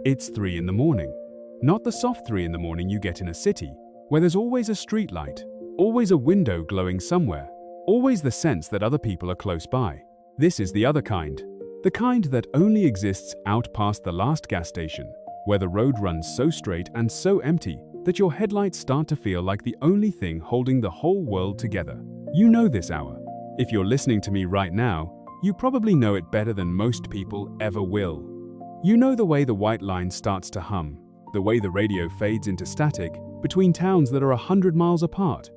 It's 3 in the morning. Not the soft 3 in the morning you get in a city, where there's always a street light, always a window glowing somewhere, always the sense that other people are close by. This is the other kind. The kind that only exists out past the last gas station, where the road runs so straight and so empty that your headlights start to feel like the only thing holding the whole world together. You know this hour. If you're listening to me right now, you probably know it better than most people ever will. You know the way the white line starts to hum, the way the radio fades into static between towns that are 100 miles apart.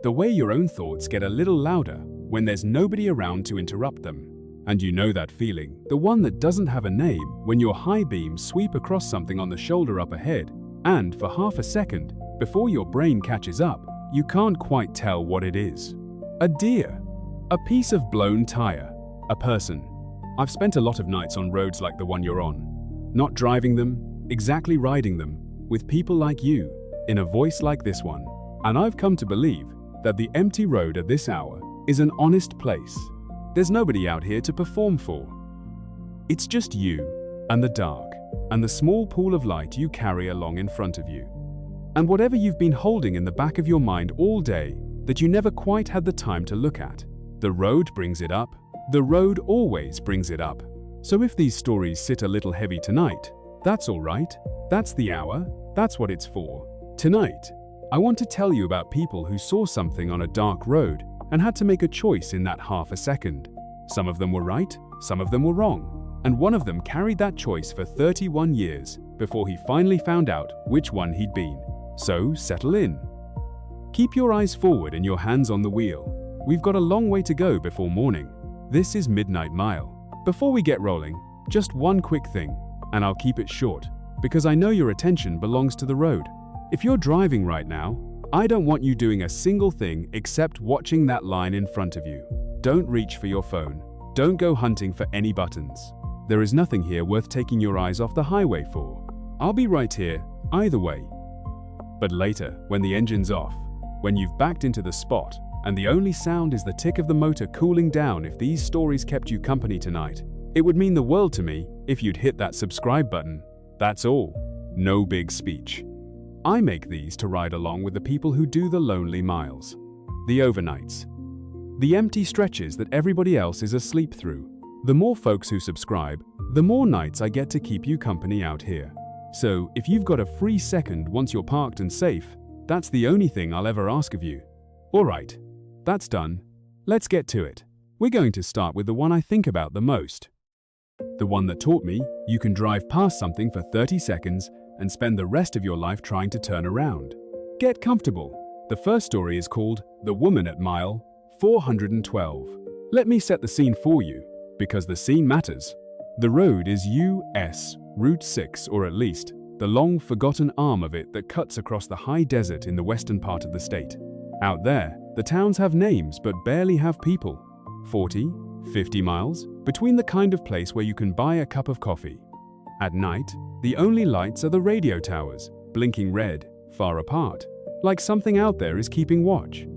The way your own thoughts get a little louder when there's nobody around to interrupt them. And you know that feeling, the one that doesn't have a name, when your high beams sweep across something on the shoulder up ahead, and for half a second, before your brain catches up, you can't quite tell what it is. A deer, a piece of blown tire, a person. I've spent a lot of nights on roads like the one you're on. Not driving them, exactly riding them, with people like you, in a voice like this one. And I've come to believe that the empty road at this hour is an honest place. There's nobody out here to perform for. It's just you, and the dark, and the small pool of light you carry along in front of you. And whatever you've been holding in the back of your mind all day that you never quite had the time to look at. The road brings it up. The road always brings it up. So if these stories sit a little heavy tonight, that's all right. That's the hour. That's what it's for. Tonight, I want to tell you about people who saw something on a dark road and had to make a choice in that half a second. Some of them were right, some of them were wrong, and one of them carried that choice for 31 years before he finally found out which one he'd been. So settle in. Keep your eyes forward and your hands on the wheel. We've got a long way to go before morning. This is Midnight Mile. Before we get rolling, just one quick thing, and I'll keep it short, because I know your attention belongs to the road. If you're driving right now, I don't want you doing a single thing except watching that line in front of you. Don't reach for your phone. Don't go hunting for any buttons. There is nothing here worth taking your eyes off the highway for. I'll be right here, either way. But later, when the engine's off, when you've backed into the spot, and the only sound is the tick of the motor cooling down, if these stories kept you company tonight, it would mean the world to me if you'd hit that subscribe button. That's all. No big speech. I make these to ride along with the people who do the lonely miles, the overnights, the empty stretches that everybody else is asleep through. The more folks who subscribe, the more nights I get to keep you company out here. So if you've got a free second once you're parked and safe, that's the only thing I'll ever ask of you. All right, that's done. Let's get to it. We're going to start with the one I think about the most. The one that taught me you can drive past something for 30 seconds and spend the rest of your life trying to turn around. Get comfortable. The first story is called The Woman at Mile 412. Let me set the scene for you, because the scene matters. The road is US Route 6, or at least the long forgotten arm of it that cuts across the high desert in the western part of the state. Out there, the towns have names but barely have people. 40, 50 miles between the kind of place where you can buy a cup of coffee. At night, the only lights are the radio towers, blinking red, far apart, like something out there is keeping watch.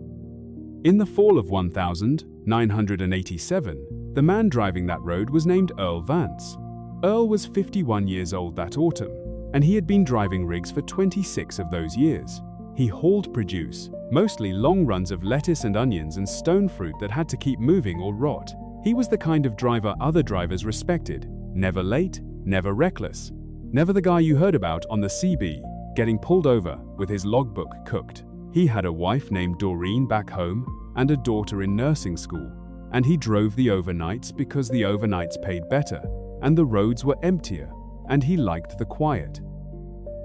In the fall of 1987, the man driving that road was named Earl Vance. Earl was 51 years old that autumn, and he had been driving rigs for 26 of those years. He hauled produce, mostly long runs of lettuce and onions and stone fruit that had to keep moving or rot. He was the kind of driver other drivers respected, never late, never reckless. Never the guy you heard about on the CB, getting pulled over with his logbook cooked. He had a wife named Doreen back home and a daughter in nursing school, and he drove the overnights because the overnights paid better, and the roads were emptier, and he liked the quiet.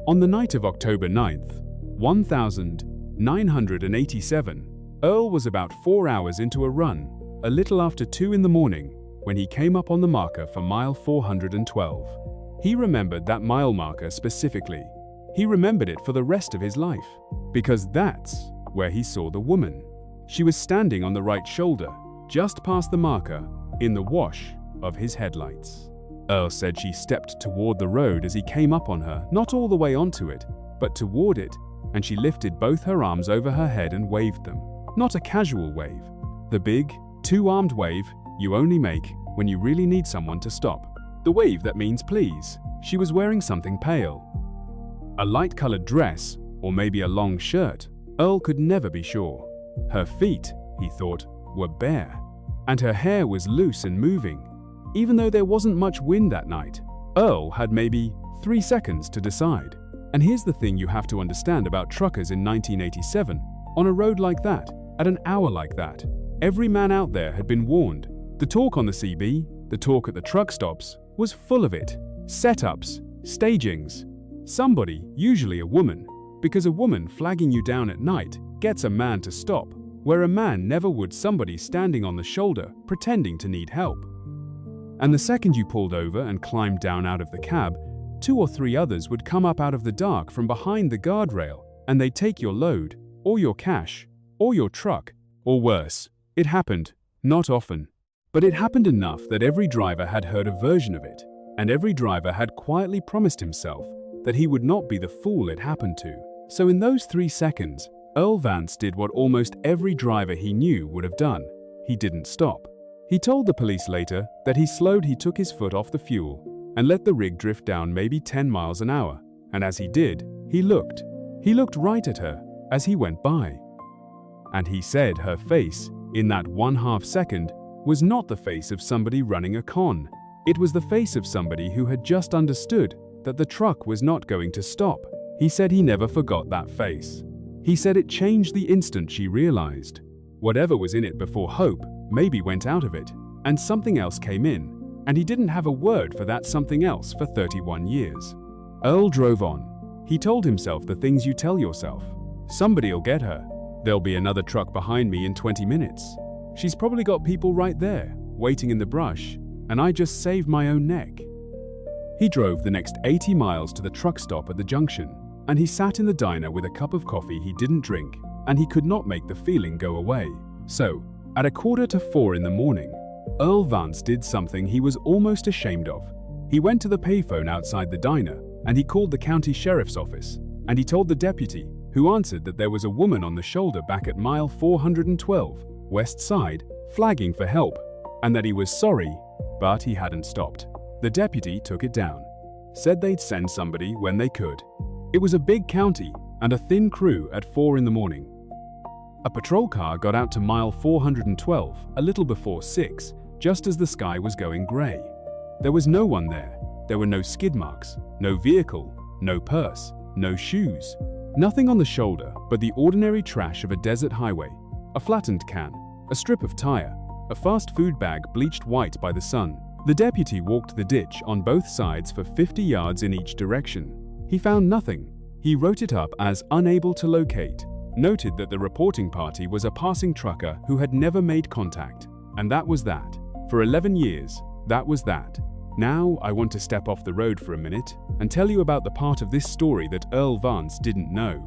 On the night of October 9th, 1987, Earl was about 4 hours into a run, a little after 2 in the morning, when he came up on the marker for mile 412. He remembered that mile marker specifically. He remembered it for the rest of his life, because that's where he saw the woman. She was standing on the right shoulder, just past the marker, in the wash of his headlights. Earl said she stepped toward the road as he came up on her, not all the way onto it, but toward it, and she lifted both her arms over her head and waved them. Not a casual wave. The big, two-armed wave you only make when you really need someone to stop. the wave that means please. She was wearing something pale. A light-colored dress, or maybe a long shirt. Earl could never be sure. Her feet, he thought, were bare, and her hair was loose and moving. Even though there wasn't much wind that night, Earl had maybe 3 seconds to decide. And here's the thing you have to understand about truckers in 1987. On a road like that, at an hour like that, every man out there had been warned. The talk on the CB, the talk at the truck stops, was full of it. Setups, stagings. Somebody, usually a woman, because a woman flagging you down at night gets a man to stop, where a man never would somebody standing on the shoulder pretending to need help. And the second you pulled over and climbed down out of the cab, 2 or 3 others would come up out of the dark from behind the guardrail, and they'd take your load, or your cash, or your truck, or worse. It happened, not often. But it happened enough that every driver had heard a version of it, and every driver had quietly promised himself that he would not be the fool it happened to. So in those 3 seconds, Earl Vance did what almost every driver he knew would have done. He didn't stop. He told the police later that he took his foot off the fuel and let the rig drift down maybe 10 miles an hour, and as he did, he looked right at her as he went by. And he said her face, in that 1/2 second, was not the face of somebody running a con. It was the face of somebody who had just understood that the truck was not going to stop. He said he never forgot that face. He said it changed the instant she realized. Whatever was in it before hope maybe went out of it, and something else came in, and he didn't have a word for that something else for 31 years. Earl drove on. He told himself the things you tell yourself. Somebody'll get her. There'll be another truck behind me in 20 minutes. She's probably got people right there, waiting in the brush, and I just saved my own neck. He drove the next 80 miles to the truck stop at the junction, and he sat in the diner with a cup of coffee he didn't drink, and he could not make the feeling go away. So, at 3:45 in the morning, Earl Vance did something he was almost ashamed of. He went to the payphone outside the diner, and he called the county sheriff's office, and he told the deputy, who answered, that there was a woman on the shoulder back at mile 412, west side, flagging for help, and that he was sorry, but he hadn't stopped. The deputy took it down, said they'd send somebody when they could. It was a big county and a thin crew at 4 in the morning. A patrol car got out to mile 412 a little before 6, just as the sky was going grey. There was no one there. There were no skid marks, no vehicle, no purse, no shoes. Nothing on the shoulder but the ordinary trash of a desert highway, a flattened can, a strip of tire, a fast food bag bleached white by the sun. The deputy walked the ditch on both sides for 50 yards in each direction. He found nothing. He wrote it up as unable to locate, noted that the reporting party was a passing trucker who had never made contact. And that was that. For 11 years, that was that. Now I want to step off the road for a minute and tell you about the part of this story that Earl Vance didn't know.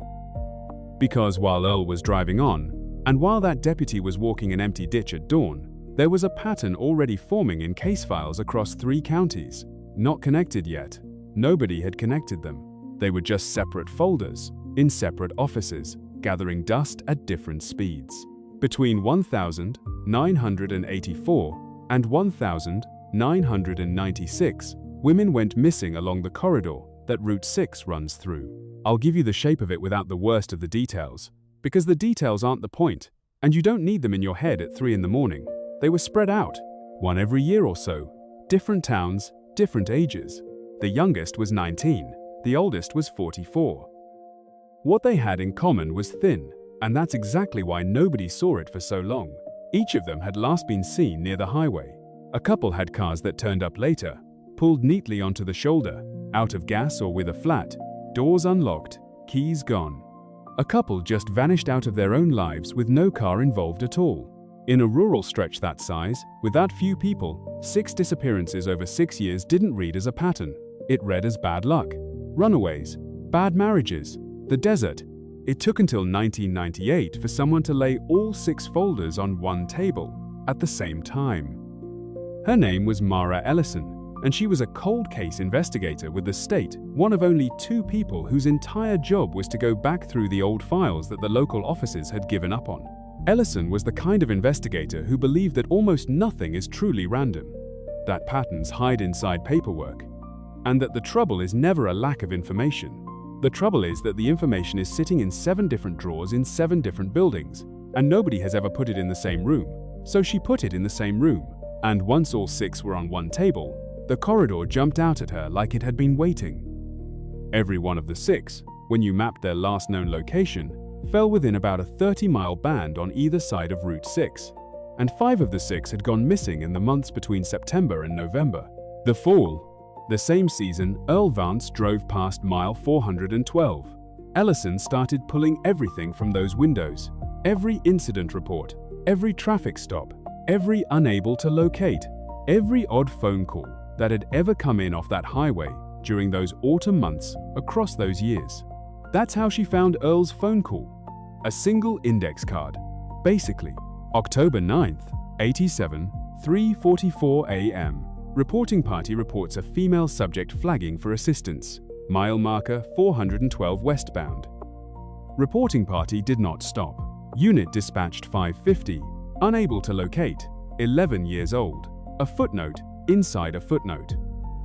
Because while Earl was driving on, and while that deputy was walking an empty ditch at dawn, there was a pattern already forming in case files across 3 counties. Not connected yet. Nobody had connected them. They were just separate folders, in separate offices, gathering dust at different speeds. Between 1,984 and 1,996, women went missing along the corridor that Route 6 runs through. I'll give you the shape of it without the worst of the details, because the details aren't the point, and you don't need them in your head at 3 in the morning. They were spread out, one every year or so, different towns, different ages. The youngest was 19, the oldest was 44. What they had in common was thin, and that's exactly why nobody saw it for so long. Each of them had last been seen near the highway. A couple had cars that turned up later, pulled neatly onto the shoulder, out of gas or with a flat, doors unlocked, keys gone. A couple just vanished out of their own lives with no car involved at all. In a rural stretch that size, with that few people, 6 disappearances over 6 years didn't read as a pattern. It read as bad luck, runaways, bad marriages, the desert. It took until 1998 for someone to lay all 6 folders on one table at the same time. Her name was Mara Ellison, and she was a cold case investigator with the state, one of only 2 people whose entire job was to go back through the old files that the local offices had given up on. Ellison was the kind of investigator who believed that almost nothing is truly random. that patterns hide inside paperwork, and that the trouble is never a lack of information. The trouble is that the information is sitting in 7 different drawers in 7 different buildings, and nobody has ever put it in the same room. So she put it in the same room, and once all 6 were on one table, the corridor jumped out at her like it had been waiting. Every one of the 6, when you mapped their last known location, fell within about a 30-mile band on either side of Route 6, and 5 of the 6 had gone missing in the months between September and November. The fall. The same season, Earl Vance drove past mile 412. Ellison started pulling everything from those windows. Every incident report, every traffic stop, every unable to locate, every odd phone call that had ever come in off that highway during those autumn months across those years. That's how she found Earl's phone call. A single index card. Basically, October 9th, 87, 3:44 a.m. Reporting party reports a female subject flagging for assistance. Mile marker 412 westbound. Reporting party did not stop. Unit dispatched 550. Unable to locate. 11 years old. A footnote inside a footnote.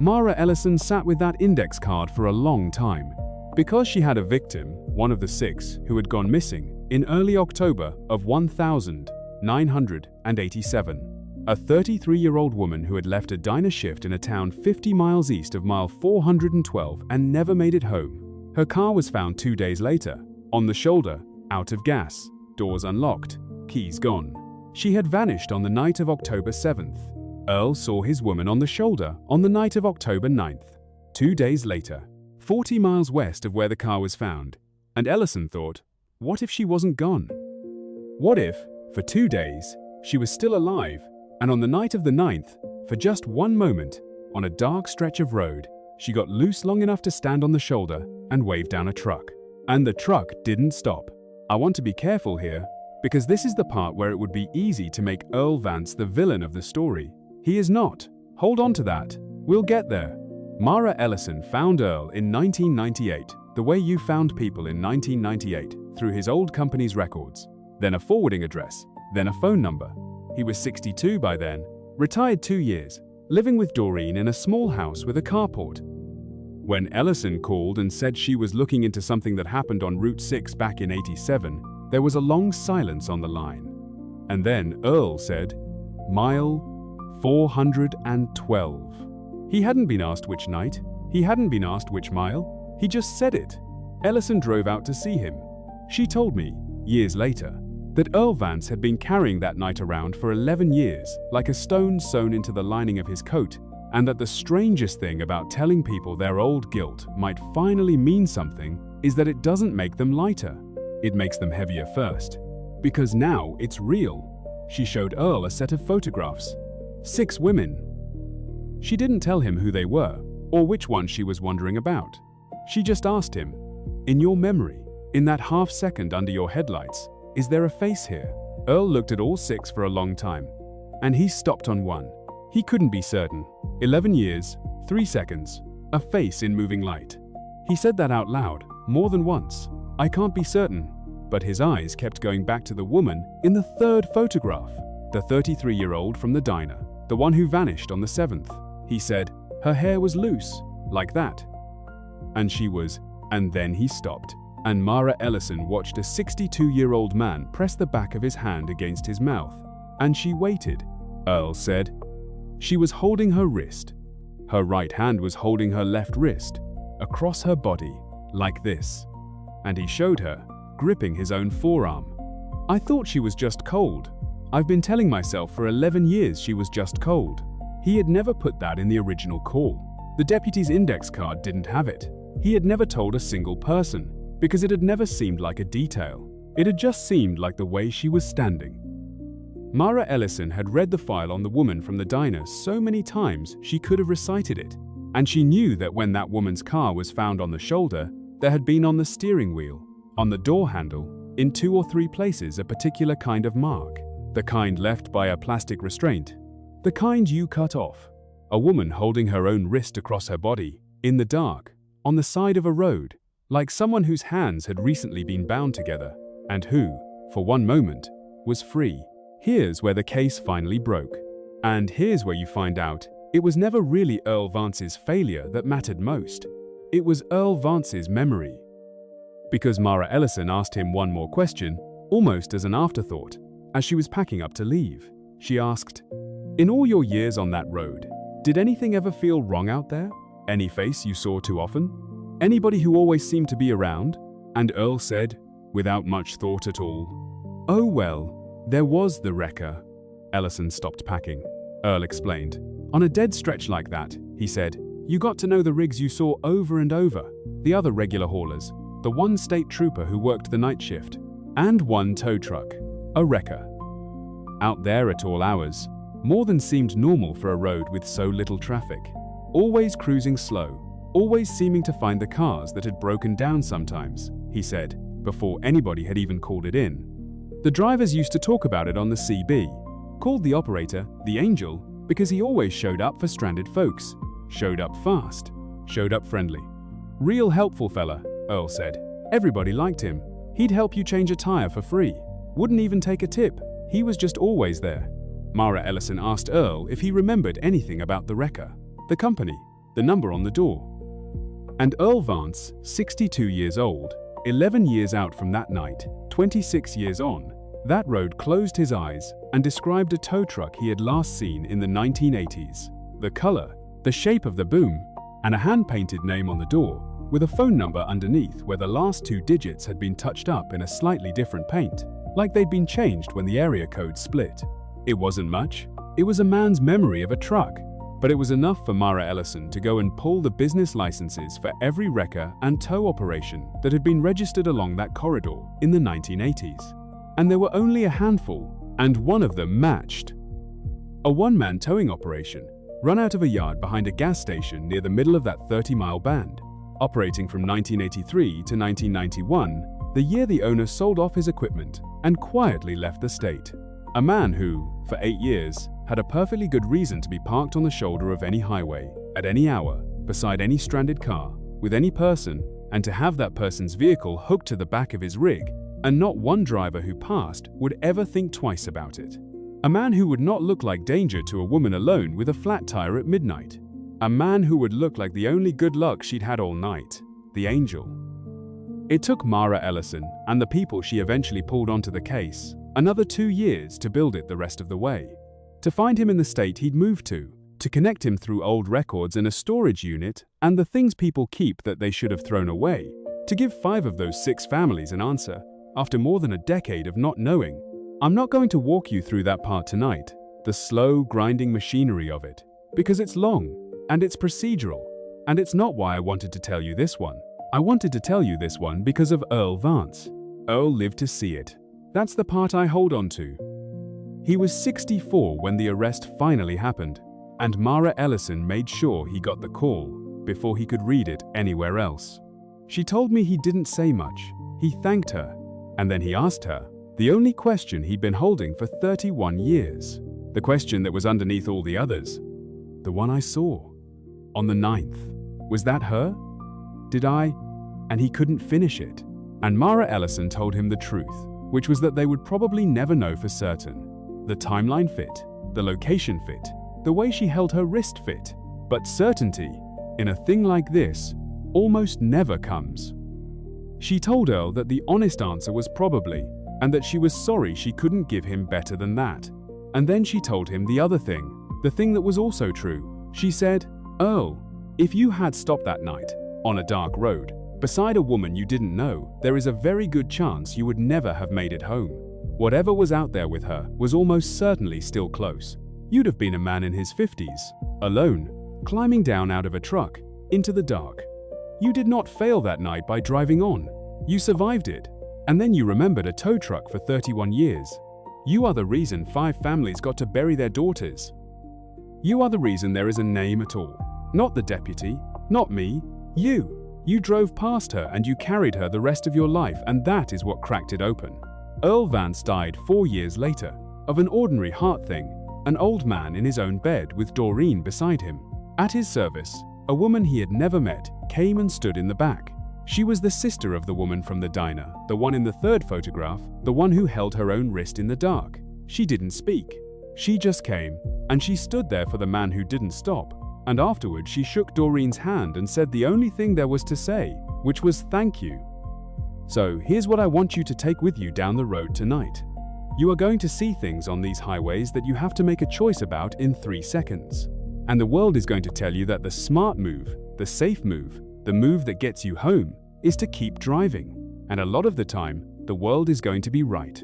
Mara Ellison sat with that index card for a long time, because she had a victim, one of the 6, who had gone missing in early October of 1987. A 33-year-old woman who had left a diner shift in a town 50 miles east of mile 412 and never made it home. Her car was found 2 days later, on the shoulder, out of gas, doors unlocked, keys gone. She had vanished on the night of October 7th. Earl saw his woman on the shoulder on the night of October 9th, 2 days later, 40 miles west of where the car was found, and Ellison thought, what if she wasn't gone? What if, for 2 days, she was still alive, and on the night of the 9th, for just one moment, on a dark stretch of road, she got loose long enough to stand on the shoulder and wave down a truck. And the truck didn't stop. I want to be careful here, because this is the part where it would be easy to make Earl Vance the villain of the story. He is not. Hold on to that. We'll get there. Mara Ellison found Earl in 1998, the way you found people in 1998, through his old company's records, then a forwarding address, then a phone number. He was 62 by then, retired 2 years, living with Doreen in a small house with a carport. When Ellison called and said she was looking into something that happened on Route 6 back in 87, there was a long silence on the line. And then Earl said, mile 412. He hadn't been asked which night, he hadn't been asked which mile, he just said it. Ellison drove out to see him. She told me, years later, that Earl Vance had been carrying that night around for 11 years, like a stone sewn into the lining of his coat, and that the strangest thing about telling people their old guilt might finally mean something is that it doesn't make them lighter. It makes them heavier first. Because now it's real. She showed Earl a set of photographs. 6 women. She didn't tell him who they were, or which one she was wondering about. She just asked him, in your memory, in that half second under your headlights, is there a face here? Earl looked at all 6 for a long time, and he stopped on one. He couldn't be certain. 11 years, 3 seconds, a face in moving light. He said that out loud, more than once. I can't be certain. But his eyes kept going back to the woman in the 3rd photograph, the 33-year-old from the diner, the one who vanished on the 7th. He said, her hair was loose, like that. And she was, and then he stopped. And Mara Ellison watched a 62-year-old man press the back of his hand against his mouth. And she waited. Earl said, she was holding her wrist. Her right hand was holding her left wrist, across her body, like this. And he showed her, gripping his own forearm. I thought she was just cold. I've been telling myself for 11 years she was just cold. He had never put that in the original call. The deputy's index card didn't have it. He had never told a single person, because it had never seemed like a detail. It had just seemed like the way she was standing. Mara Ellison had read the file on the woman from the diner so many times she could have recited it, and she knew that when that woman's car was found on the shoulder, there had been on the steering wheel, on the door handle, in 2 or 3 places a particular kind of mark, the kind left by a plastic restraint, the kind you cut off. A woman holding her own wrist across her body, in the dark, on the side of a road, like someone whose hands had recently been bound together, and who, for one moment, was free. Here's where the case finally broke. And here's where you find out It was never really Earl Vance's failure that mattered most. It was Earl Vance's memory. Because Mara Ellison asked him one more question, almost as an afterthought, as she was packing up to leave. She asked, "In all your years on that road, did anything ever feel wrong out there? Any face you saw too often? Anybody who always seemed to be around?" And Earl said, without much thought at all, "Oh well, there was the wrecker." Ellison stopped packing. Earl explained, "On a dead stretch like that," he said, "you got to know the rigs you saw over and over, the other regular haulers, the one state trooper who worked the night shift, and one tow truck, a wrecker. Out there at all hours, more than seemed normal for a road with so little traffic. Always cruising slow, always seeming to find the cars that had broken down sometimes," he said, before anybody had even called it in. The drivers used to talk about it on the CB, called the operator the Angel because he always showed up for stranded folks, showed up fast, showed up friendly. "Real helpful fella," Earl said. "Everybody liked him. He'd help you change a tire for free. Wouldn't even take a tip. He was just always there." Mara Ellison asked Earl if he remembered anything about the wrecker, the company, the number on the door. And Earl Vance, 62 years old, 11 years out from that night, 26 years on, that road closed his eyes and described a tow truck he had last seen in the 1980s. The color, the shape of the boom, and a hand-painted name on the door, with a phone number underneath where the last 2 digits had been touched up in a slightly different paint, like they'd been changed when the area code split. It wasn't much. It was a man's memory of a truck, but it was enough for Mara Ellison to go and pull the business licenses for every wrecker and tow operation that had been registered along that corridor in the 1980s. And there were only a handful, and one of them matched. A one-man towing operation, run out of a yard behind a gas station near the middle of that 30-mile band, operating from 1983 to 1991, the year the owner sold off his equipment and quietly left the state. A man who, for 8 years, had a perfectly good reason to be parked on the shoulder of any highway, at any hour, beside any stranded car, with any person, and to have that person's vehicle hooked to the back of his rig, and not one driver who passed would ever think twice about it. A man who would not look like danger to a woman alone with a flat tire at midnight. A man who would look like the only good luck she'd had all night, the Angel. It took Mara Ellison and the people she eventually pulled onto the case another 2 years to build it the rest of the way. To find him in the state he'd moved to connect him through old records in a storage unit and the things people keep that they should have thrown away, to give 5 of those 6 families an answer after more than a decade of not knowing. I'm not going to walk you through that part tonight, the slow, grinding machinery of it, because it's long, and it's procedural, and it's not why I wanted to tell you this one. I wanted to tell you this one because of Earl Vance. Earl lived to see it. That's the part I hold on to. He was 64 when the arrest finally happened, and Mara Ellison made sure he got the call before he could read it anywhere else. She told me he didn't say much. He thanked her, and then he asked her the only question he'd been holding for 31 years, the question that was underneath all the others. The one I saw. On the 9th. Was that her? Did I? And he couldn't finish it. And Mara Ellison told him the truth, which was that they would probably never know for certain. The timeline fit, the location fit, the way she held her wrist fit. But certainty, in a thing like this, almost never comes. She told Earl that the honest answer was probably, and that she was sorry she couldn't give him better than that. And then she told him the other thing, the thing that was also true. She said, "Earl, if you had stopped that night, on a dark road, beside a woman you didn't know, there is a very good chance you would never have made it home. Whatever was out there with her was almost certainly still close. You'd have been a man in his 50s, alone, climbing down out of a truck, into the dark. You did not fail that night by driving on. You survived it. And then you remembered a tow truck for 31 years. You are the reason 5 families got to bury their daughters. You are the reason there is a name at all. Not the deputy, not me, you. You drove past her and you carried her the rest of your life, and that is what cracked it open." Earl Vance died 4 years later, of an ordinary heart thing, an old man in his own bed with Doreen beside him. At his service, a woman he had never met came and stood in the back. She was the sister of the woman from the diner, the one in the 3rd photograph, the one who held her own wrist in the dark. She didn't speak. She just came, and she stood there for the man who didn't stop. And afterward, she shook Doreen's hand and said the only thing there was to say, which was thank you. So here's what I want you to take with you down the road tonight. You are going to see things on these highways that you have to make a choice about in 3 seconds. And the world is going to tell you that the smart move, the safe move, the move that gets you home, is to keep driving. And a lot of the time, the world is going to be right.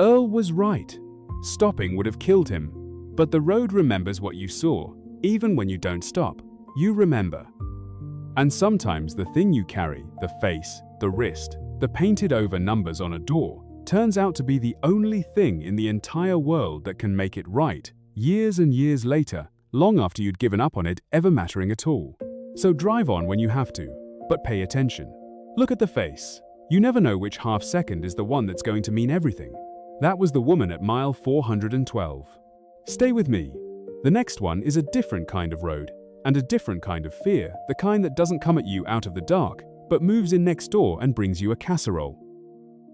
Earl was right. Stopping would have killed him. But the road remembers what you saw. Even when you don't stop, you remember. And sometimes the thing you carry, the face, the wrist, the painted over numbers on a door, turns out to be the only thing in the entire world that can make it right, years and years later, long after you'd given up on it ever mattering at all. So drive on when you have to, but pay attention. Look at the face. You never know which half second is the one that's going to mean everything. That was the woman at mile 412. Stay with me. The next one is a different kind of road, and a different kind of fear, the kind that doesn't come at you out of the dark, but moves in next door and brings you a casserole.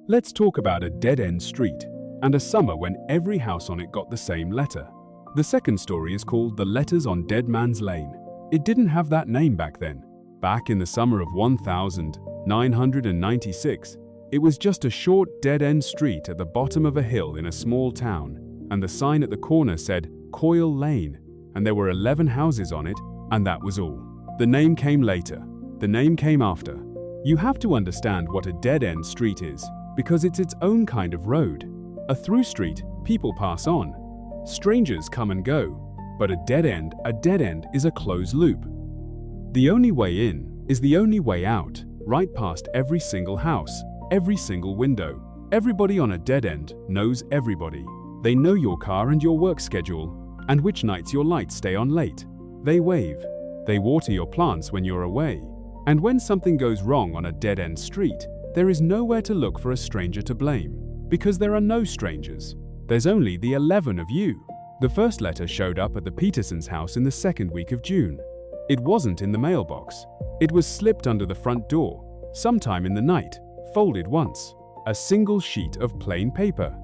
Let's talk about a dead-end street, and a summer when every house on it got the same letter. The second story is called The Letters on Dead Man's Lane. It didn't have that name back then. Back in the summer of 1996, it was just a short dead-end street at the bottom of a hill in a small town, and the sign at the corner said Coyle Lane, and there were 11 houses on it, and that was all. The name came later. The name came after. You have to understand what a dead-end street is, because it's its own kind of road. A through street, people pass on. Strangers come and go. But a dead end is a closed loop. The only way in is the only way out, right past every single house, every single window. Everybody on a dead end knows everybody. They know your car and your work schedule, and which nights your lights stay on late. They wave. They water your plants when you're away. And when something goes wrong on a dead-end street, there is nowhere to look for a stranger to blame, because there are no strangers. There's only the 11 of you. The first letter showed up at the Petersons' house in the second week of June. It wasn't in the mailbox. It was slipped under the front door, sometime in the night, folded once. A single sheet of plain paper.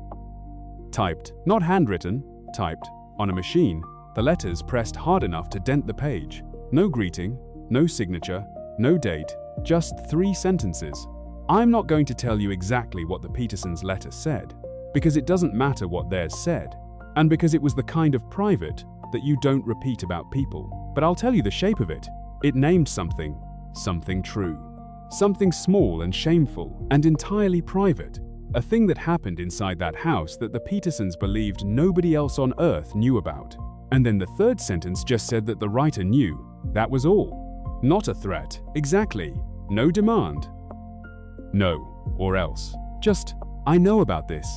Typed, not handwritten, typed, on a machine, the letters pressed hard enough to dent the page. No greeting, no signature, no date, just 3 sentences. I'm not going to tell you exactly what the Petersons' letter said, because it doesn't matter what theirs said, and because it was the kind of private that you don't repeat about people. But I'll tell you the shape of it. It named something true. Something small and shameful and entirely private. A thing that happened inside that house that the Petersons believed nobody else on earth knew about. And then the third sentence just said that the writer knew. That was all. Not a threat, exactly. No demand. No, or else. Just, I know about this.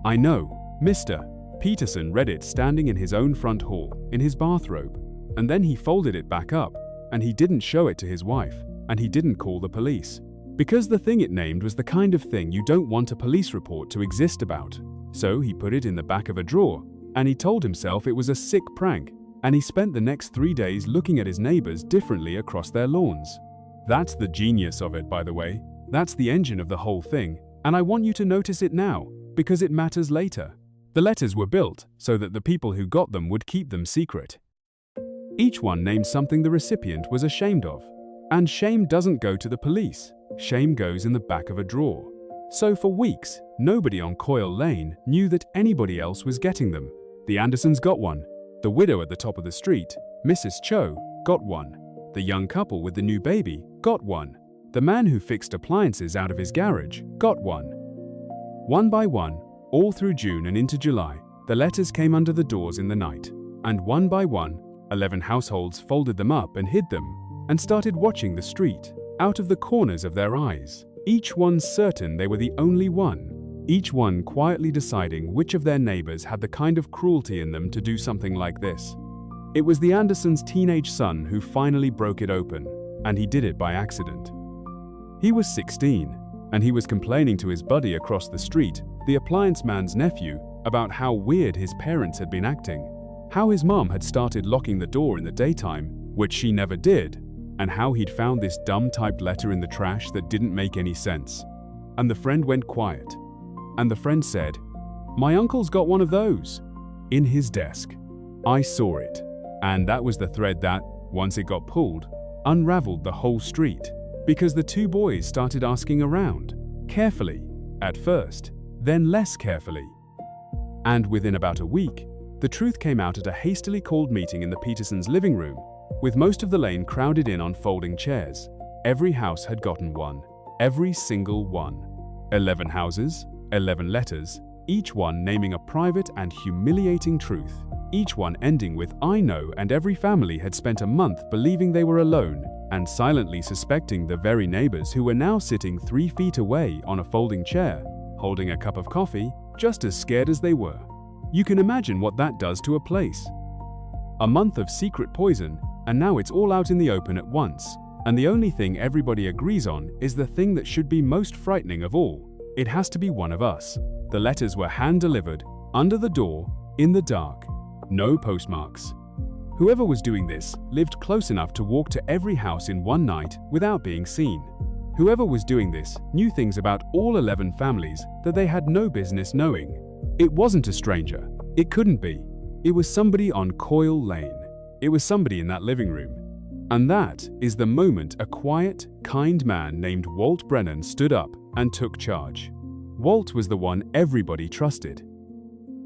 I know. Mr. Peterson read it standing in his own front hall, in his bathrobe. And then he folded it back up, and he didn't show it to his wife, and he didn't call the police. Because the thing it named was the kind of thing you don't want a police report to exist about. So he put it in the back of a drawer, and he told himself it was a sick prank, and he spent the next 3 days looking at his neighbors differently across their lawns. That's the genius of it, by the way. That's the engine of the whole thing, and I want you to notice it now, because it matters later. The letters were built so that the people who got them would keep them secret. Each one named something the recipient was ashamed of. And shame doesn't go to the police. Shame goes in the back of a drawer. So for weeks, nobody on Coyle Lane knew that anybody else was getting them. The Andersons got one. The widow at the top of the street, Mrs. Cho, got one. The young couple with the new baby got one. The man who fixed appliances out of his garage got one. One by one, all through June and into July, the letters came under the doors in the night. And one by one, 11 households folded them up and hid them, and started watching the street, out of the corners of their eyes, each one certain they were the only one, each one quietly deciding which of their neighbors had the kind of cruelty in them to do something like this. It was the Andersons' teenage son who finally broke it open, and he did it by accident. He was 16, and he was complaining to his buddy across the street, the appliance man's nephew, about how weird his parents had been acting, how his mom had started locking the door in the daytime, which she never did, and how he'd found this dumb typed letter in the trash that didn't make any sense. And the friend went quiet. And the friend said, "My uncle's got one of those. in his desk. I saw it, and that was the thread that, once it got pulled, unraveled the whole street, because the two boys started asking around, carefully, at first, then less carefully. And within about a week, the truth came out at a hastily called meeting in the Petersons' living room, with most of the lane crowded in on folding chairs. Every house had gotten one, every single one. 11 houses, 11 letters, each one naming a private and humiliating truth, each one ending with "I know," and every family had spent a month believing they were alone and silently suspecting the very neighbors who were now sitting 3 feet away on a folding chair, holding a cup of coffee, just as scared as they were. You can imagine what that does to a place. A month of secret poison, and now it's all out in the open at once. And the only thing everybody agrees on is the thing that should be most frightening of all. It has to be one of us. The letters were hand-delivered, under the door, in the dark. No postmarks. Whoever was doing this lived close enough to walk to every house in one night without being seen. Whoever was doing this knew things about all 11 families that they had no business knowing. It wasn't a stranger. It couldn't be. It was somebody on Coyle Lane. It was somebody in that living room. And that is the moment a quiet, kind man named Walt Brennan stood up and took charge. Walt was the one everybody trusted.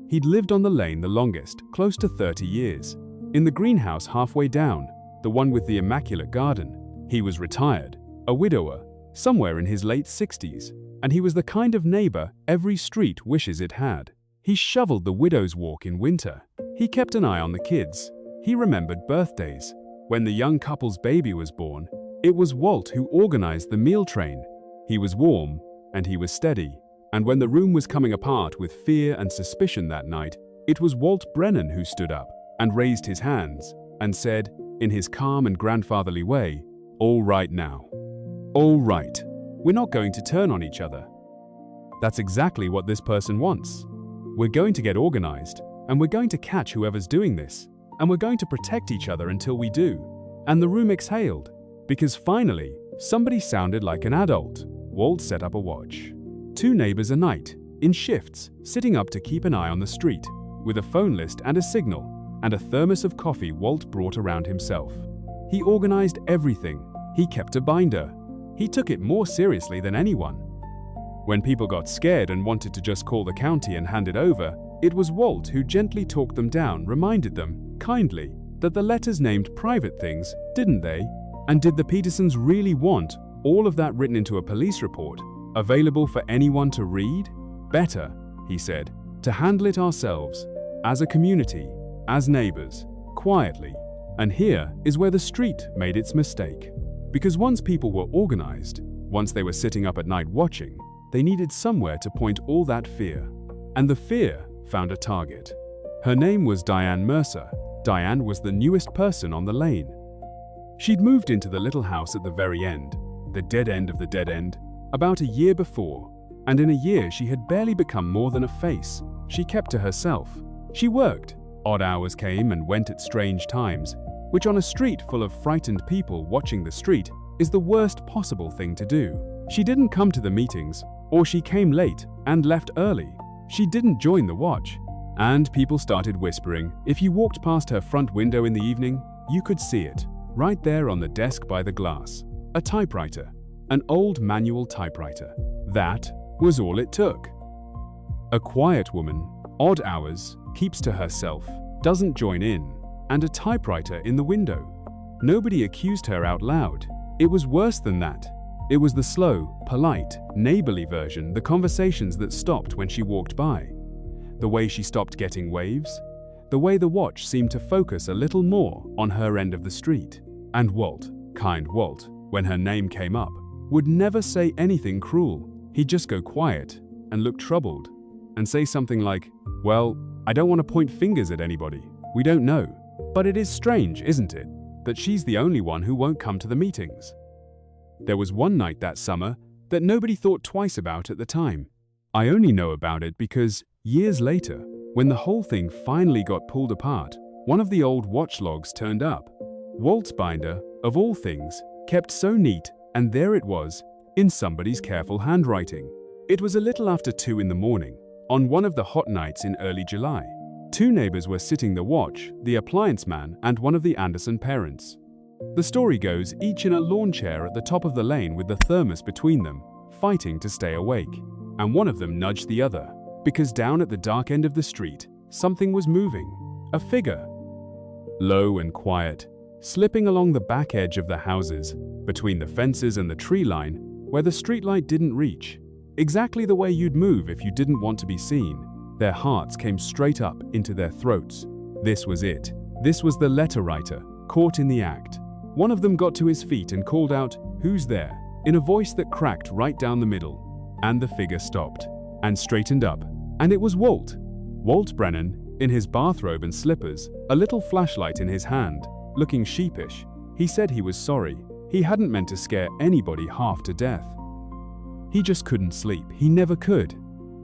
He'd lived on the lane the longest, close to 30 years. In the greenhouse halfway down, the one with the immaculate garden. He was retired, a widower, somewhere in his late 60s, and he was the kind of neighbor every street wishes it had. He shoveled the widow's walk in winter. He kept an eye on the kids. He remembered birthdays. When the young couple's baby was born, it was Walt who organized the meal train. He was warm, and he was steady. And when the room was coming apart with fear and suspicion that night, it was Walt Brennan who stood up and raised his hands and said, in his calm and grandfatherly way, "All right now. All right. We're not going to turn on each other." That's exactly what this person wants. We're going to get organized, and we're going to catch whoever's doing this. And we're going to protect each other until we do. And the room exhaled, because finally, somebody sounded like an adult. Walt set up a watch. 2 neighbors a night, in shifts, sitting up to keep an eye on the street, with a phone list and a signal, and a thermos of coffee Walt brought around himself. He organized everything. He kept a binder. He took it more seriously than anyone. When people got scared and wanted to just call the county and hand it over, it was Walt who gently talked them down, reminded them, kindly, that the letters named private things, didn't they? And did the Petersons really want all of that written into a police report, available for anyone to read? Better, he said, to handle it ourselves, as a community, as neighbors, quietly. And here is where the street made its mistake. Because once people were organized, once they were sitting up at night watching, they needed somewhere to point all that fear. And the fear found a target. Her name was Diane Mercer. Diane was the newest person on the lane. She'd moved into the little house at the very end, the dead end of the dead end, about a year before, and in a year she had barely become more than a face. She kept to herself. She worked. Odd hours came and went at strange times, which on a street full of frightened people watching the street is the worst possible thing to do. She didn't come to the meetings, or she came late and left early. She didn't join the watch. And people started whispering. If you walked past her front window in the evening, you could see it, right there on the desk by the glass. A typewriter, an old manual typewriter. That was all it took. A quiet woman, odd hours, keeps to herself, doesn't join in, and a typewriter in the window. Nobody accused her out loud. It was worse than that. It was the slow, polite, neighborly version, the conversations that stopped when she walked by. The way she stopped getting waves, the way the watch seemed to focus a little more on her end of the street. And Walt, kind Walt, when her name came up, would never say anything cruel. He'd just go quiet and look troubled and say something like, "Well, I don't want to point fingers at anybody. We don't know. But it is strange, isn't it, that she's the only one who won't come to the meetings." There was one night that summer that nobody thought twice about at the time. I only know about it because years later, when the whole thing finally got pulled apart, one of the old watch logs turned up. Walt's binder, of all things, kept so neat, and there it was, in somebody's careful handwriting. It was a little after 2 in the morning, on one of the hot nights in early July. Two neighbors were sitting the watch, the appliance man and one of the Anderson parents. The story goes, each in a lawn chair at the top of the lane with the thermos between them, fighting to stay awake. And one of them nudged the other, because down at the dark end of the street, something was moving. A figure. Low and quiet, slipping along the back edge of the houses, between the fences and the tree line, where the streetlight didn't reach. Exactly the way you'd move if you didn't want to be seen. Their hearts came straight up into their throats. This was it. This was the letter writer, caught in the act. One of them got to his feet and called out, "Who's there?" in a voice that cracked right down the middle. And the figure stopped, and straightened up. And it was Walt. Walt Brennan, in his bathrobe and slippers, a little flashlight in his hand, looking sheepish. He said he was sorry. He hadn't meant to scare anybody half to death. He just couldn't sleep. He never could.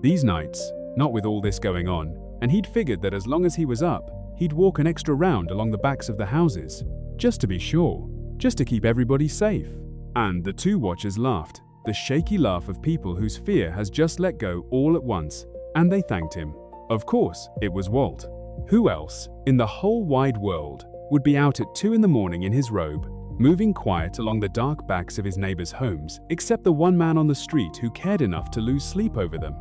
These nights, not with all this going on, and he'd figured that as long as he was up, he'd walk an extra round along the backs of the houses, just to be sure, just to keep everybody safe. And the two watchers laughed, the shaky laugh of people whose fear has just let go all at once, and they thanked him. Of course, it was Walt. Who else, in the whole wide world, would be out at 2 in the morning in his robe, moving quiet along the dark backs of his neighbors' homes, except the one man on the street who cared enough to lose sleep over them?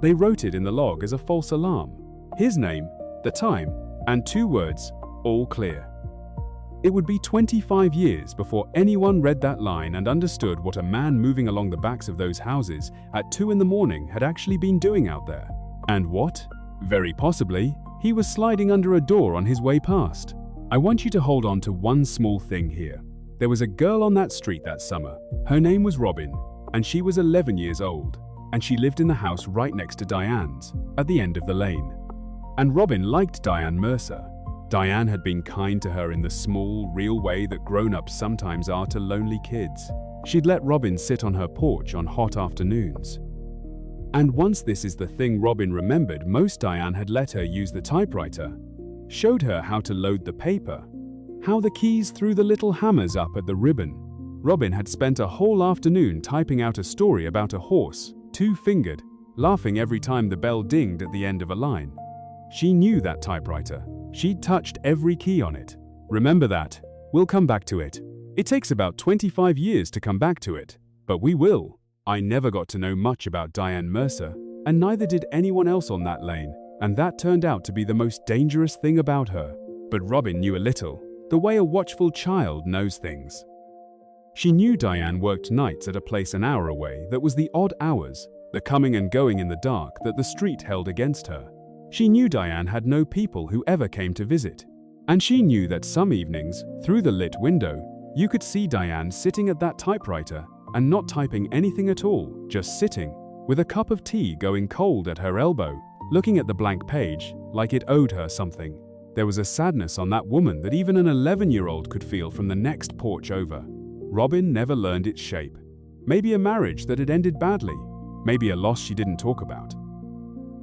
They wrote it in the log as a false alarm. His name, the time, and 2 words, all clear. It would be 25 years before anyone read that line and understood what a man moving along the backs of those houses at 2 in the morning had actually been doing out there. And what? Very possibly, he was sliding under a door on his way past. I want you to hold on to one small thing here. There was a girl on that street that summer. Her name was Robin, and she was 11 years old, and she lived in the house right next to Diane's, at the end of the lane. And Robin liked Diane Mercer. Diane had been kind to her in the small, real way that grown-ups sometimes are to lonely kids. She'd let Robin sit on her porch on hot afternoons. And once this is the thing Robin remembered most, Diane had let her use the typewriter, showed her how to load the paper, how the keys threw the little hammers up at the ribbon. Robin had spent a whole afternoon typing out a story about a horse, 2-fingered, laughing every time the bell dinged at the end of a line. She knew that typewriter. She'd touched every key on it. Remember that. We'll come back to it. It takes about 25 years to come back to it, but we will. I never got to know much about Diane Mercer, and neither did anyone else on that lane, and that turned out to be the most dangerous thing about her. But Robin knew a little, the way a watchful child knows things. She knew Diane worked nights at a place an hour away that was the odd hours, the coming and going in the dark that the street held against her. She knew Diane had no people who ever came to visit. And she knew that some evenings, through the lit window, you could see Diane sitting at that typewriter and not typing anything at all, just sitting, with a cup of tea going cold at her elbow, looking at the blank page like it owed her something. There was a sadness on that woman that even an 11-year-old could feel from the next porch over. Robin never learned its shape. Maybe a marriage that had ended badly. Maybe a loss she didn't talk about.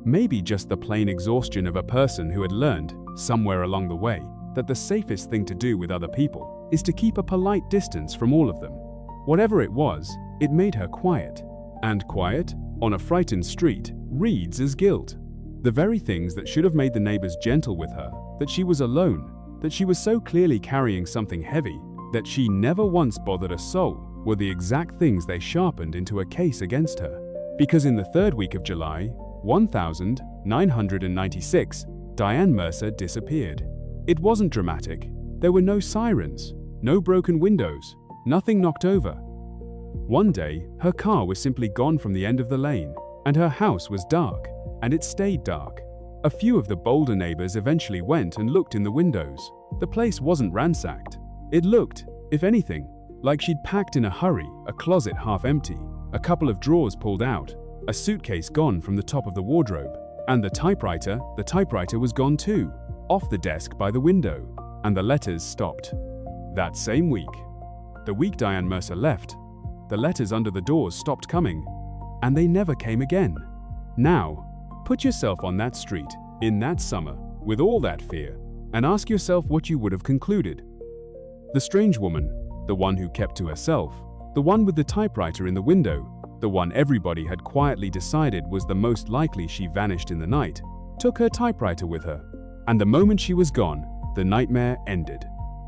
Maybe just the plain exhaustion of a person who had learned, somewhere along the way, that the safest thing to do with other people is to keep a polite distance from all of them. Whatever it was, it made her quiet. And quiet, on a frightened street, reads as guilt. The very things that should have made the neighbors gentle with her, that she was alone, that she was so clearly carrying something heavy, that she never once bothered a soul, were the exact things they sharpened into a case against her. Because in the 3rd week of July, 1996, Diane Mercer disappeared. It wasn't dramatic. There were no sirens, no broken windows, nothing knocked over. One day, her car was simply gone from the end of the lane, and her house was dark, and it stayed dark. A few of the bolder neighbors eventually went and looked in the windows. The place wasn't ransacked. It looked, if anything, like she'd packed in a hurry, a closet half empty, a couple of drawers pulled out, a suitcase gone from the top of the wardrobe, and the typewriter was gone too, off the desk by the window, and the letters stopped. That same week, the week Diane Mercer left, the letters under the doors stopped coming, and they never came again. Now, put yourself on that street, in that summer, with all that fear, and ask yourself what you would have concluded. The strange woman, the one who kept to herself, the one with the typewriter in the window, the one everybody had quietly decided was the most likely she vanished in the night, took her typewriter with her, And the moment she was gone, the nightmare ended.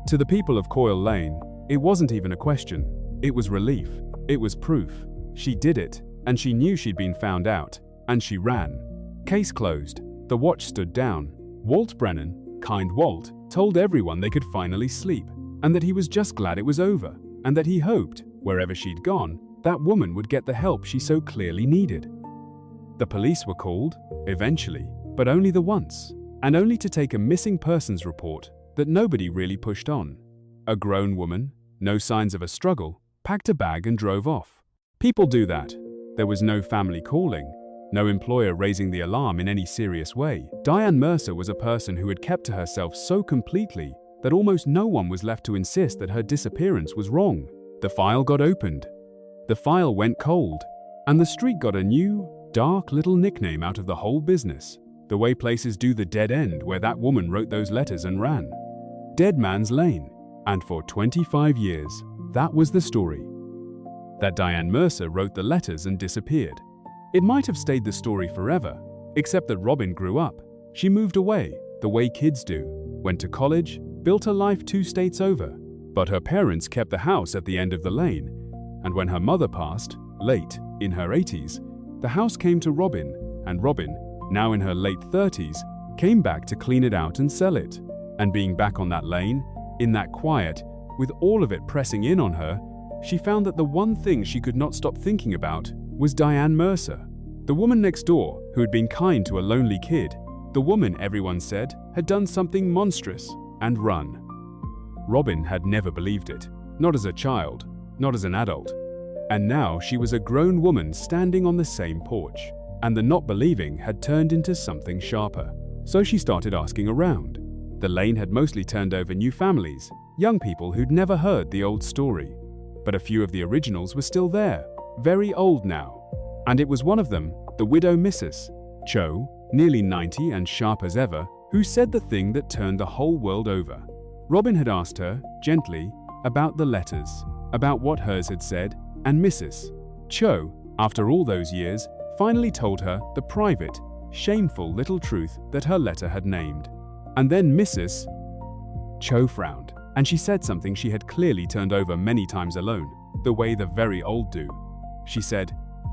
To the people of Coyle Lane, it wasn't even a question. It was relief. It was proof. She did it, and she knew she'd been found out, and she ran. Case closed. The watch stood down. Walt Brennan, kind Walt, told everyone they could finally sleep, and that he was just glad it was over, and that he hoped, wherever she'd gone, that woman would get the help she so clearly needed. The police were called, eventually, but only the once, and only to take a missing persons report that nobody really pushed on. A grown woman, no signs of a struggle, packed a bag and drove off. People do that. There was no family calling, no employer raising the alarm in any serious way. Diane Mercer was a person who had kept to herself so completely that almost no one was left to insist that her disappearance was wrong. The file got opened. The file went cold, and the street got a new, dark little nickname out of the whole business, the way places do the dead end where that woman wrote those letters and ran. Dead Man's Lane. And for 25 years, that was the story. That Diane Mercer wrote the letters and disappeared. It might have stayed the story forever, except that Robin grew up. She moved away, the way kids do, went to college, built a life 2 states over. But her parents kept the house at the end of the lane, and when her mother passed, late, in her 80s, the house came to Robin, and Robin, now in her late 30s, came back to clean it out and sell it. And being back on that lane, in that quiet, with all of it pressing in on her, she found that the one thing she could not stop thinking about was Diane Mercer, the woman next door who had been kind to a lonely kid, the woman everyone said had done something monstrous and run. Robin had never believed it, not as a child, not as an adult. And now she was a grown woman standing on the same porch, and the not believing had turned into something sharper. So she started asking around. The lane had mostly turned over new families, young people who'd never heard the old story. But a few of the originals were still there, very old now. And it was one of them, the widow Mrs. Cho, nearly 90 and sharp as ever, who said the thing that turned the whole world over. Robin had asked her, gently, about the letters, about what hers had said, and Mrs. Cho, after all those years, finally told her the private, shameful little truth that her letter had named. And then Mrs. Cho frowned, and she said something she had clearly turned over many times alone, the way the very old do. She said,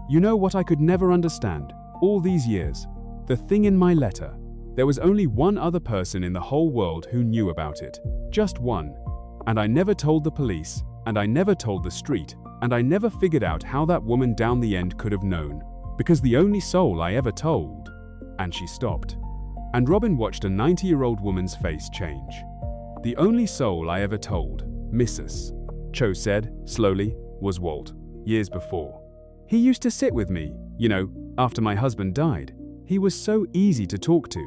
"You know what I could never understand, all these years? The thing in my letter. There was only one other person in the whole world who knew about it. Just one. And I never told the police, and I never told the street, and I never figured out how that woman down the end could have known, because the only soul I ever told." And she stopped. And Robin watched a 90-year-old woman's face change. "The only soul I ever told, Mrs. Cho said, slowly, was Walt, years before. He used to sit with me, after my husband died. He was so easy to talk to.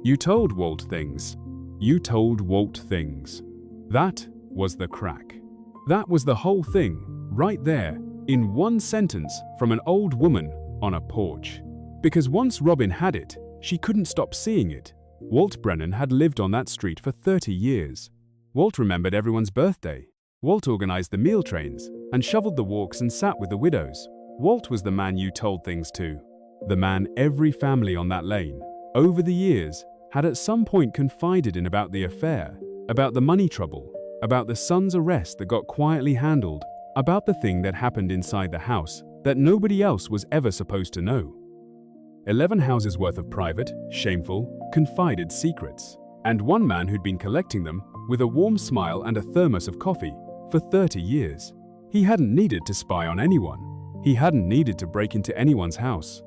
You told Walt things. You told Walt things." That was the crack. That was the whole thing, right there, in one sentence from an old woman on a porch. Because once Robin had it, she couldn't stop seeing it. Walt Brennan had lived on that street for 30 years. Walt remembered everyone's birthday. Walt organized the meal trains and shoveled the walks and sat with the widows. Walt was the man you told things to. The man every family on that lane, over the years, had at some point confided in about the affair, about the money trouble, about the son's arrest that got quietly handled, about the thing that happened inside the house that nobody else was ever supposed to know. 11 houses worth of private, shameful, confided secrets. And one man who'd been collecting them with a warm smile and a thermos of coffee for 30 years. He hadn't needed to spy on anyone. He hadn't needed to break into anyone's house.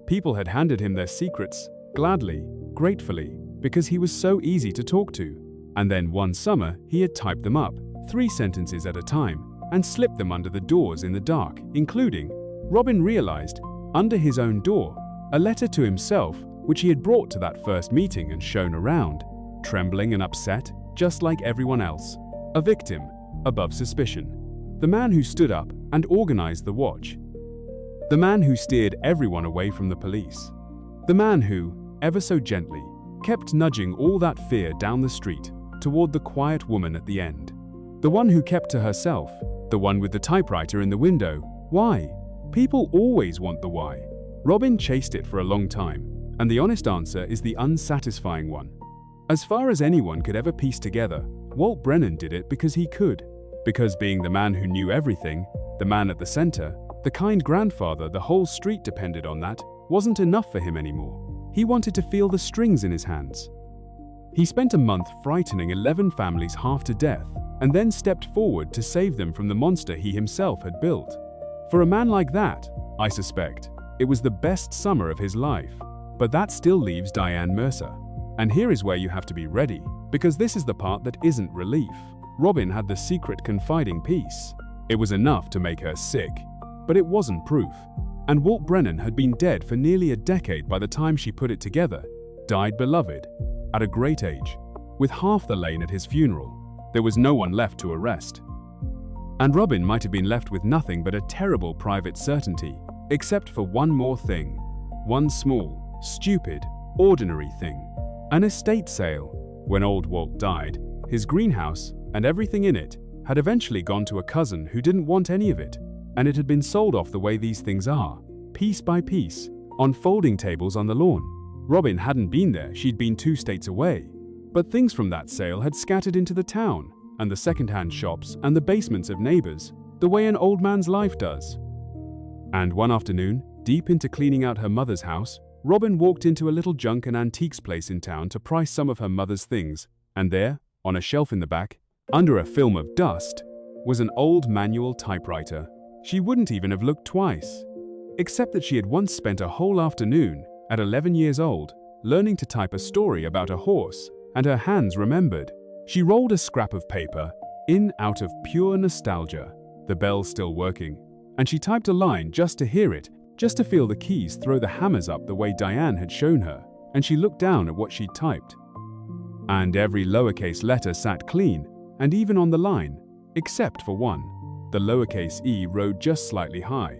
People had handed him their secrets, gladly, gratefully, because he was so easy to talk to. And then one summer, he had typed them up, 3 sentences at a time, and slipped them under the doors in the dark, including, Robin realized, under his own door, a letter to himself which he had brought to that first meeting and shown around, trembling and upset, just like everyone else. A victim, above suspicion. The man who stood up and organized the watch. The man who steered everyone away from the police. The man who, ever so gently, kept nudging all that fear down the street toward the quiet woman at the end. The one who kept to herself. The one with the typewriter in the window. Why? People always want the why. Robin chased it for a long time, and the honest answer is the unsatisfying one. As far as anyone could ever piece together, Walt Brennan did it because he could. Because being the man who knew everything, the man at the center, the kind grandfather the whole street depended on, that wasn't enough for him anymore. He wanted to feel the strings in his hands. He spent a month frightening 11 families half to death, and then stepped forward to save them from the monster he himself had built. For a man like that, I suspect, it was the best summer of his life. But that still leaves Diane Mercer. And here is where you have to be ready, because this is the part that isn't relief. Robin had the secret confiding piece. It was enough to make her sick, but it wasn't proof. And Walt Brennan had been dead for nearly a decade by the time she put it together, died beloved, at a great age. With half the lane at his funeral, there was no one left to arrest. And Robin might have been left with nothing but a terrible private certainty, except for one more thing. One small, stupid, ordinary thing. An estate sale. When old Walt died, his greenhouse and everything in it had eventually gone to a cousin who didn't want any of it, and it had been sold off the way these things are, piece by piece, on folding tables on the lawn. Robin hadn't been there, she'd been 2 states away. But things from that sale had scattered into the town, and the second-hand shops and the basements of neighbors, the way an old man's life does. And one afternoon, deep into cleaning out her mother's house, Robin walked into a little junk and antiques place in town to price some of her mother's things, and there, on a shelf in the back, under a film of dust, was an old manual typewriter. She wouldn't even have looked twice, except that she had once spent a whole afternoon, at 11 years old, learning to type a story about a horse, and her hands remembered. She rolled a scrap of paper in out of pure nostalgia, the bell still working, and she typed a line just to hear it, just to feel the keys throw the hammers up the way Diane had shown her, and she looked down at what she'd typed. And every lowercase letter sat clean, and even on the line, except for one. The lowercase e rode just slightly high,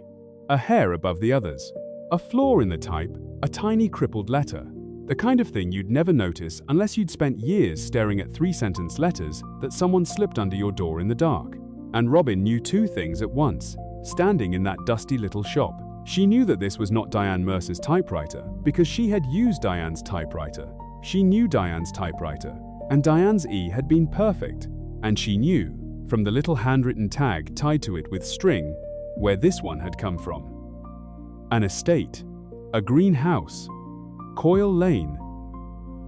a hair above the others. A flaw in the type, a tiny crippled letter. The kind of thing you'd never notice unless you'd spent years staring at 3-sentence letters that someone slipped under your door in the dark. And Robin knew 2 things at once, standing in that dusty little shop. She knew that this was not Diane Mercer's typewriter because she had used Diane's typewriter. She knew Diane's typewriter, and Diane's E had been perfect. And she knew, from the little handwritten tag tied to it with string, where this one had come from. An estate, a green house, Coyle Lane.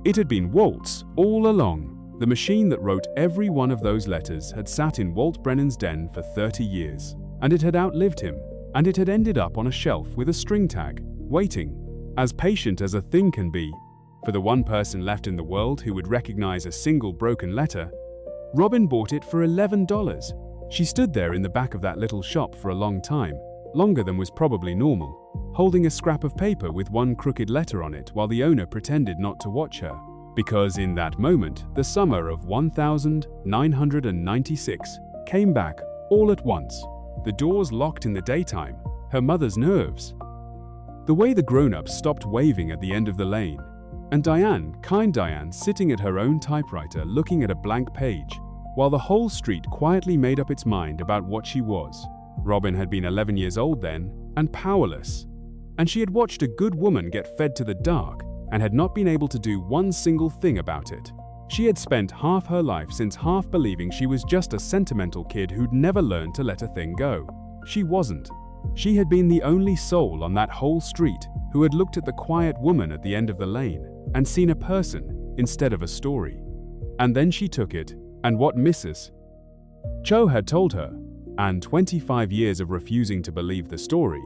It had been Walt's all along. The machine that wrote every one of those letters had sat in Walt Brennan's den for 30 years, and it had outlived him, and it had ended up on a shelf with a string tag, waiting, as patient as a thing can be, for the one person left in the world who would recognize a single broken letter. Robin bought it for $11. She stood there in the back of that little shop for a long time, longer than was probably normal, holding a scrap of paper with one crooked letter on it while the owner pretended not to watch her. Because in that moment, the summer of 1996 came back all at once. The doors locked in the daytime, her mother's nerves. The way the grown-ups stopped waving at the end of the lane, and Diane, kind Diane, sitting at her own typewriter looking at a blank page, while the whole street quietly made up its mind about what she was. Robin had been 11 years old then, and powerless. And she had watched a good woman get fed to the dark, and had not been able to do one single thing about it. She had spent half her life since half believing she was just a sentimental kid who'd never learned to let a thing go. She wasn't. She had been the only soul on that whole street who had looked at the quiet woman at the end of the lane and seen a person instead of a story. And then she took it, and what Mrs. Cho had told her, and 25 years of refusing to believe the story,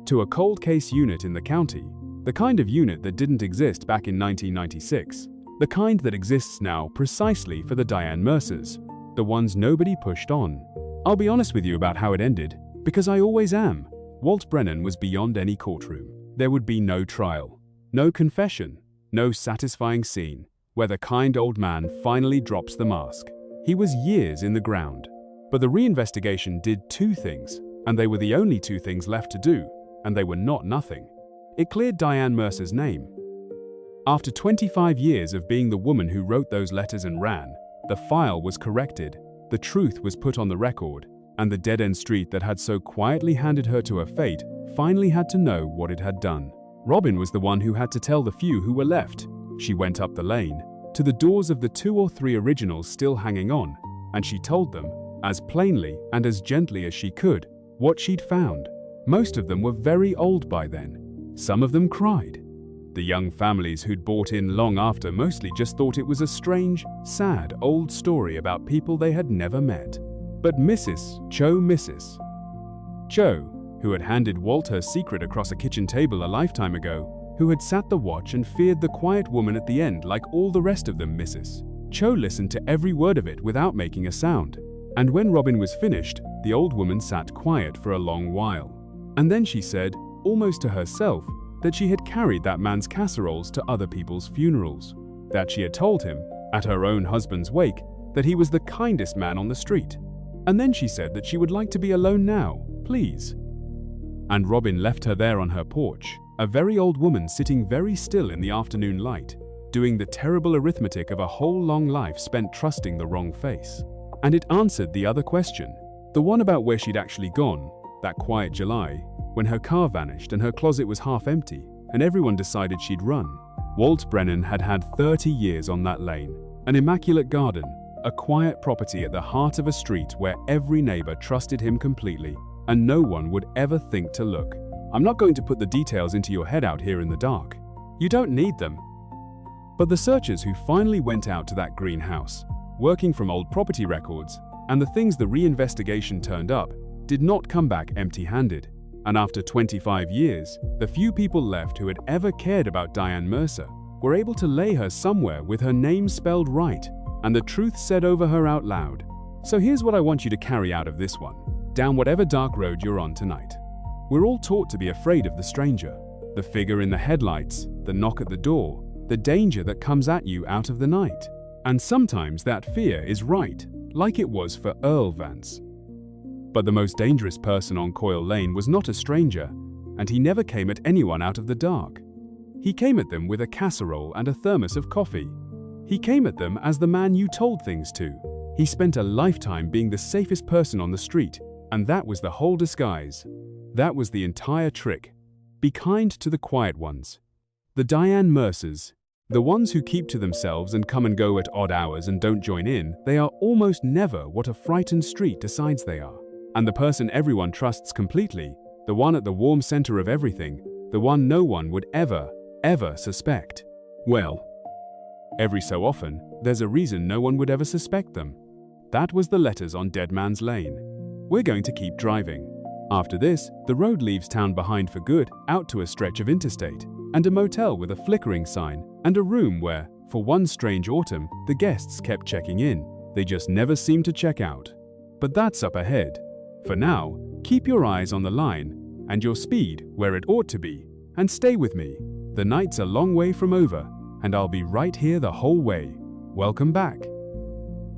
to a cold case unit in the county, the kind of unit that didn't exist back in 1996, the kind that exists now precisely for the Diane Mercers, the ones nobody pushed on. I'll be honest with you about how it ended, because I always am. Walt Brennan was beyond any courtroom. There would be no trial, no confession, no satisfying scene where the kind old man finally drops the mask. He was years in the ground. But the reinvestigation did 2 things, and they were the only 2 things left to do, and they were not nothing. It cleared Diane Mercer's name. After 25 years of being the woman who wrote those letters and ran, the file was corrected, the truth was put on the record, and the dead-end street that had so quietly handed her to her fate finally had to know what it had done. Robin was the one who had to tell the few who were left. She went up the lane, to the doors of the 2 or 3 originals still hanging on, and she told them, as plainly and as gently as she could, what she'd found. Most of them were very old by then. Some of them cried. The young families who'd bought in long after mostly just thought it was a strange, sad old story about people they had never met. But Mrs. Cho, who had handed Walt her secret across a kitchen table a lifetime ago, who had sat the watch and feared the quiet woman at the end like all the rest of them, Mrs. Cho listened to every word of it without making a sound. And when Robin was finished, the old woman sat quiet for a long while. And then she said, almost to herself, that she had carried that man's casseroles to other people's funerals, that she had told him, at her own husband's wake, that he was the kindest man on the street. And then she said that she would like to be alone now, please. And Robin left her there on her porch, a very old woman sitting very still in the afternoon light, doing the terrible arithmetic of a whole long life spent trusting the wrong face. And it answered the other question, the one about where she'd actually gone, that quiet July, when her car vanished and her closet was half empty, and everyone decided she'd run. Walt Brennan had had 30 years on that lane, an immaculate garden, a quiet property at the heart of a street where every neighbor trusted him completely, and no one would ever think to look. I'm not going to put the details into your head out here in the dark. You don't need them. But the searchers who finally went out to that greenhouse, working from old property records, and the things the reinvestigation turned up, did not come back empty-handed. And after 25 years, the few people left who had ever cared about Diane Mercer were able to lay her somewhere with her name spelled right and the truth said over her out loud. So here's what I want you to carry out of this one, down whatever dark road you're on tonight. We're all taught to be afraid of the stranger, the figure in the headlights, the knock at the door, the danger that comes at you out of the night. And sometimes that fear is right, like it was for Earl Vance. But the most dangerous person on Coyle Lane was not a stranger, and he never came at anyone out of the dark. He came at them with a casserole and a thermos of coffee. He came at them as the man you told things to. He spent a lifetime being the safest person on the street, and that was the whole disguise. That was the entire trick. Be kind to the quiet ones. The Diane Mercers, the ones who keep to themselves and come and go at odd hours and don't join in, they are almost never what a frightened street decides they are. And the person everyone trusts completely, the one at the warm center of everything, the one no one would ever suspect. Well, every so often, there's a reason no one would ever suspect them. That was the letters on Dead Man's Lane. We're going to keep driving. After this, the road leaves town behind for good, out to a stretch of interstate, and a motel with a flickering sign, and a room where, for one strange autumn, the guests kept checking in. They just never seemed to check out. But that's up ahead. For now, keep your eyes on the line, and your speed where it ought to be, and stay with me. The night's a long way from over, and I'll be right here the whole way. Welcome back.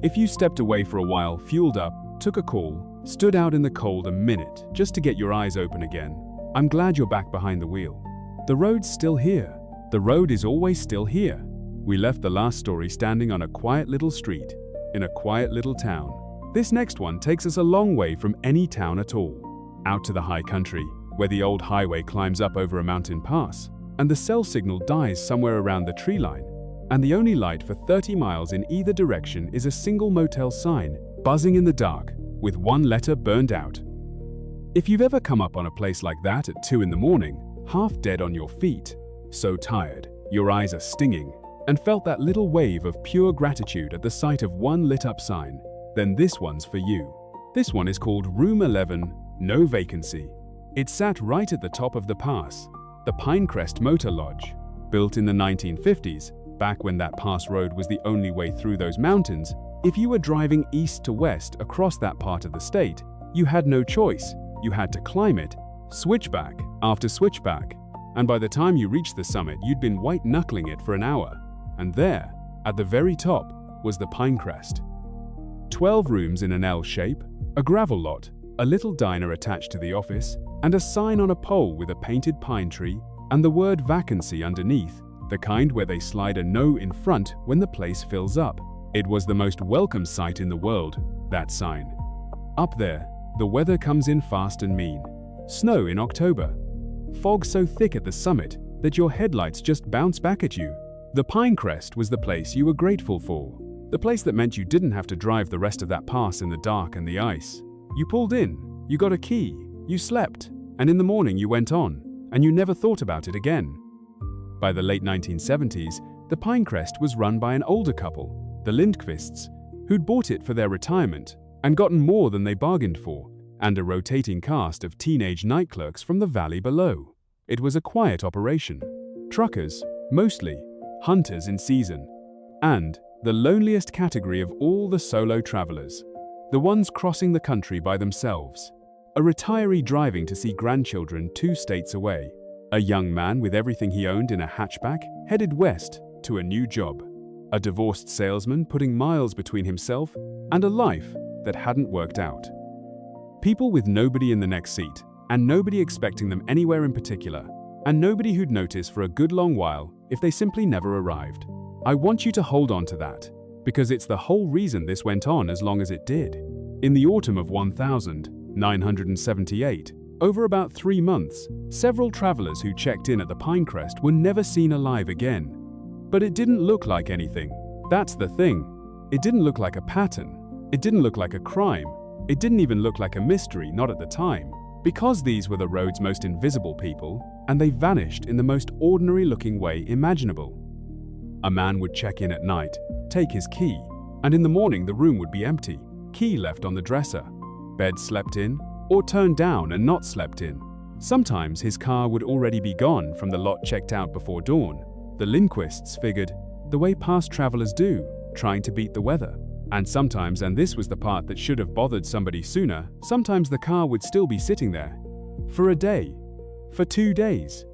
If you stepped away for a while, fueled up, took a call, stood out in the cold a minute just to get your eyes open again, I'm glad you're back behind the wheel. The road's still here. The road is always still here. We left the last story standing on a quiet little street, in a quiet little town. This next one takes us a long way from any town at all, out to the high country, where the old highway climbs up over a mountain pass, and the cell signal dies somewhere around the tree line, and the only light for 30 miles in either direction is a single motel sign, buzzing in the dark, with one letter burned out. If you've ever come up on a place like that at 2 in the morning, half dead on your feet, so tired, your eyes are stinging, and felt that little wave of pure gratitude at the sight of one lit-up sign, then this one's for you. This one is called Room 11, No Vacancy. It sat right at the top of the pass, the Pinecrest Motor Lodge. Built in the 1950s, back when that pass road was the only way through those mountains, if you were driving east to west across that part of the state, you had no choice. You had to climb it, switchback after switchback, and by the time you reached the summit, you'd been white-knuckling it for an hour. And there, at the very top, was the Pinecrest. 12 rooms in an L shape, a gravel lot, a little diner attached to the office, and a sign on a pole with a painted pine tree and the word vacancy underneath, the kind where they slide a no in front when the place fills up. It was the most welcome sight in the world, that sign. Up there, the weather comes in fast and mean. Snow in October. Fog so thick at the summit that your headlights just bounce back at you. The Pinecrest was the place you were grateful for. The place that meant you didn't have to drive the rest of that pass in the dark and the ice. You pulled in, you got a key, you slept, and in the morning you went on, and you never thought about it again. By the late 1970s, the Pinecrest was run by an older couple, the Lindqvists, who'd bought it for their retirement and gotten more than they bargained for, and a rotating cast of teenage night clerks from the valley below. It was a quiet operation. Truckers, mostly, hunters in season, and the loneliest category of all the solo travelers, the ones crossing the country by themselves. A retiree driving to see grandchildren 2 states away. A young man with everything he owned in a hatchback headed west to a new job. A divorced salesman putting miles between himself and a life that hadn't worked out. People with nobody in the next seat, and nobody expecting them anywhere in particular, and nobody who'd notice for a good long while if they simply never arrived. I want you to hold on to that, because it's the whole reason this went on as long as it did. In the autumn of 1978, over about 3 months, several travelers who checked in at the Pinecrest were never seen alive again. But it didn't look like anything. That's the thing. It didn't look like a pattern. It didn't look like a crime. It didn't even look like a mystery, not at the time. Because these were the road's most invisible people, and they vanished in the most ordinary-looking way imaginable. A man would check in at night, take his key, and in the morning the room would be empty, key left on the dresser, bed slept in, or turned down and not slept in. Sometimes his car would already be gone from the lot checked out before dawn. The Lindquists figured, the way past travelers do, trying to beat the weather. And sometimes, and this was the part that should have bothered somebody sooner, sometimes the car would still be sitting there. For a day. For 2 days.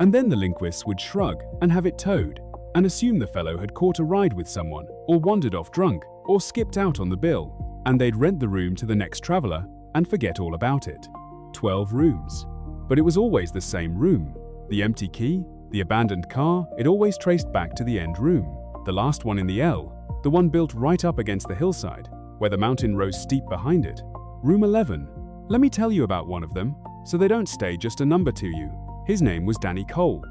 And then the Lindquists would shrug and have it towed, and assume the fellow had caught a ride with someone, or wandered off drunk, or skipped out on the bill, and they'd rent the room to the next traveler and forget all about it. 12 rooms. But it was always the same room. The empty key, the abandoned car, it always traced back to the end room. The last one in the L, the one built right up against the hillside, where the mountain rose steep behind it. Room 11. Let me tell you about one of them, so they don't stay just a number to you. His name was Danny Cole.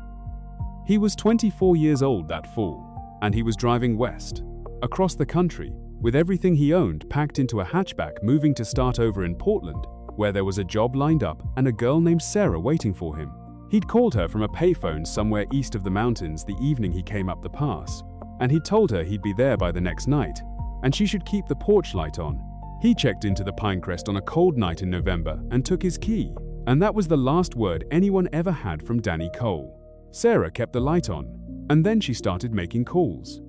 He was 24 years old that fall, and he was driving west, across the country, with everything he owned packed into a hatchback, moving to start over in Portland, where there was a job lined up and a girl named Sarah waiting for him. He'd called her from a payphone somewhere east of the mountains the evening he came up the pass, and he'd told her he'd be there by the next night, and she should keep the porch light on. He checked into the Pinecrest on a cold night in November and took his key, and that was the last word anyone ever had from Danny Cole. Sarah kept the light on, and then she started making calls.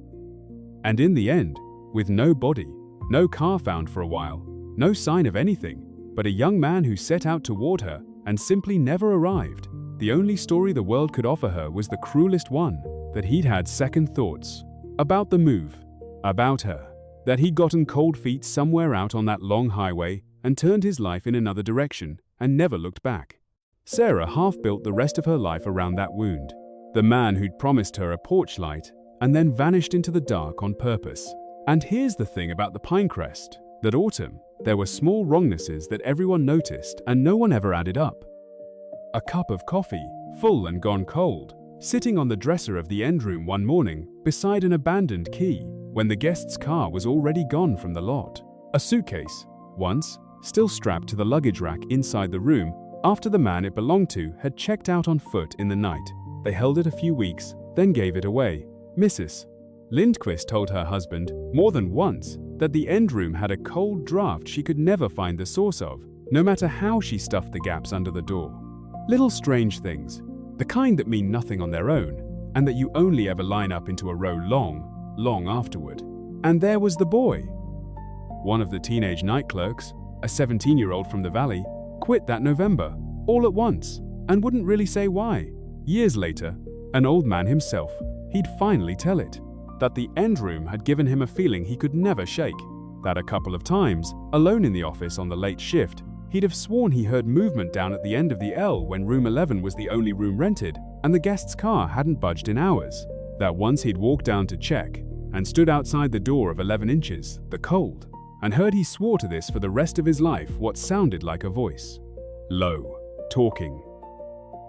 And in the end, with no body, no car found for a while, no sign of anything, but a young man who set out toward her and simply never arrived, the only story the world could offer her was the cruelest one, that he'd had second thoughts. About the move, about her, that he'd gotten cold feet somewhere out on that long highway and turned his life in another direction and never looked back. Sarah half built the rest of her life around that wound. The man who'd promised her a porch light and then vanished into the dark on purpose. And here's the thing about the Pinecrest, that autumn, there were small wrongnesses that everyone noticed and no one ever added up. A cup of coffee, full and gone cold, sitting on the dresser of the end room one morning beside an abandoned key when the guest's car was already gone from the lot. A suitcase, once, still strapped to the luggage rack inside the room after the man it belonged to had checked out on foot in the night. They held it a few weeks, then gave it away. Mrs. Lindquist told her husband more than once that the end room had a cold draft she could never find the source of, no matter how she stuffed the gaps under the door. Little strange things, the kind that mean nothing on their own, and that you only ever line up into a row long, long afterward. And there was the boy. One of the teenage night clerks, a 17-year-old from the valley, quit that November, all at once, and wouldn't really say why. Years later, an old man himself, he'd finally tell it, that the end room had given him a feeling he could never shake, that a couple of times, alone in the office on the late shift, he'd have sworn he heard movement down at the end of the L when room 11 was the only room rented, and the guest's car hadn't budged in hours. That once he'd walked down to check, and stood outside the door of 11 inches, the cold, and heard he swore to this for the rest of his life what sounded like a voice. Low, talking.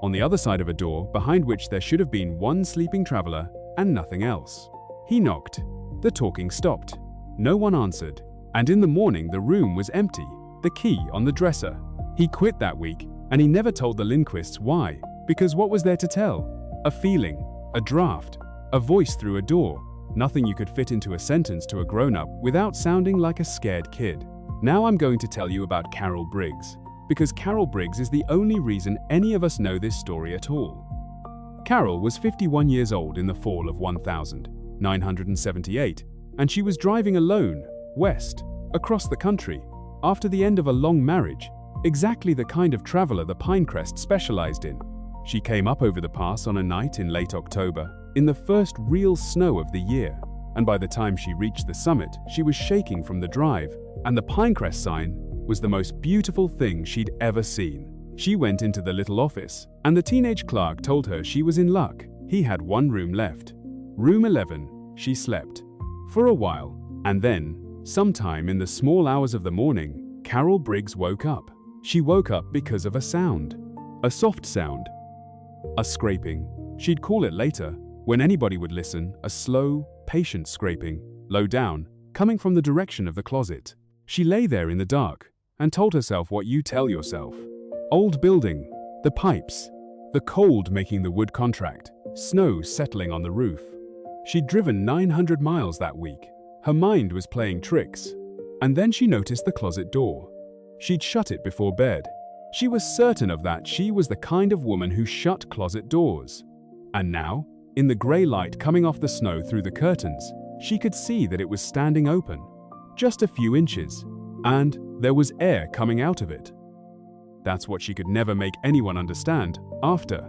On the other side of a door, behind which there should have been one sleeping traveler, and nothing else. He knocked. The talking stopped. No one answered. And in the morning, the room was empty, the key on the dresser. He quit that week, and he never told the Lindquists why, because what was there to tell? A feeling, a draft, a voice through a door, nothing you could fit into a sentence to a grown-up without sounding like a scared kid. Now I'm going to tell you about Carol Briggs, because Carol Briggs is the only reason any of us know this story at all. Carol was 51 years old in the fall of 1978, and she was driving alone, west, across the country, after the end of a long marriage, exactly the kind of traveler the Pinecrest specialized in. She came up over the pass on a night in late October, in the first real snow of the year, and by the time she reached the summit, she was shaking from the drive, and the Pinecrest sign was the most beautiful thing she'd ever seen. She went into the little office, and the teenage clerk told her she was in luck. He had one room left. Room 11. She slept. For a while, and then, sometime in the small hours of the morning, Carol Briggs woke up. She woke up because of a sound. A soft sound. A scraping. She'd call it later, when anybody would listen, a slow, patient scraping, low down, coming from the direction of the closet. She lay there in the dark and told herself what you tell yourself. Old building, the pipes, the cold making the wood contract, snow settling on the roof. She'd driven 900 miles that week. Her mind was playing tricks. And then she noticed the closet door. She'd shut it before bed. She was certain of that. She was the kind of woman who shut closet doors. And now, in the grey light coming off the snow through the curtains, she could see that it was standing open, just a few inches, and there was air coming out of it. That's what she could never make anyone understand after.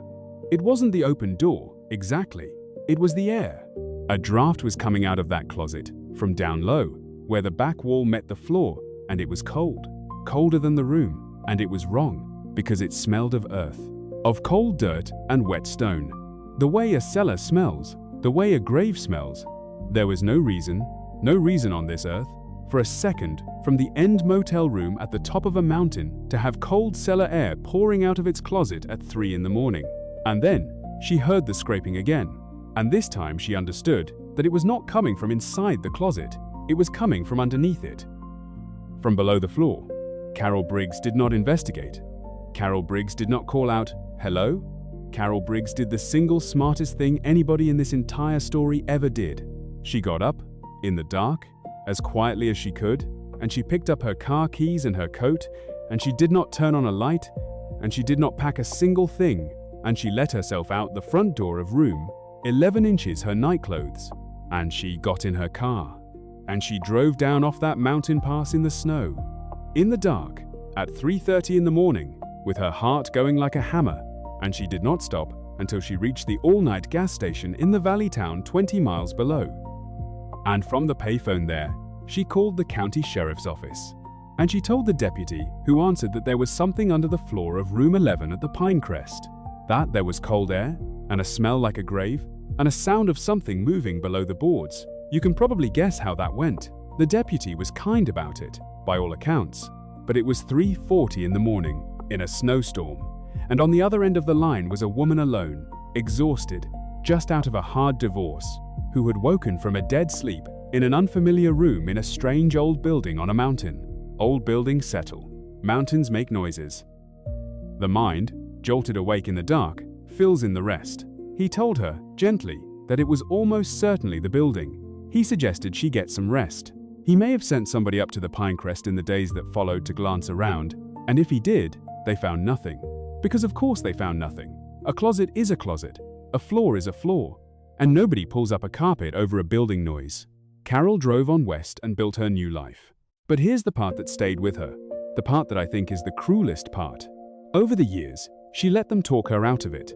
It wasn't the open door, exactly. It was the air. A draft was coming out of that closet, from down low, where the back wall met the floor, and it was cold, colder than the room, and it was wrong, because it smelled of earth, of cold dirt and wet stone. The way a cellar smells, the way a grave smells. There was no reason on this earth, for a second, from the end motel room at the top of a mountain to have cold cellar air pouring out of its closet at 3 in the morning. And then, she heard the scraping again, and this time she understood that it was not coming from inside the closet, it was coming from underneath it. From below the floor. Carol Briggs did not investigate. Carol Briggs did not call out, "Hello?" Carol Briggs did the single smartest thing anybody in this entire story ever did. She got up, in the dark, as quietly as she could, and she picked up her car keys and her coat, and she did not turn on a light, and she did not pack a single thing, and she let herself out the front door of room 11 inches her nightclothes, and she got in her car, and she drove down off that mountain pass in the snow, in the dark, at 3:30 in the morning, with her heart going like a hammer, and she did not stop until she reached the all-night gas station in the valley town 20 miles below. And from the payphone there, she called the county sheriff's office, and she told the deputy, who answered, that there was something under the floor of room 11 at the Pinecrest, that there was cold air, and a smell like a grave, and a sound of something moving below the boards. You can probably guess how that went. The deputy was kind about it, by all accounts, but it was 3:40 in the morning, in a snowstorm, and on the other end of the line was a woman alone, exhausted, just out of a hard divorce, who had woken from a dead sleep in an unfamiliar room in a strange old building on a mountain. Old buildings settle. Mountains make noises. The mind, jolted awake in the dark, fills in the rest. He told her, gently, that it was almost certainly the building. He suggested she get some rest. He may have sent somebody up to the Pinecrest in the days that followed to glance around, and if he did, they found nothing. Because of course they found nothing. A closet is a closet. A floor is a floor. And nobody pulls up a carpet over a building noise. Carol drove on west and built her new life. But here's the part that stayed with her, the part that I think is the cruelest part. Over the years, she let them talk her out of it.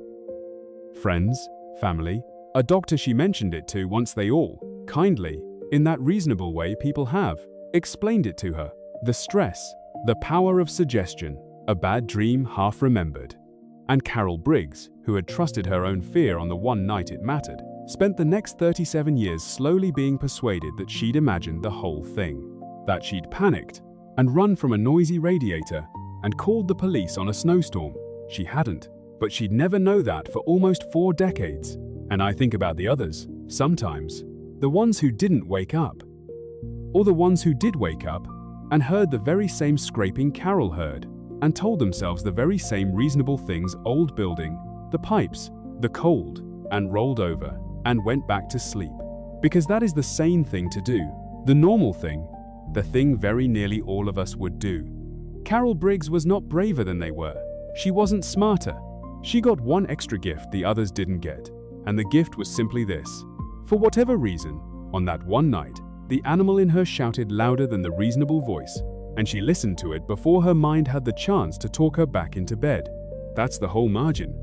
Friends, family, a doctor she mentioned it to once, they all, kindly, in that reasonable way people have, explained it to her. The stress, the power of suggestion, a bad dream half remembered. And Carol Briggs, who had trusted her own fear on the one night it mattered, spent the next 37 years slowly being persuaded that she'd imagined the whole thing, that she'd panicked and run from a noisy radiator and called the police on a snowstorm. She hadn't, but she'd never know that for almost 4 decades. And I think about the others, Sometimes, the ones who didn't wake up. Or the ones who did wake up and heard the very same scraping Carol heard and told themselves the very same reasonable things: old building, the pipes, the cold, and rolled over and went back to sleep. Because that is the sane thing to do, the normal thing, the thing very nearly all of us would do. Carol Briggs was not braver than they were. She wasn't smarter. She got one extra gift the others didn't get, and the gift was simply this. For whatever reason, on that one night, the animal in her shouted louder than the reasonable voice, and she listened to it before her mind had the chance to talk her back into bed. That's the whole margin.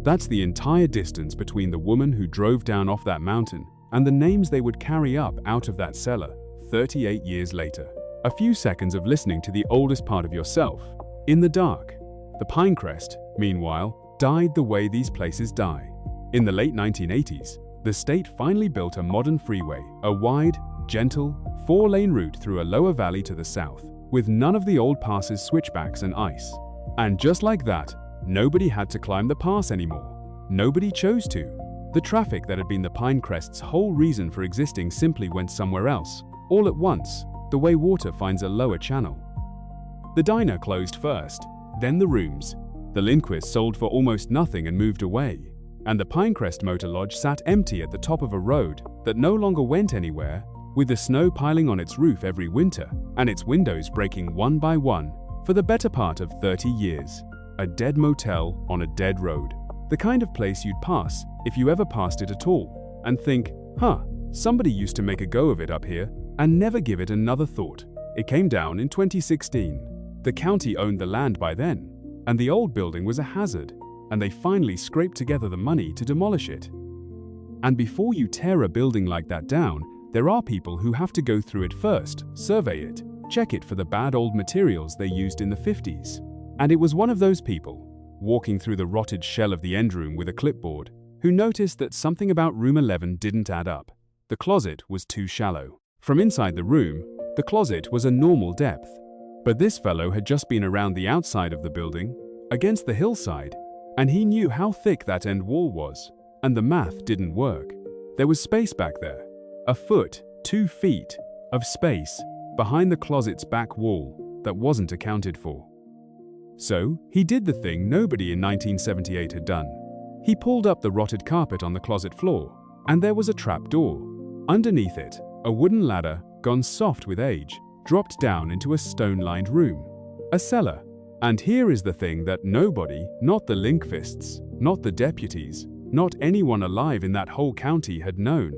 That's the entire distance between the woman who drove down off that mountain and the names they would carry up out of that cellar 38 years later. A few seconds of listening to the oldest part of yourself, in the dark. The Pinecrest, meanwhile, died the way these places die. In the late 1980s, the state finally built a modern freeway, a wide, gentle, 4-lane route through a lower valley to the south, with none of the old pass's switchbacks and ice. And just like that, nobody had to climb the pass anymore. Nobody chose to. The traffic that had been the Pinecrest's whole reason for existing simply went somewhere else, all at once, the way water finds a lower channel. The diner closed first, then the rooms. The Lindquist sold for almost nothing and moved away, and the Pinecrest Motor Lodge sat empty at the top of a road that no longer went anywhere, with the snow piling on its roof every winter and its windows breaking one by one for the better part of 30 years. A dead motel on a dead road. The kind of place you'd pass if you ever passed it at all, and think, somebody used to make a go of it up here, and never give it another thought. It came down in 2016. The county owned the land by then, and the old building was a hazard, and they finally scraped together the money to demolish it. And before you tear a building like that down, there are people who have to go through it first, survey it, check it for the bad old materials they used in the 50s. And it was one of those people, walking through the rotted shell of the end room with a clipboard, who noticed that something about room 11 didn't add up. The closet was too shallow. From inside the room, the closet was a normal depth. But this fellow had just been around the outside of the building, against the hillside, and he knew how thick that end wall was, and the math didn't work. There was space back there, a foot, 2 feet, of space behind the closet's back wall that wasn't accounted for. So, he did the thing nobody in 1978 had done. He pulled up the rotted carpet on the closet floor, and there was a trap door. Underneath it, a wooden ladder, gone soft with age, dropped down into a stone-lined room. A cellar. And here is the thing that nobody, not the Lindquists, not the deputies, not anyone alive in that whole county had known.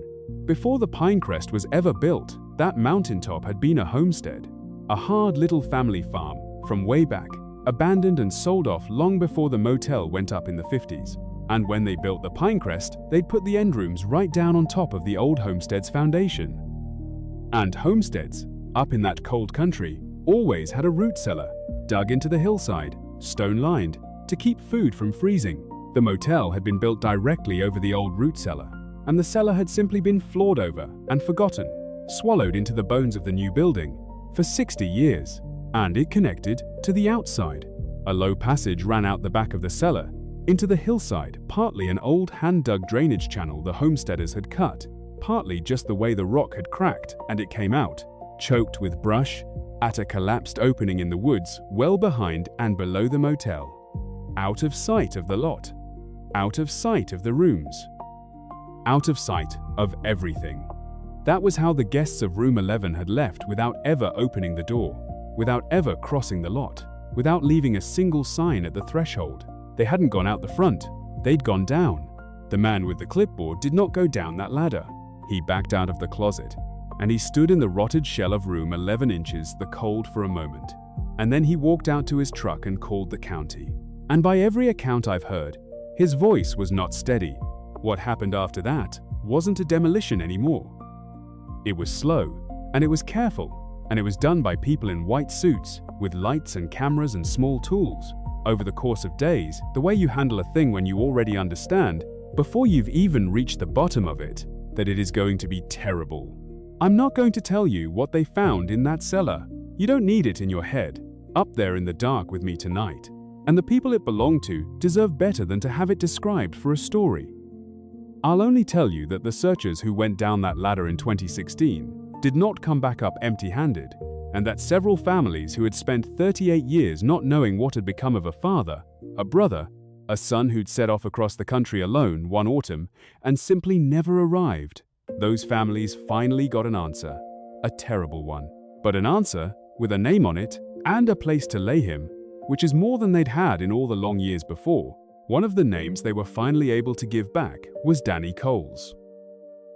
Before the Pinecrest was ever built, that mountaintop had been a homestead. A hard little family farm, from way back, abandoned and sold off long before the motel went up in the 50s. And when they built the Pinecrest, they'd put the end rooms right down on top of the old homestead's foundation. And homesteads, up in that cold country, always had a root cellar, dug into the hillside, stone-lined, to keep food from freezing. The motel had been built directly over the old root cellar, and the cellar had simply been floored over and forgotten, swallowed into the bones of the new building, for 60 years. And it connected to the outside. A low passage ran out the back of the cellar, into the hillside, partly an old hand-dug drainage channel the homesteaders had cut, partly just the way the rock had cracked and it came out, choked with brush, at a collapsed opening in the woods well behind and below the motel. Out of sight of the lot. Out of sight of the rooms. Out of sight of everything. That was how the guests of room 11 had left without ever opening the door, without ever crossing the lot, without leaving a single sign at the threshold. They hadn't gone out the front, they'd gone down. The man with the clipboard did not go down that ladder. He backed out of the closet, and he stood in the rotted shell of room 11 inches the cold for a moment. And then he walked out to his truck and called the county. And by every account I've heard, his voice was not steady. What happened after that wasn't a demolition anymore. It was slow, and it was careful, and it was done by people in white suits, with lights and cameras and small tools. Over the course of days, the way you handle a thing when you already understand, before you've even reached the bottom of it, that it is going to be terrible. I'm not going to tell you what they found in that cellar. You don't need it in your head, up there in the dark with me tonight. And the people it belonged to deserve better than to have it described for a story. I'll only tell you that the searchers who went down that ladder in 2016 did not come back up empty-handed, and that several families who had spent 38 years not knowing what had become of a father, a brother, a son who'd set off across the country alone one autumn and simply never arrived, those families finally got an answer. A terrible one, but an answer with a name on it and a place to lay him, which is more than they'd had in all the long years before. One of the names they were finally able to give back was Danny Coles.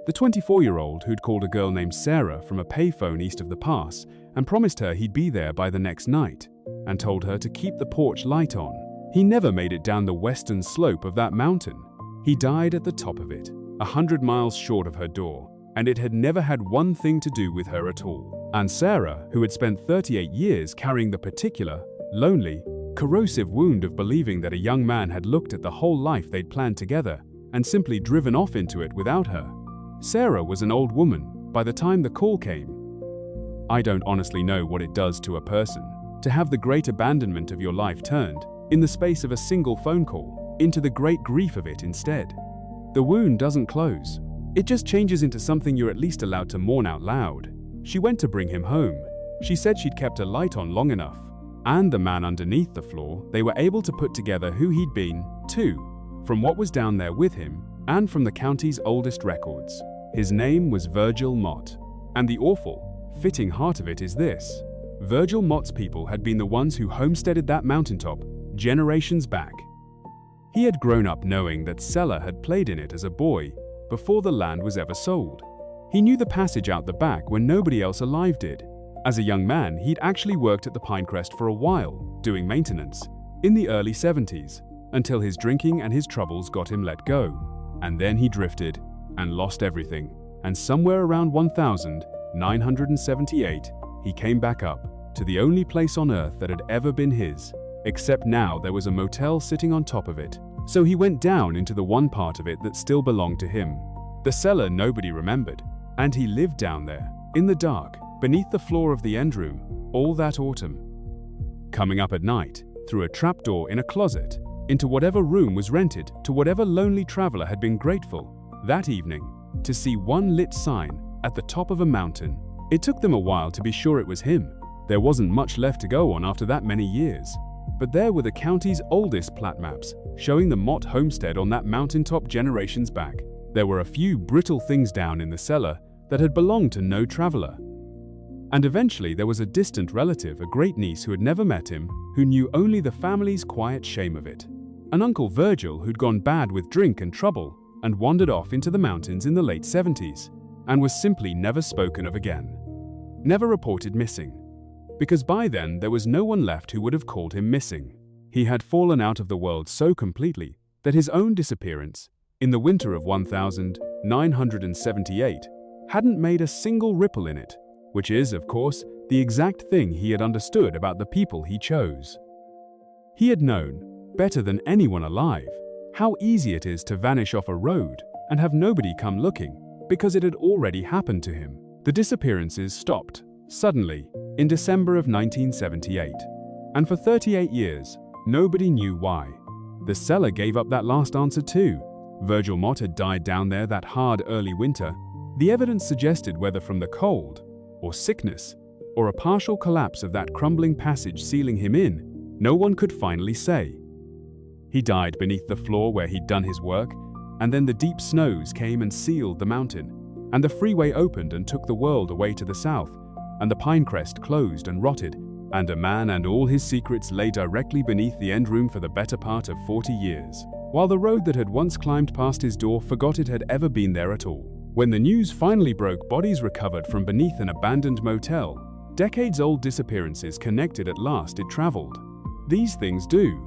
The 24-year-old who'd called a girl named Sarah from a payphone east of the pass and promised her he'd be there by the next night, and told her to keep the porch light on. He never made it down the western slope of that mountain. He died at the top of it, 100 miles short of her door, and it had never had one thing to do with her at all. And Sarah, who had spent 38 years carrying the particular, lonely, corrosive wound of believing that a young man had looked at the whole life they'd planned together and simply driven off into it without her. Sarah was an old woman by the time the call came. I don't honestly know what it does to a person to have the great abandonment of your life turned, in the space of a single phone call, into the great grief of it instead. The wound doesn't close. It just changes into something you're at least allowed to mourn out loud. She went to bring him home. She said she'd kept a light on long enough. And the man underneath the floor, they were able to put together who he'd been, too, from what was down there with him and from the county's oldest records. His name was Virgil Mott. And the awful, fitting heart of it is this. Virgil Mott's people had been the ones who homesteaded that mountaintop generations back. He had grown up knowing that Sella had played in it as a boy before the land was ever sold. He knew the passage out the back when nobody else alive did. As a young man, he'd actually worked at the Pinecrest for a while, doing maintenance, in the early 70s, until his drinking and his troubles got him let go. And then he drifted and lost everything. And somewhere around 1978, he came back up to the only place on earth that had ever been his, except now there was a motel sitting on top of it. So he went down into the one part of it that still belonged to him. The cellar nobody remembered, and he lived down there, in the dark, beneath the floor of the end room, all that autumn. Coming up at night, through a trapdoor in a closet, into whatever room was rented to whatever lonely traveler had been grateful, that evening, to see one lit sign at the top of a mountain. It took them a while to be sure it was him. There wasn't much left to go on after that many years. But there were the county's oldest plat maps, showing the Mott homestead on that mountaintop generations back. There were a few brittle things down in the cellar that had belonged to no traveler. And eventually there was a distant relative, a great niece who had never met him, who knew only the family's quiet shame of it. An Uncle Virgil who'd gone bad with drink and trouble and wandered off into the mountains in the late 70s and was simply never spoken of again. Never reported missing. Because by then there was no one left who would have called him missing. He had fallen out of the world so completely that his own disappearance, in the winter of 1978, hadn't made a single ripple in it, which is, of course, the exact thing he had understood about the people he chose. He had known, better than anyone alive, how easy it is to vanish off a road and have nobody come looking, because it had already happened to him. The disappearances stopped, suddenly, in December of 1978. And for 38 years, nobody knew why. The cellar gave up that last answer too. Virgil Mott had died down there that hard early winter. The evidence suggested whether from the cold, or sickness, or a partial collapse of that crumbling passage sealing him in, no one could finally say. He died beneath the floor where he'd done his work, and then the deep snows came and sealed the mountain, and the freeway opened and took the world away to the south, and the Pinecrest closed and rotted, and a man and all his secrets lay directly beneath the end room for the better part of 40 years, while the road that had once climbed past his door forgot it had ever been there at all. When the news finally broke, bodies recovered from beneath an abandoned motel, decades-old disappearances connected at last it traveled. These things do.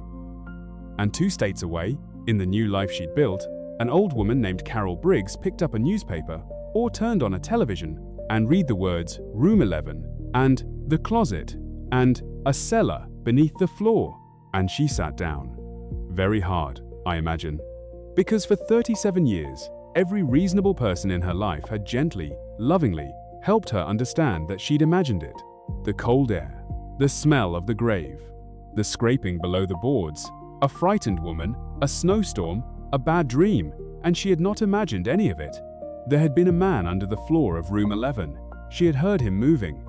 And 2 states away, in the new life she'd built, an old woman named Carol Briggs picked up a newspaper or turned on a television and read the words Room 11 and The Closet and A Cellar Beneath the Floor, and she sat down. Very hard, I imagine. Because for 37 years, every reasonable person in her life had gently, lovingly helped her understand that she'd imagined it. The cold air, the smell of the grave, the scraping below the boards, a frightened woman, a snowstorm, a bad dream, and she had not imagined any of it. There had been a man under the floor of room 11. She had heard him moving.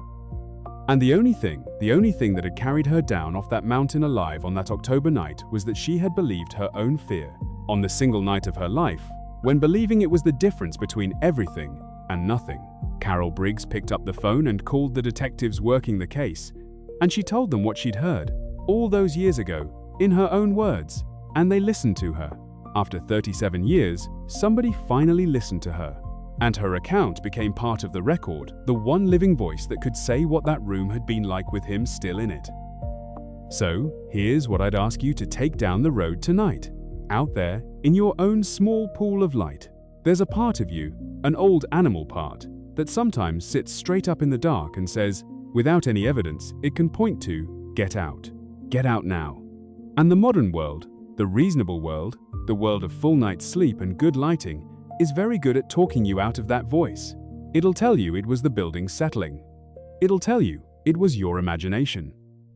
And the only thing that had carried her down off that mountain alive on that October night was that she had believed her own fear on the single night of her life, when believing it was the difference between everything and nothing. Carol Briggs picked up the phone and called the detectives working the case, and she told them what she'd heard all those years ago, in her own words, and they listened to her. After 37 years, somebody finally listened to her, and her account became part of the record, the one living voice that could say what that room had been like with him still in it. So, here's what I'd ask you to take down the road tonight. Out there, in your own small pool of light, there's a part of you, an old animal part, that sometimes sits straight up in the dark and says, without any evidence, it can point to, get out. Get out now. And the modern world, the reasonable world, the world of full night's sleep and good lighting, is very good at talking you out of that voice. It'll tell you it was the building settling. It'll tell you it was your imagination.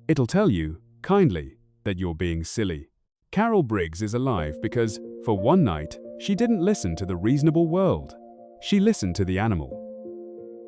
It'll tell you, kindly, that you're being silly. Carol Briggs is alive because, for one night, she didn't listen to the reasonable world. She listened to the animal.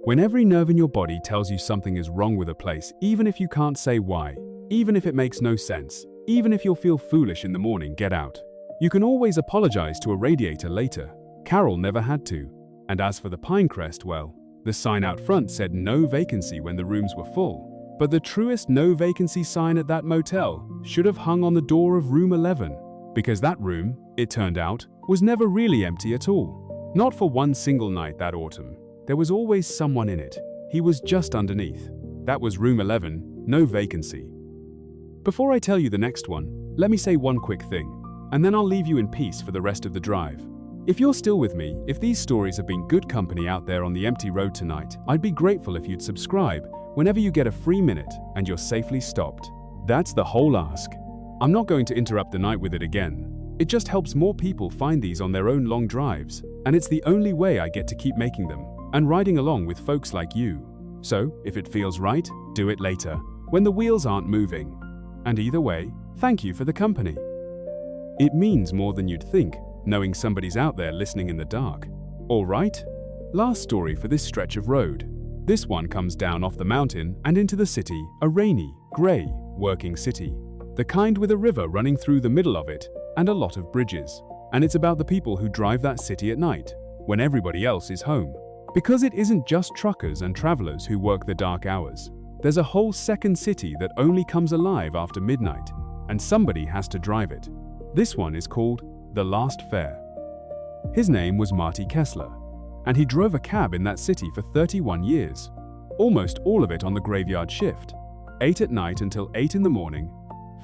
When every nerve in your body tells you something is wrong with a place, even if you can't say why, even if it makes no sense, even if you'll feel foolish in the morning, get out. You can always apologize to a radiator later. Carol never had to. And as for the Pinecrest, well, the sign out front said no vacancy when the rooms were full. But the truest no vacancy sign at that motel should have hung on the door of room 11, because that room, it turned out, was never really empty at all. Not for one single night that autumn. There was always someone in it. He was just underneath. That was room 11, no vacancy. Before I tell you the next one, let me say one quick thing, and then I'll leave you in peace for the rest of the drive. If you're still with me, if these stories have been good company out there on the empty road tonight, I'd be grateful if you'd subscribe whenever you get a free minute and you're safely stopped. That's the whole ask. I'm not going to interrupt the night with it again. It just helps more people find these on their own long drives, and it's the only way I get to keep making them and riding along with folks like you. So, if it feels right, do it later, when the wheels aren't moving. And either way, thank you for the company. It means more than you'd think, knowing somebody's out there listening in the dark. All right, last story for this stretch of road. This one comes down off the mountain and into the city, a rainy, grey, working city. The kind with a river running through the middle of it and a lot of bridges. And it's about the people who drive that city at night, when everybody else is home. Because it isn't just truckers and travelers who work the dark hours. There's a whole second city that only comes alive after midnight, and somebody has to drive it. This one is called The Last Fare. His name was Marty Kessler, and he drove a cab in that city for 31 years, almost all of it on the graveyard shift, 8 at night until 8 in the morning,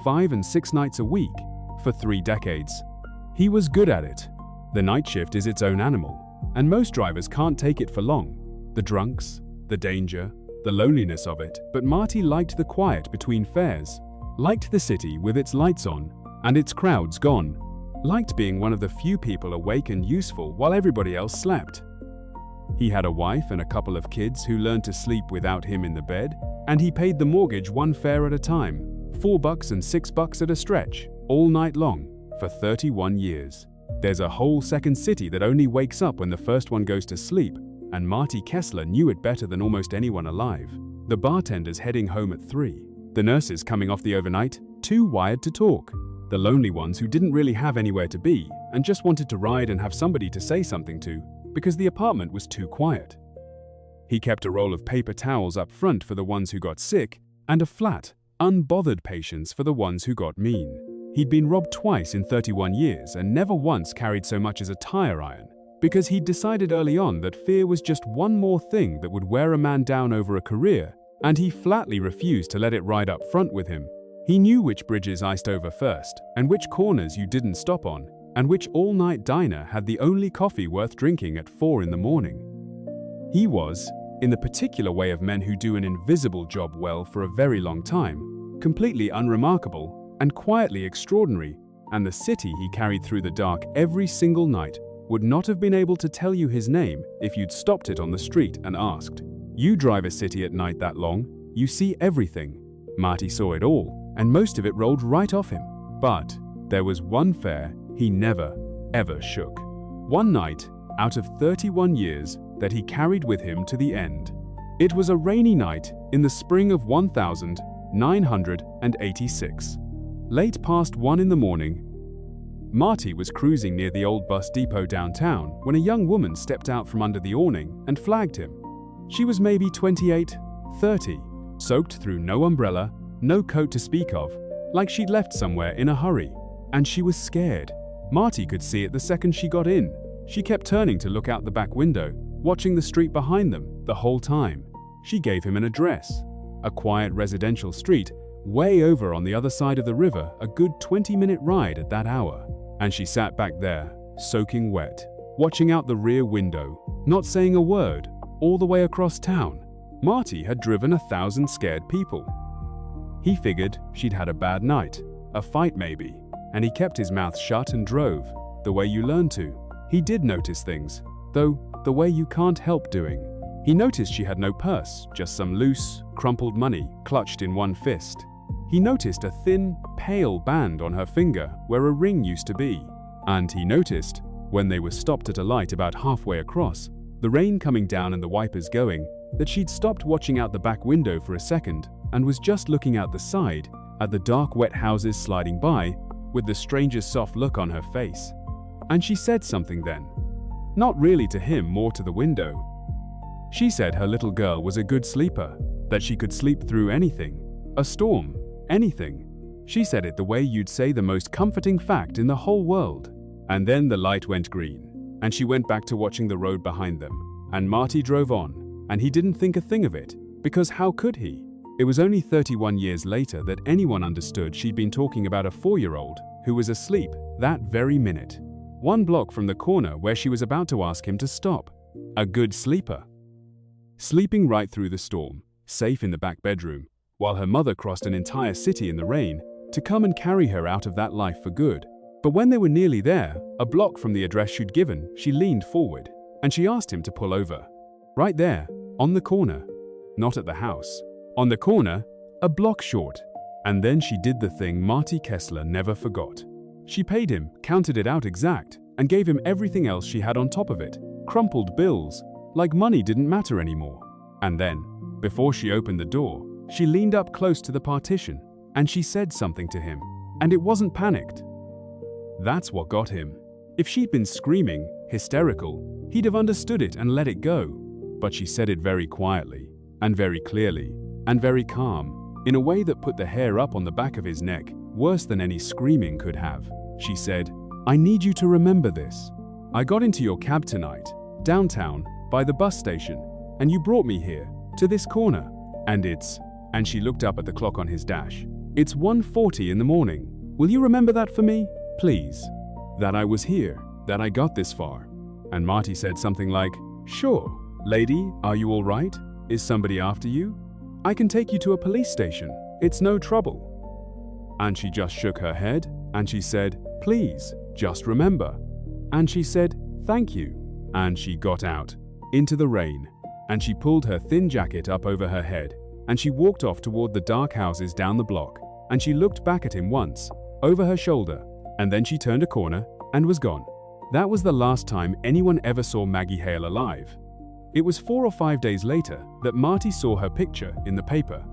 5 and 6 nights a week, for 3 decades. He was good at it. The night shift is its own animal, and most drivers can't take it for long. The drunks, the danger, the loneliness of it, but Marty liked the quiet between fares, liked the city with its lights on and its crowds gone, liked being one of the few people awake and useful while everybody else slept. He had a wife and a couple of kids who learned to sleep without him in the bed, and he paid the mortgage one fare at a time, $4 and $6 at a stretch, all night long, for 31 years. There's a whole second city that only wakes up when the first one goes to sleep, and Marty Kessler knew it better than almost anyone alive. The bartenders heading home at 3, the nurses coming off the overnight, too wired to talk, the lonely ones who didn't really have anywhere to be and just wanted to ride and have somebody to say something to because the apartment was too quiet. He kept a roll of paper towels up front for the ones who got sick and a flat, unbothered patience for the ones who got mean. He'd been robbed twice in 31 years and never once carried so much as a tire iron, because he'd decided early on that fear was just one more thing that would wear a man down over a career, and he flatly refused to let it ride up front with him. He knew which bridges iced over first, and which corners you didn't stop on, and which all-night diner had the only coffee worth drinking at 4 in the morning. He was, in the particular way of men who do an invisible job well for a very long time, completely unremarkable and quietly extraordinary, and the city he carried through the dark every single night would not have been able to tell you his name if you'd stopped it on the street and asked. You drive a city at night that long, you see everything. Marty saw it all, and most of it rolled right off him. But there was one fare he never, ever shook. One night, out of 31 years, that he carried with him to the end. It was a rainy night in the spring of 1986. Late past 1 in the morning, Marty was cruising near the old bus depot downtown when a young woman stepped out from under the awning and flagged him. She was maybe 28, 30, soaked through, no umbrella, no coat to speak of, like she'd left somewhere in a hurry. And she was scared. Marty could see it the second she got in. She kept turning to look out the back window, watching the street behind them the whole time. She gave him an address, a quiet residential street way over on the other side of the river, a good 20-minute ride at that hour. And she sat back there, soaking wet, watching out the rear window, not saying a word, all the way across town. Marty had driven 1,000 scared people. He figured she'd had a bad night, a fight maybe, and he kept his mouth shut and drove, the way you learn to. He did notice things, though, the way you can't help doing. He noticed she had no purse, just some loose, crumpled money clutched in one fist. He noticed a thin, pale band on her finger where a ring used to be. And he noticed, when they were stopped at a light about halfway across, the rain coming down and the wipers going, that she'd stopped watching out the back window for a second and was just looking out the side at the dark, wet houses sliding by with the strangest soft look on her face. And she said something then. Not really to him, more to the window. She said her little girl was a good sleeper, that she could sleep through anything, a storm, anything. She said it the way you'd say the most comforting fact in the whole world. And then the light went green, and she went back to watching the road behind them, and Marty drove on, and he didn't think a thing of it, because how could he? It was only 31 years later that anyone understood she'd been talking about a 4-year-old who was asleep that very minute, 1 block from the corner where she was about to ask him to stop. A good sleeper. Sleeping right through the storm, safe in the back bedroom, while her mother crossed an entire city in the rain to come and carry her out of that life for good. But when they were nearly there, a block from the address she'd given, she leaned forward, and she asked him to pull over. Right there, on the corner. Not at the house. On the corner, a block short. And then she did the thing Marty Kessler never forgot. She paid him, counted it out exact, and gave him everything else she had on top of it. Crumpled bills, like money didn't matter anymore. And then, before she opened the door, she leaned up close to the partition, and she said something to him, and it wasn't panicked. That's what got him. If she'd been screaming, hysterical, he'd have understood it and let it go. But she said it very quietly, and very clearly, and very calm, in a way that put the hair up on the back of his neck, worse than any screaming could have. She said, "I need you to remember this. I got into your cab tonight, downtown, by the bus station, and you brought me here, to this corner. And she looked up at the clock on his dash. It's 1:40 in the morning. Will you remember that for me, please? That I was here, that I got this far." And Marty said something like, "Sure. Lady, are you all right? Is somebody after you? I can take you to a police station. It's no trouble." And she just shook her head, and she said, "Please, just remember." And she said, "Thank you." And she got out, into the rain, and she pulled her thin jacket up over her head, and she walked off toward the dark houses down the block, and she looked back at him once, over her shoulder, and then she turned a corner and was gone. That was the last time anyone ever saw Maggie Hale alive. It was 4 or 5 days later that Marty saw her picture in the paper.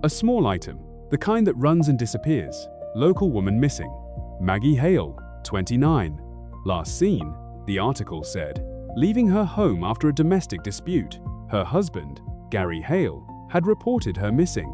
A small item, the kind that runs and disappears. Local woman missing. Maggie Hale, 29. Last seen, the article said, leaving her home after a domestic dispute. Her husband, Gary Hale, had reported her missing.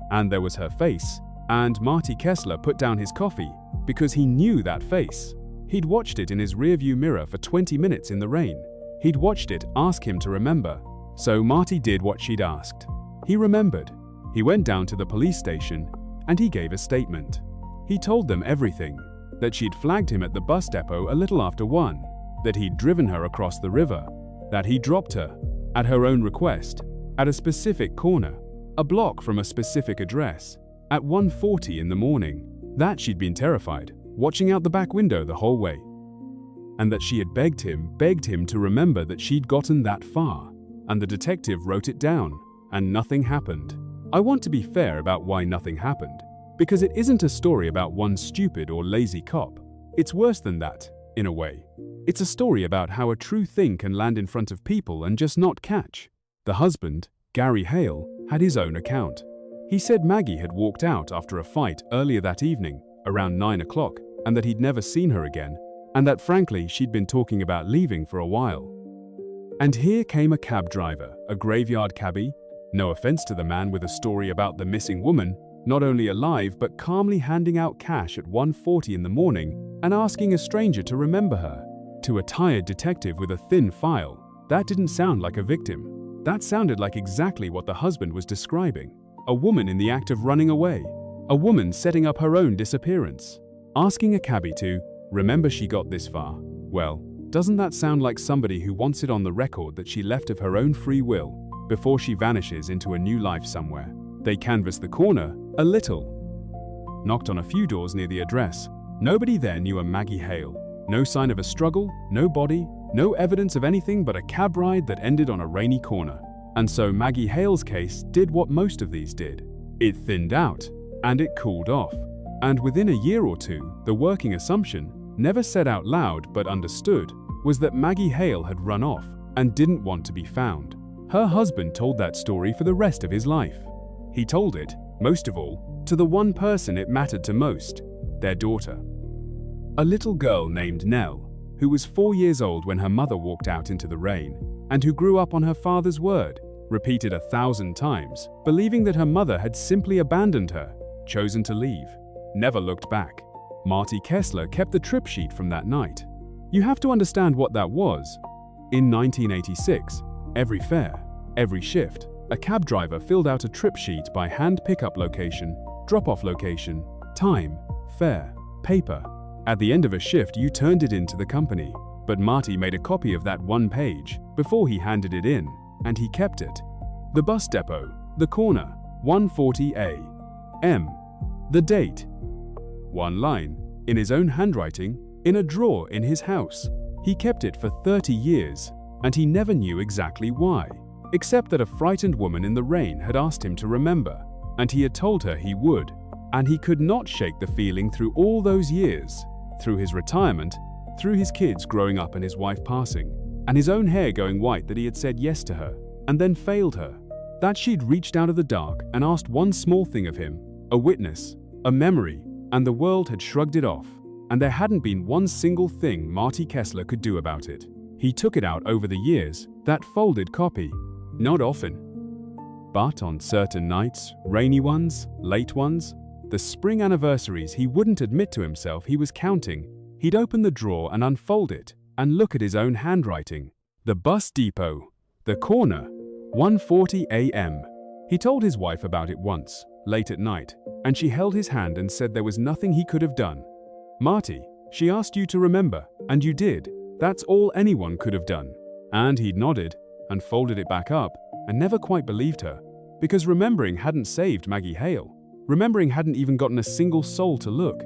And there was her face, and Marty Kessler put down his coffee because he knew that face. He'd watched it in his rearview mirror for 20 minutes in the rain. He'd watched it ask him to remember. So Marty did what she'd asked. He remembered. He went down to the police station and he gave a statement. He told them everything, that she'd flagged him at the bus depot a little after 1, that he'd driven her across the river, that he dropped her, at her own request, at a specific corner, a block from a specific address, at 1:40 in the morning, that she'd been terrified, watching out the back window the whole way, and that she had begged him to remember that she'd gotten that far, and the detective wrote it down, and nothing happened. I want to be fair about why nothing happened, because it isn't a story about one stupid or lazy cop. It's worse than that. in a way. It's a story about how a true thing can land in front of people and just not catch. The husband, Gary Hale, had his own account. He said Maggie had walked out after a fight earlier that evening, around 9 o'clock, and that he'd never seen her again, and that frankly she'd been talking about leaving for a while. And here came a cab driver, a graveyard cabbie. No offense to the man with a story about the missing woman, not only alive but calmly handing out cash at 1:40 in the morning and asking a stranger to remember her. To a tired detective with a thin file, that didn't sound like a victim. That sounded like exactly what the husband was describing. A woman in the act of running away. A woman setting up her own disappearance. Asking a cabbie to remember she got this far. Well, doesn't that sound like somebody who wants it on the record that she left of her own free will before she vanishes into a new life somewhere? They canvassed the corner a little. Knocked on a few doors near the address. Nobody there knew a Maggie Hale. No sign of a struggle, no body, no evidence of anything but a cab ride that ended on a rainy corner. And so Maggie Hale's case did what most of these did. It thinned out, and it cooled off. And within a year or two, the working assumption, never said out loud but understood, was that Maggie Hale had run off and didn't want to be found. Her husband told that story for the rest of his life. He told it, most of all, to the one person it mattered to most, their daughter. A little girl named Nell, who was 4 years old when her mother walked out into the rain, and who grew up on her father's word, repeated 1,000 times, believing that her mother had simply abandoned her, chosen to leave, never looked back. Marty Kessler kept the trip sheet from that night. You have to understand what that was. In 1986, every fare, every shift, a cab driver filled out a trip sheet by hand pickup location, drop-off location, time, fare, paper. At the end of a shift, you turned it in to the company. But Marty made a copy of that one page before he handed it in, and he kept it. The bus depot, the corner, 1:40 a.m. The date. One line, in his own handwriting, in a drawer in his house. He kept it for 30 years, and he never knew exactly why, except that a frightened woman in the rain had asked him to remember, and he had told her he would, and he could not shake the feeling through all those years, through his retirement, through his kids growing up and his wife passing, and his own hair going white, that he had said yes to her, and then failed her, that she'd reached out of the dark and asked one small thing of him, a witness, a memory, and the world had shrugged it off, and there hadn't been one single thing Marty Kessler could do about it. He took it out over the years, that folded copy. Not often. But on certain nights, rainy ones, late ones, the spring anniversaries he wouldn't admit to himself he was counting, he'd open the drawer and unfold it and look at his own handwriting. The bus depot, the corner, 1:40 a.m. He told his wife about it once, late at night, and she held his hand and said there was nothing he could have done. Marty, she asked you to remember, and you did. That's all anyone could have done. And he'd nodded and folded it back up and never quite believed her, because remembering hadn't saved Maggie Hale. Remembering hadn't even gotten a single soul to look.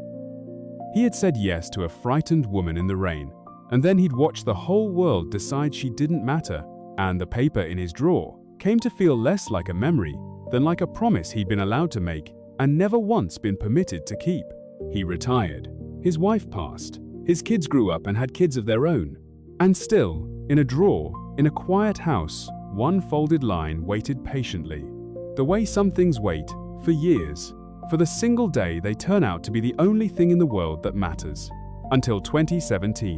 He had said yes to a frightened woman in the rain, and then he'd watched the whole world decide she didn't matter, and the paper in his drawer came to feel less like a memory than like a promise he'd been allowed to make and never once been permitted to keep. He retired. His wife passed. His kids grew up and had kids of their own. And still, in a drawer, in a quiet house, one folded line waited patiently. The way some things wait, for years, for the single day they turn out to be the only thing in the world that matters. Until 2017,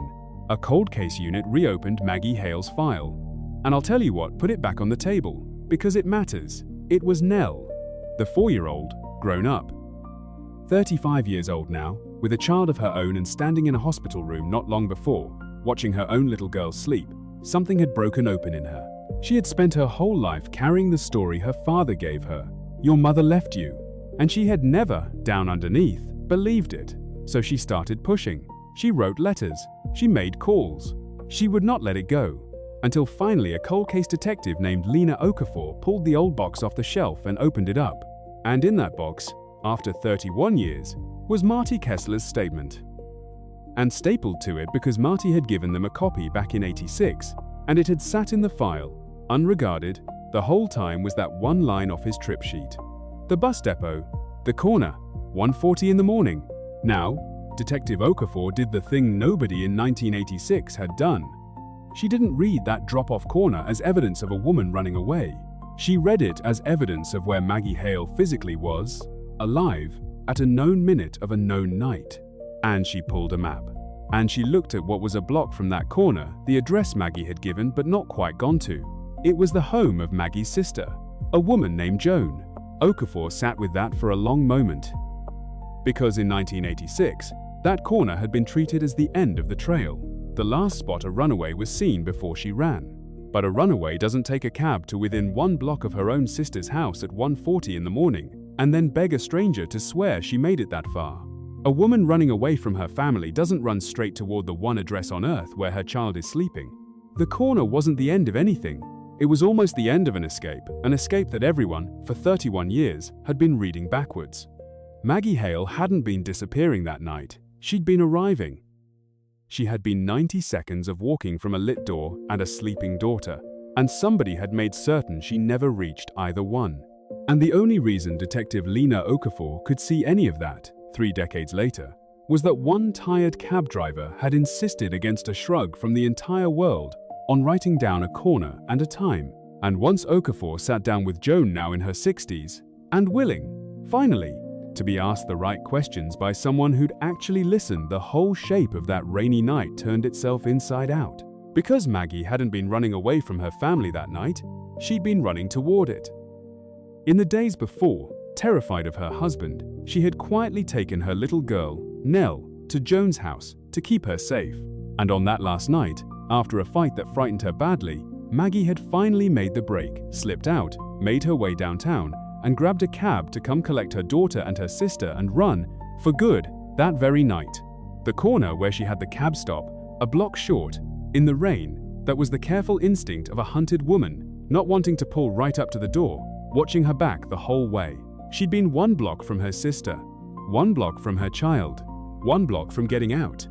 a cold case unit reopened Maggie Hale's file. And I'll tell you what put it back on the table, because it matters. It was Nell, the 4-year-old, grown up. 35 years old now, with a child of her own and standing in a hospital room not long before, watching her own little girl sleep, something had broken open in her. She had spent her whole life carrying the story her father gave her. Your mother left you. And she had never, down underneath, believed it. So she started pushing. She wrote letters. She made calls. She would not let it go. Until finally a cold case detective named Lena Okafor pulled the old box off the shelf and opened it up. And in that box, after 31 years, was Marty Kessler's statement. And stapled to it because Marty had given them a copy back in '86, and it had sat in the file, unregarded, the whole time was that one line off his trip sheet. The bus depot, the corner, 1:40 in the morning. Now, Detective Okafor did the thing nobody in 1986 had done. She didn't read that drop-off corner as evidence of a woman running away. She read it as evidence of where Maggie Hale physically was, alive, at a known minute of a known night. And she pulled a map. And she looked at what was a block from that corner, the address Maggie had given but not quite gone to. It was the home of Maggie's sister, a woman named Joan. Okafor sat with that for a long moment. Because in 1986, that corner had been treated as the end of the trail, the last spot a runaway was seen before she ran. But a runaway doesn't take a cab to within 1 block of her own sister's house at 1:40 in the morning and then beg a stranger to swear she made it that far. A woman running away from her family doesn't run straight toward the one address on earth where her child is sleeping. The corner wasn't the end of anything. It was almost the end of an escape that everyone, for 31 years, had been reading backwards. Maggie Hale hadn't been disappearing that night. She'd been arriving. She had been 90 seconds of walking from a lit door and a sleeping daughter, and somebody had made certain she never reached either one. And the only reason Detective Lena Okafor could see any of that, 3 decades later, was that one tired cab driver had insisted against a shrug from the entire world on writing down a corner and a time. And once Okafor sat down with Joan, now in her 60s, and willing, finally, to be asked the right questions by someone who'd actually listened, the whole shape of that rainy night turned itself inside out. Because Maggie hadn't been running away from her family that night, she'd been running toward it. In the days before, terrified of her husband, she had quietly taken her little girl, Nell, to Joan's house to keep her safe. And on that last night, after a fight that frightened her badly, Maggie had finally made the break, slipped out, made her way downtown, and grabbed a cab to come collect her daughter and her sister and run, for good, that very night. The corner where she had the cab stop, a block short, in the rain, that was the careful instinct of a hunted woman, not wanting to pull right up to the door, watching her back the whole way. She'd been 1 block from her sister, 1 block from her child, 1 block from getting out.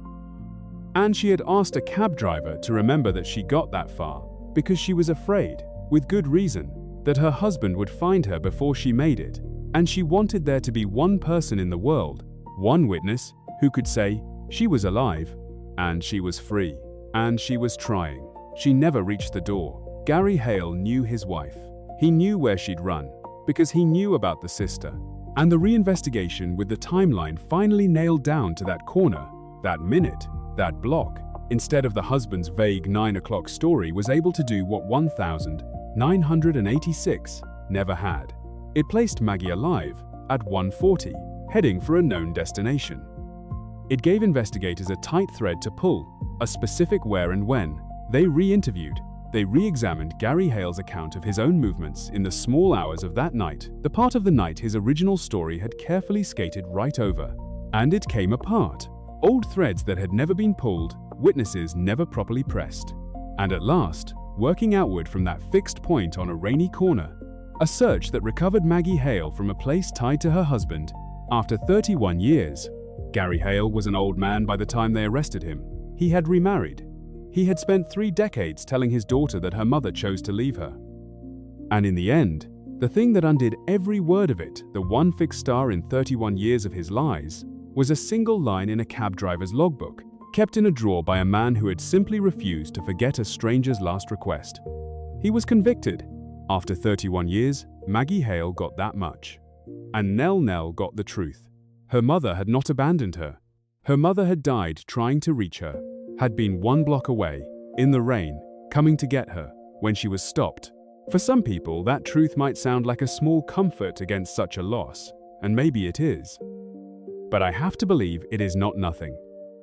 And she had asked a cab driver to remember that she got that far because she was afraid, with good reason, that her husband would find her before she made it, and she wanted there to be one person in the world, one witness, who could say she was alive, and she was free, and she was trying. She never reached the door. Gary Hale knew his wife. He knew where she'd run, because he knew about the sister. And the reinvestigation with the timeline finally nailed down to that corner, that minute, that block, instead of the husband's vague 9 o'clock story, was able to do what 1986 never had. It placed Maggie alive at 1:40, heading for a known destination. It gave investigators a tight thread to pull, a specific where and when. They re-interviewed, they re-examined Gary Hale's account of his own movements in the small hours of that night, the part of the night his original story had carefully skated right over. And it came apart. Old threads that had never been pulled, witnesses never properly pressed. And at last, working outward from that fixed point on a rainy corner, a search that recovered Maggie Hale from a place tied to her husband after 31 years. Gary Hale was an old man by the time they arrested him. He had remarried. He had spent 3 decades telling his daughter that her mother chose to leave her. And in the end, the thing that undid every word of it, the one fixed star in 31 years of his lies, was a single line in a cab driver's logbook, kept in a drawer by a man who had simply refused to forget a stranger's last request. He was convicted. After 31 years, Maggie Hale got that much. And Nell got the truth. Her mother had not abandoned her. Her mother had died trying to reach her, had been 1 block away, in the rain, coming to get her, when she was stopped. For some people, that truth might sound like a small comfort against such a loss, and maybe it is. But I have to believe it is not nothing.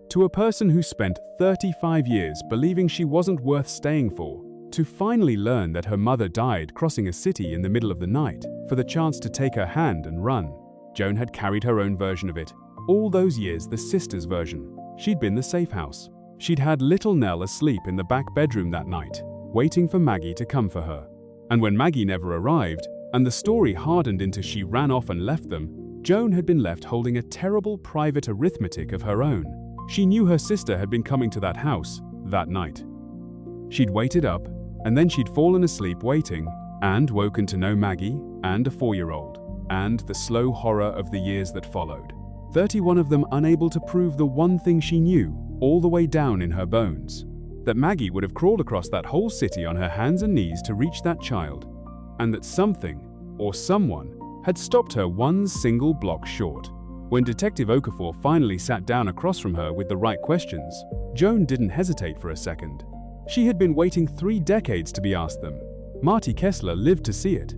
To a person who spent 35 years believing she wasn't worth staying for, to finally learn that her mother died crossing a city in the middle of the night for the chance to take her hand and run. Joan had carried her own version of it. All those years, the sister's version. She'd been the safe house. She'd had little Nell asleep in the back bedroom that night, waiting for Maggie to come for her. And when Maggie never arrived, and the story hardened into she ran off and left them, Joan had been left holding a terrible private arithmetic of her own. She knew her sister had been coming to that house that night. She'd waited up, and then she'd fallen asleep waiting, and woken to no Maggie, and a 4-year-old, and the slow horror of the years that followed. 31 of them unable to prove the one thing she knew, all the way down in her bones. That Maggie would have crawled across that whole city on her hands and knees to reach that child, and that something, or someone, had stopped her one single block short. When Detective Okafor finally sat down across from her with the right questions, Joan didn't hesitate for a second. She had been waiting 3 decades to be asked them. Marty Kessler lived to see it.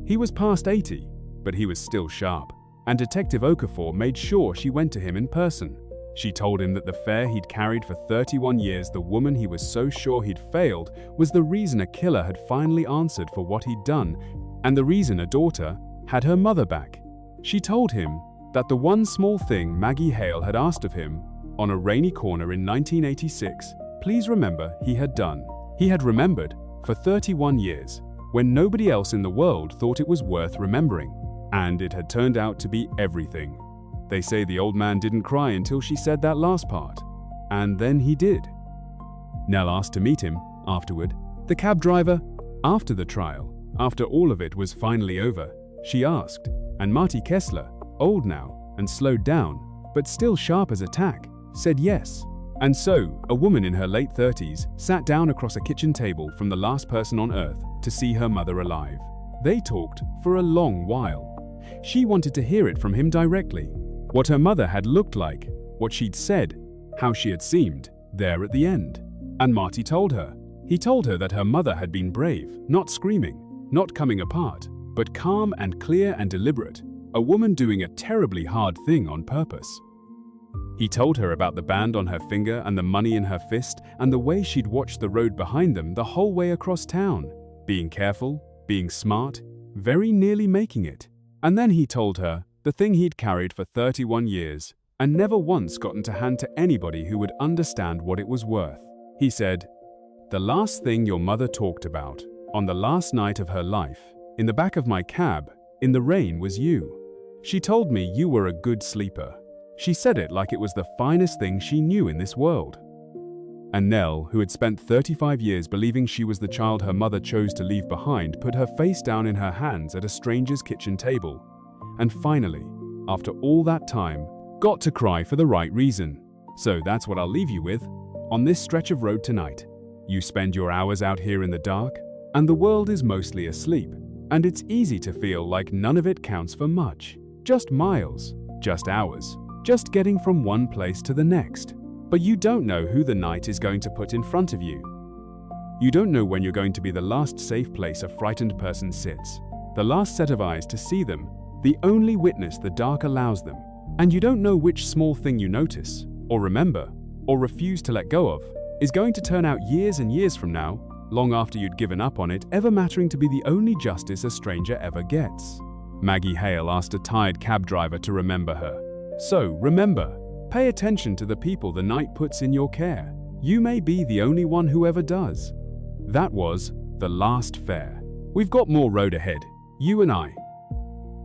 He was past 80, but he was still sharp, and Detective Okafor made sure she went to him in person. She told him that the affair he'd carried for 31 years, the woman he was so sure he'd failed, was the reason a killer had finally answered for what he'd done, and the reason a daughter had her mother back. She told him that the one small thing Maggie Hale had asked of him on a rainy corner in 1986, please remember, he had done. He had remembered for 31 years, when nobody else in the world thought it was worth remembering, and it had turned out to be everything. They say the old man didn't cry until she said that last part, and then he did. Nell asked to meet him afterward. The cab driver, after the trial, after all of it was finally over, she asked, and Marty Kessler, old now and slowed down, but still sharp as a tack, said yes. And so, a woman in her late 30s sat down across a kitchen table from the last person on earth to see her mother alive. They talked for a long while. She wanted to hear it from him directly. What her mother had looked like, what she'd said, how she had seemed, there at the end. And Marty told her. He told her that her mother had been brave, not screaming, not coming apart, but calm and clear and deliberate, a woman doing a terribly hard thing on purpose. He told her about the band on her finger and the money in her fist and the way she'd watched the road behind them the whole way across town, being careful, being smart, very nearly making it. And then he told her the thing he'd carried for 31 years and never once gotten to hand to anybody who would understand what it was worth. He said, "The last thing your mother talked about, on the last night of her life, in the back of my cab, in the rain, was you. She told me you were a good sleeper." She said it like it was the finest thing she knew in this world. And Nell, who had spent 35 years believing she was the child her mother chose to leave behind, put her face down in her hands at a stranger's kitchen table. And finally, after all that time, got to cry for the right reason. So that's what I'll leave you with. On this stretch of road tonight, you spend your hours out here in the dark, and the world is mostly asleep, and it's easy to feel like none of it counts for much. Just miles, just hours, just getting from one place to the next. But you don't know who the night is going to put in front of you. You don't know when you're going to be the last safe place a frightened person sits, the last set of eyes to see them, the only witness the dark allows them. And you don't know which small thing you notice, or remember, or refuse to let go of, is going to turn out years and years from now, long after you'd given up on it, ever mattering to be the only justice a stranger ever gets. Maggie Hale asked a tired cab driver to remember her. So, remember, pay attention to the people the night puts in your care. You may be the only one who ever does. That was The Last Fair. We've got more road ahead, you and I.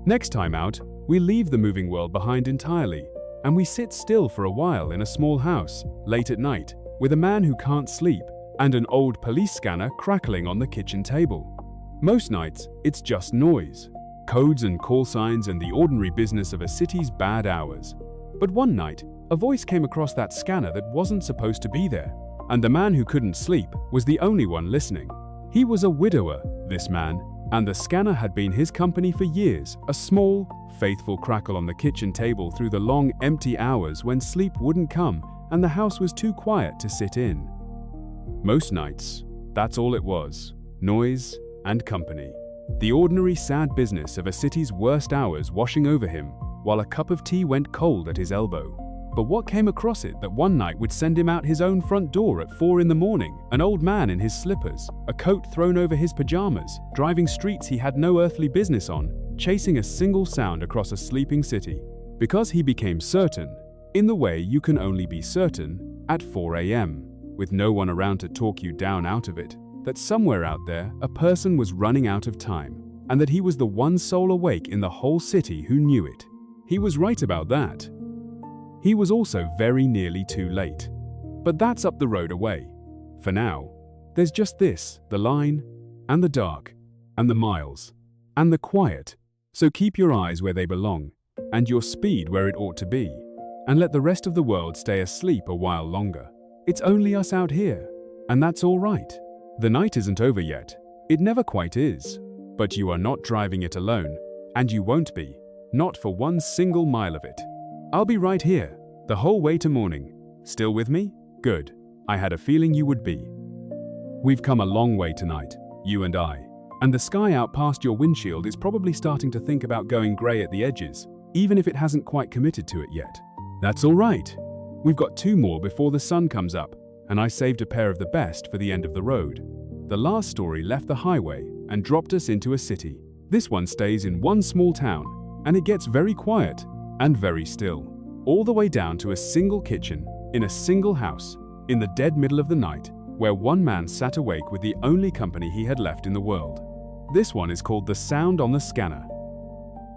Next time out, we leave the moving world behind entirely, and we sit still for a while in a small house, late at night, with a man who can't sleep and an old police scanner crackling on the kitchen table. Most nights, it's just noise, codes and call signs and the ordinary business of a city's bad hours. But one night, a voice came across that scanner that wasn't supposed to be there, and the man who couldn't sleep was the only one listening. He was a widower, this man, and the scanner had been his company for years, a small, faithful crackle on the kitchen table through the long, empty hours when sleep wouldn't come and the house was too quiet to sit in. Most nights, that's all it was, noise and company. The ordinary sad business of a city's worst hours washing over him while a cup of tea went cold at his elbow. But what came across it that one night would send him out his own front door at 4 in the morning, an old man in his slippers, a coat thrown over his pajamas, driving streets he had no earthly business on, chasing a single sound across a sleeping city? Because he became certain, in the way you can only be certain, at 4 a.m., with no one around to talk you down out of it, that somewhere out there a person was running out of time, and that he was the one soul awake in the whole city who knew it. He was right about that. He was also very nearly too late. But that's up the road away. For now, there's just this, the line, and the dark, and the miles, and the quiet. So keep your eyes where they belong, and your speed where it ought to be, and let the rest of the world stay asleep a while longer. It's only us out here, and that's all right. The night isn't over yet. It never quite is. But you are not driving it alone, and you won't be, not for one single mile of it. I'll be right here, the whole way to morning. Still with me? Good. I had a feeling you would be. We've come a long way tonight, you and I, and the sky out past your windshield is probably starting to think about going grey at the edges, even if it hasn't quite committed to it yet. That's all right. We've got 2 more before the sun comes up, and I saved a pair of the best for the end of the road. The last story left the highway and dropped us into a city. This one stays in one small town, and it gets very quiet and very still, all the way down to a single kitchen in a single house in the dead middle of the night, where one man sat awake with the only company he had left in the world. This one is called The Sound on the Scanner.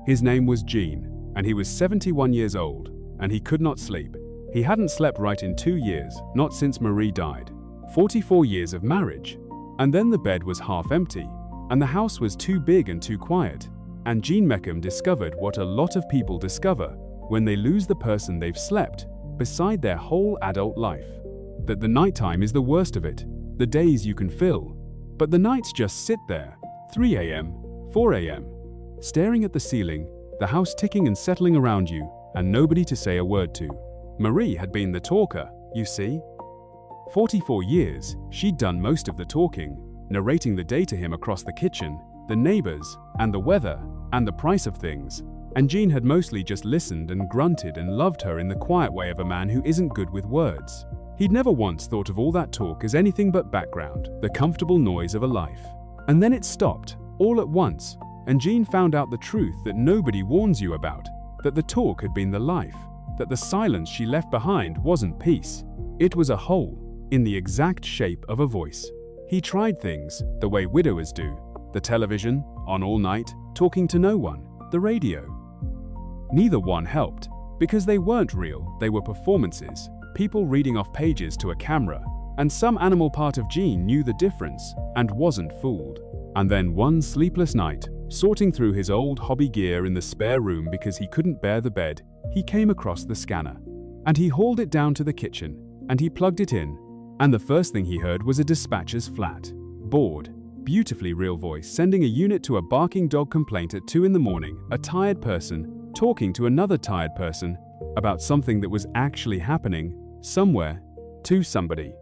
His name was Gene, and he was 71 years old, and he could not sleep. He hadn't slept right in 2 years, not since Marie died. 44 years of marriage. And then the bed was half empty, and the house was too big and too quiet. And Gene Meckham discovered what a lot of people discover when they lose the person they've slept beside their whole adult life. That the nighttime is the worst of it, the days you can fill. But the nights just sit there, 3 a.m., 4 a.m., staring at the ceiling, the house ticking and settling around you, and nobody to say a word to. Marie had been the talker, you see. 44 years, she'd done most of the talking, narrating the day to him across the kitchen, the neighbors, and the weather, and the price of things. And Gene had mostly just listened and grunted and loved her in the quiet way of a man who isn't good with words. He'd never once thought of all that talk as anything but background, the comfortable noise of a life. And then it stopped, all at once, and Gene found out the truth that nobody warns you about, that the talk had been the life, that the silence she left behind wasn't peace. It was a hole, in the exact shape of a voice. He tried things the way widowers do, the television, on all night, talking to no one, the radio. Neither one helped, because they weren't real, they were performances, people reading off pages to a camera, and some animal part of Gene knew the difference and wasn't fooled. And then one sleepless night, sorting through his old hobby gear in the spare room because he couldn't bear the bed, he came across the scanner. And he hauled it down to the kitchen, and he plugged it in, and the first thing he heard was a dispatcher's flat, bored, beautifully real voice sending a unit to a barking dog complaint at 2 in the morning, a tired person talking to another tired person about something that was actually happening somewhere to somebody.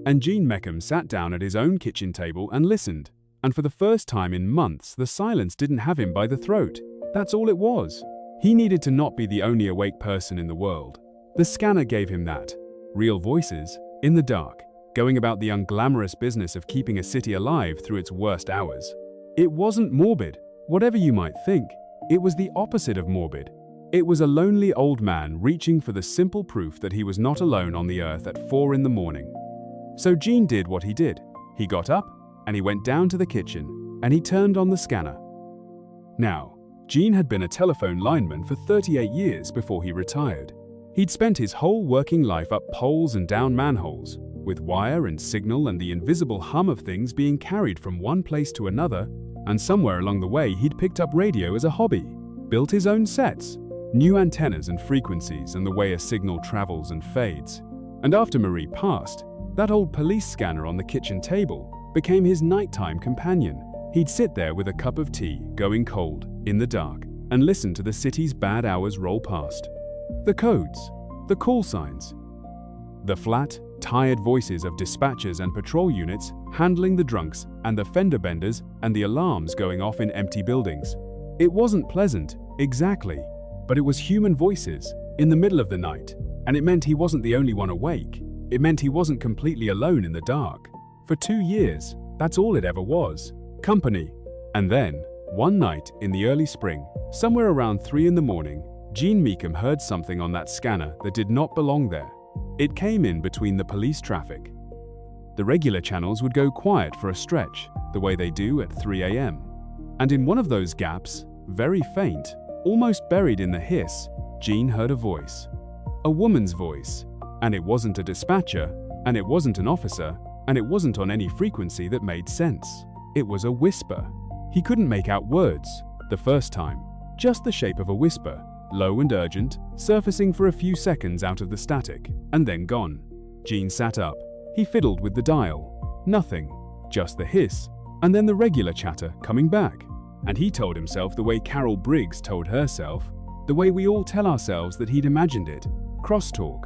And Gene Meckham sat down at his own kitchen table and listened, and for the first time in months the silence didn't have him by the throat. That's all it was. He needed to not be the only awake person in the world. The scanner gave him that. Real voices, in the dark, going about the unglamorous business of keeping a city alive through its worst hours. It wasn't morbid, whatever you might think. It was the opposite of morbid. It was a lonely old man reaching for the simple proof that he was not alone on the earth at 4 in the morning. So Gene did what he did. He got up, and he went down to the kitchen, and he turned on the scanner. Now, Gene had been a telephone lineman for 38 years before he retired. He'd spent his whole working life up poles and down manholes, with wire and signal and the invisible hum of things being carried from one place to another, and somewhere along the way he'd picked up radio as a hobby, built his own sets, new antennas and frequencies and the way a signal travels and fades. And after Marie passed, that old police scanner on the kitchen table became his nighttime companion. He'd sit there with a cup of tea, going cold, in the dark, and listen to the city's bad hours roll past. The codes, the call signs, the flat, tired voices of dispatchers and patrol units handling the drunks and the fender benders and the alarms going off in empty buildings. It wasn't pleasant, exactly, but it was human voices in the middle of the night, and it meant he wasn't the only one awake. It meant he wasn't completely alone in the dark. For 2 years, that's all it ever was, company. And then, one night in the early spring, somewhere around 3 in the morning, Gene Meckham heard something on that scanner that did not belong there. It came in between the police traffic. The regular channels would go quiet for a stretch, the way they do at 3 a.m. And in one of those gaps, very faint, almost buried in the hiss, Gene heard a voice. A woman's voice. And it wasn't a dispatcher, and it wasn't an officer, and it wasn't on any frequency that made sense. It was a whisper. He couldn't make out words the first time, just the shape of a whisper, low and urgent, surfacing for a few seconds out of the static, and then gone. Gene sat up. He fiddled with the dial. Nothing. Just the hiss, and then the regular chatter coming back. And he told himself the way Carol Briggs told herself, the way we all tell ourselves that he'd imagined it. Crosstalk.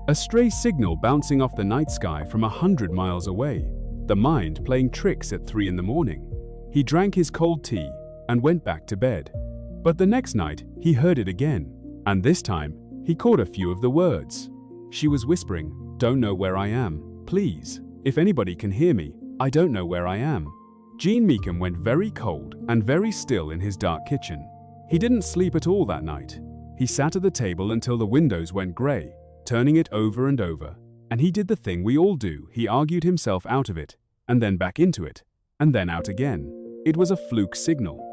A stray signal bouncing off the night sky from 100 miles away. The mind playing tricks at 3 in the morning. He drank his cold tea and went back to bed. But the next night, he heard it again. And this time, he caught a few of the words. She was whispering, "Don't know where I am. Please. If anybody can hear me, I don't know where I am." Gene Meekum went very cold and very still in his dark kitchen. He didn't sleep at all that night. He sat at the table until the windows went grey, turning it over and over. And he did the thing we all do. He argued himself out of it, and then back into it, and then out again. It was a fluke signal.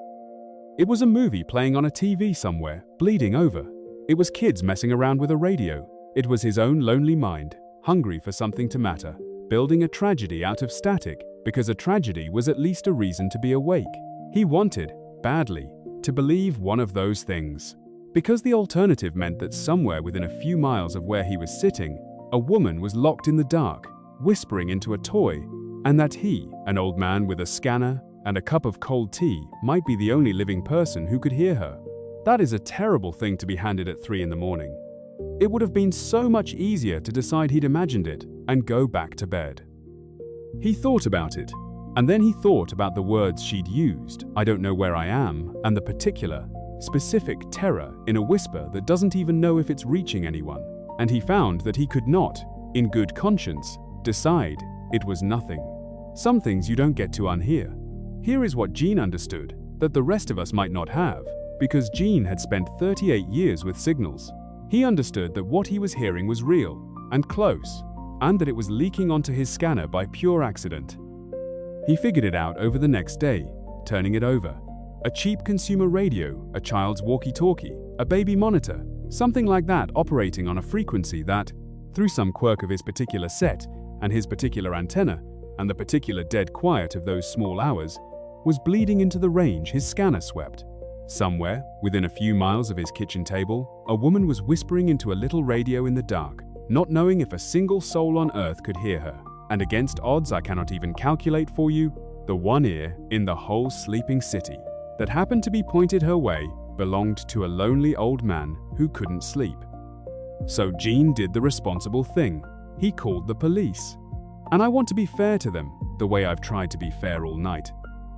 It was a movie playing on a TV somewhere, bleeding over. It was kids messing around with a radio. It was his own lonely mind, hungry for something to matter, building a tragedy out of static, because a tragedy was at least a reason to be awake. He wanted, badly, to believe one of those things. Because the alternative meant that somewhere within a few miles of where he was sitting, a woman was locked in the dark, whispering into a toy, and that he, an old man with a scanner and a cup of cold tea, might be the only living person who could hear her. That is a terrible thing to be handed at 3 in the morning. It would have been so much easier to decide he'd imagined it and go back to bed. He thought about it, and then he thought about the words she'd used, "I don't know where I am," and the particular, specific terror in a whisper that doesn't even know if it's reaching anyone. And he found that he could not, in good conscience, decide it was nothing. Some things you don't get to unhear. Here is what Gene understood, that the rest of us might not have, because Gene had spent 38 years with signals. He understood that what he was hearing was real and close, and that it was leaking onto his scanner by pure accident. He figured it out over the next day, turning it over. A cheap consumer radio, a child's walkie-talkie, a baby monitor, something like that operating on a frequency that, through some quirk of his particular set and his particular antenna, and the particular dead quiet of those small hours, was bleeding into the range his scanner swept. Somewhere, within a few miles of his kitchen table, a woman was whispering into a little radio in the dark, not knowing if a single soul on earth could hear her. And against odds I cannot even calculate for you, the one ear in the whole sleeping city that happened to be pointed her way belonged to a lonely old man who couldn't sleep. So Gene did the responsible thing. He called the police. And I want to be fair to them, the way I've tried to be fair all night.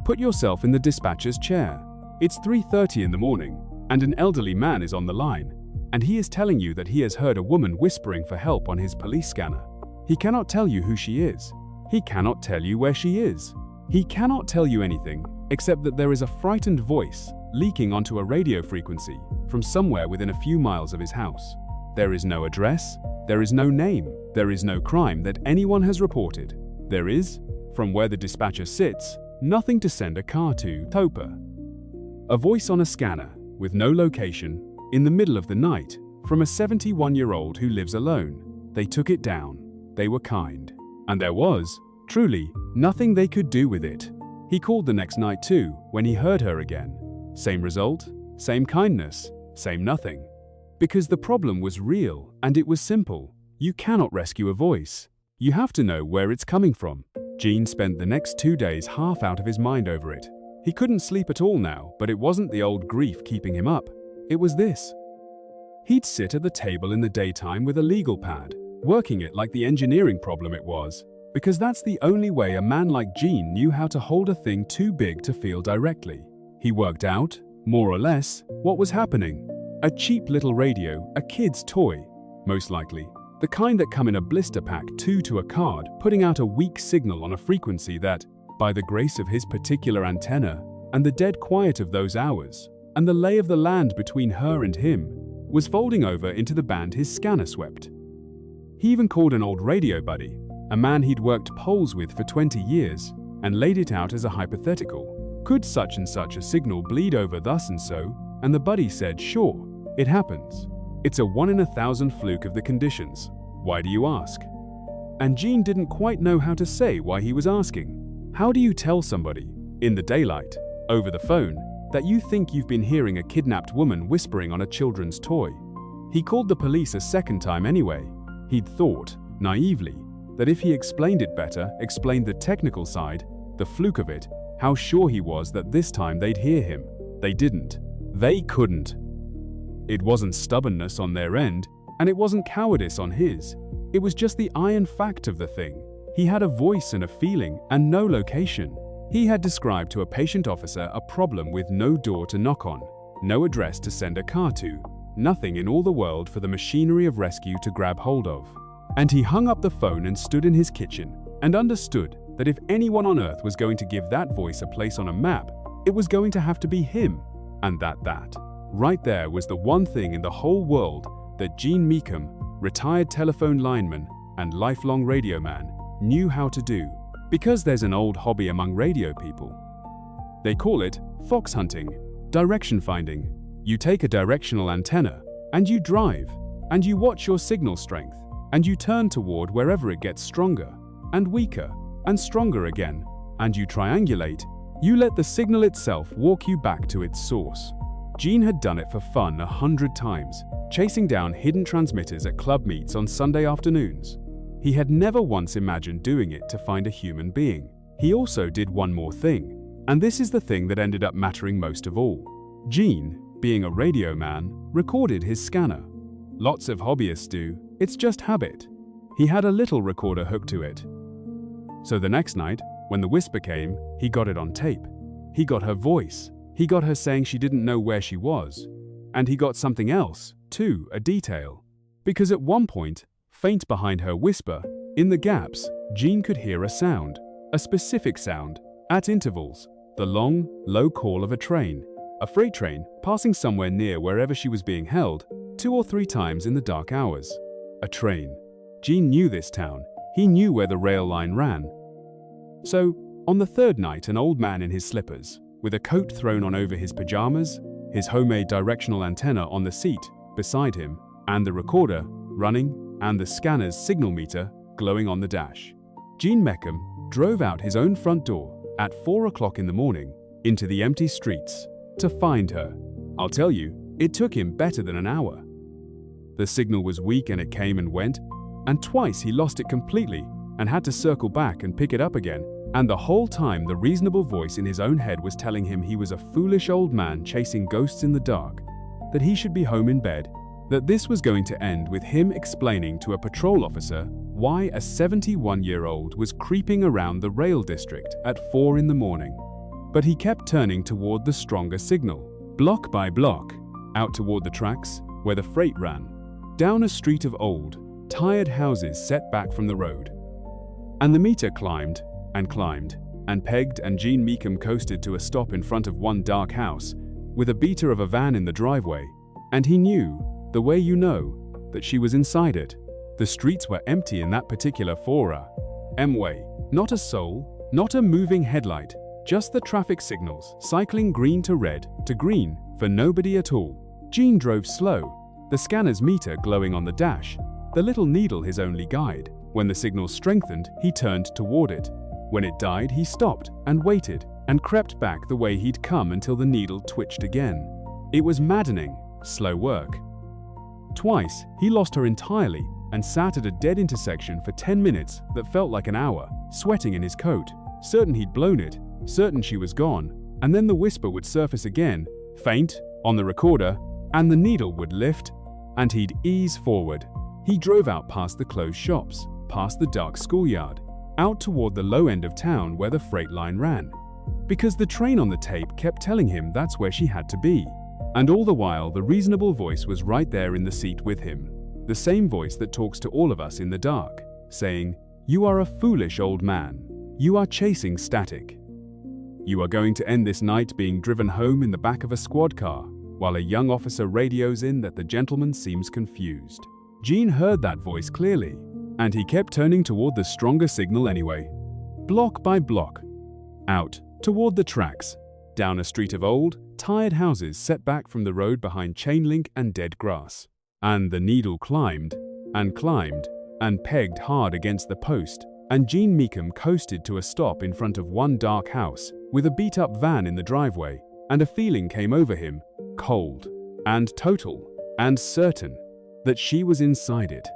Put yourself in the dispatcher's chair. It's 3:30 in the morning, and an elderly man is on the line, and he is telling you that he has heard a woman whispering for help on his police scanner. He cannot tell you who she is. He cannot tell you where she is. He cannot tell you anything except that there is a frightened voice leaking onto a radio frequency from somewhere within a few miles of his house. There is no address, there is no name, there is no crime that anyone has reported. There is, from where the dispatcher sits, nothing to send a car to. Topa. A voice on a scanner, with no location, in the middle of the night, from a 71-year-old who lives alone. They took it down. They were kind. And there was, truly, nothing they could do with it. He called the next night too, when he heard her again. Same result, same kindness, same nothing. Because the problem was real, and it was simple. You cannot rescue a voice. You have to know where it's coming from. Gene spent the next 2 days half out of his mind over it. He couldn't sleep at all now, but it wasn't the old grief keeping him up. It was this. He'd sit at the table in the daytime with a legal pad, working it like the engineering problem it was, because that's the only way a man like Gene knew how to hold a thing too big to feel directly. He worked out, more or less, what was happening. A cheap little radio, a kid's toy, most likely. The kind that come in a blister pack 2 to a card, putting out a weak signal on a frequency that, by the grace of his particular antenna, and the dead quiet of those hours, and the lay of the land between her and him, was folding over into the band his scanner swept. He even called an old radio buddy, a man he'd worked poles with for 20 years, and laid it out as a hypothetical. Could such and such a signal bleed over thus and so? And the buddy said, sure, it happens. It's a 1 in 1,000 fluke of the conditions. Why do you ask? And Gene didn't quite know how to say why he was asking. How do you tell somebody, in the daylight, over the phone, that you think you've been hearing a kidnapped woman whispering on a children's toy. He called the police a second time anyway. He'd thought, naively, that if he explained it better, explained the technical side, the fluke of it, how sure he was that this time they'd hear him. They didn't. They couldn't. It wasn't stubbornness on their end, and it wasn't cowardice on his. It was just the iron fact of the thing. He had a voice and a feeling, and no location. He had described to a patient officer a problem with no door to knock on, no address to send a car to, nothing in all the world for the machinery of rescue to grab hold of. And he hung up the phone and stood in his kitchen, and understood that if anyone on earth was going to give that voice a place on a map, it was going to have to be him. And that right there was the one thing in the whole world that Gene Meekum, retired telephone lineman and lifelong radio man, knew how to do. Because there's an old hobby among radio people. They call it fox hunting, direction finding. You take a directional antenna, and you drive, and you watch your signal strength, and you turn toward wherever it gets stronger, and weaker, and stronger again, and you triangulate. You let the signal itself walk you back to its source. Gene had done it for fun 100 times, chasing down hidden transmitters at club meets on Sunday afternoons. He had never once imagined doing it to find a human being. He also did one more thing, and this is the thing that ended up mattering most of all. Gene, being a radio man, recorded his scanner. Lots of hobbyists do, it's just habit. He had a little recorder hooked to it. So the next night, when the whisper came, he got it on tape. He got her voice. He got her saying she didn't know where she was. And he got something else, too, a detail. Because at one point, faint behind her whisper, in the gaps, Gene could hear a sound, a specific sound, at intervals, the long, low call of a train, a freight train passing somewhere near wherever she was being held, 2 or 3 times in the dark hours. A train. Gene knew this town. He knew where the rail line ran. So, on the third night, an old man in his slippers, with a coat thrown on over his pajamas, his homemade directional antenna on the seat beside him, and the recorder running, and the scanner's signal meter glowing on the dash. Gene Meekum drove out his own front door at 4 o'clock in the morning into the empty streets to find her. I'll tell you, it took him better than an hour. The signal was weak and it came and went, and twice he lost it completely and had to circle back and pick it up again, and the whole time the reasonable voice in his own head was telling him he was a foolish old man chasing ghosts in the dark, that he should be home in bed, that this was going to end with him explaining to a patrol officer why a 71-year-old was creeping around the rail district at 4 in the morning. But he kept turning toward the stronger signal, block by block, out toward the tracks where the freight ran, down a street of old, tired houses set back from the road. And the meter climbed, and pegged, and Gene Meekum coasted to a stop in front of one dark house, with a beater of a van in the driveway, and he knew, the way you know, that she was inside it. The streets were empty in that particular 4 M-way. Not a soul, not a moving headlight, just the traffic signals cycling green to red to green for nobody at all. Gene drove slow, the scanner's meter glowing on the dash, the little needle his only guide. When the signal strengthened, he turned toward it. When it died, he stopped and waited and crept back the way he'd come until the needle twitched again. It was maddening, slow work. Twice, he lost her entirely and sat at a dead intersection for 10 minutes that felt like an hour, sweating in his coat, certain he'd blown it, certain she was gone, and then the whisper would surface again, faint, on the recorder, and the needle would lift, and he'd ease forward. He drove out past the closed shops, past the dark schoolyard, out toward the low end of town where the freight line ran, because the train on the tape kept telling him that's where she had to be. And all the while, the reasonable voice was right there in the seat with him, the same voice that talks to all of us in the dark, saying, "You are a foolish old man. You are chasing static. You are going to end this night being driven home in the back of a squad car, while a young officer radios in that the gentleman seems confused." Gene heard that voice clearly, and he kept turning toward the stronger signal anyway. Block by block, out toward the tracks, down a street of old, tired houses set back from the road behind chain link and dead grass. And the needle climbed, and pegged hard against the post, and Gene Meekum coasted to a stop in front of one dark house, with a beat-up van in the driveway, and a feeling came over him, cold and total and certain, that she was inside it.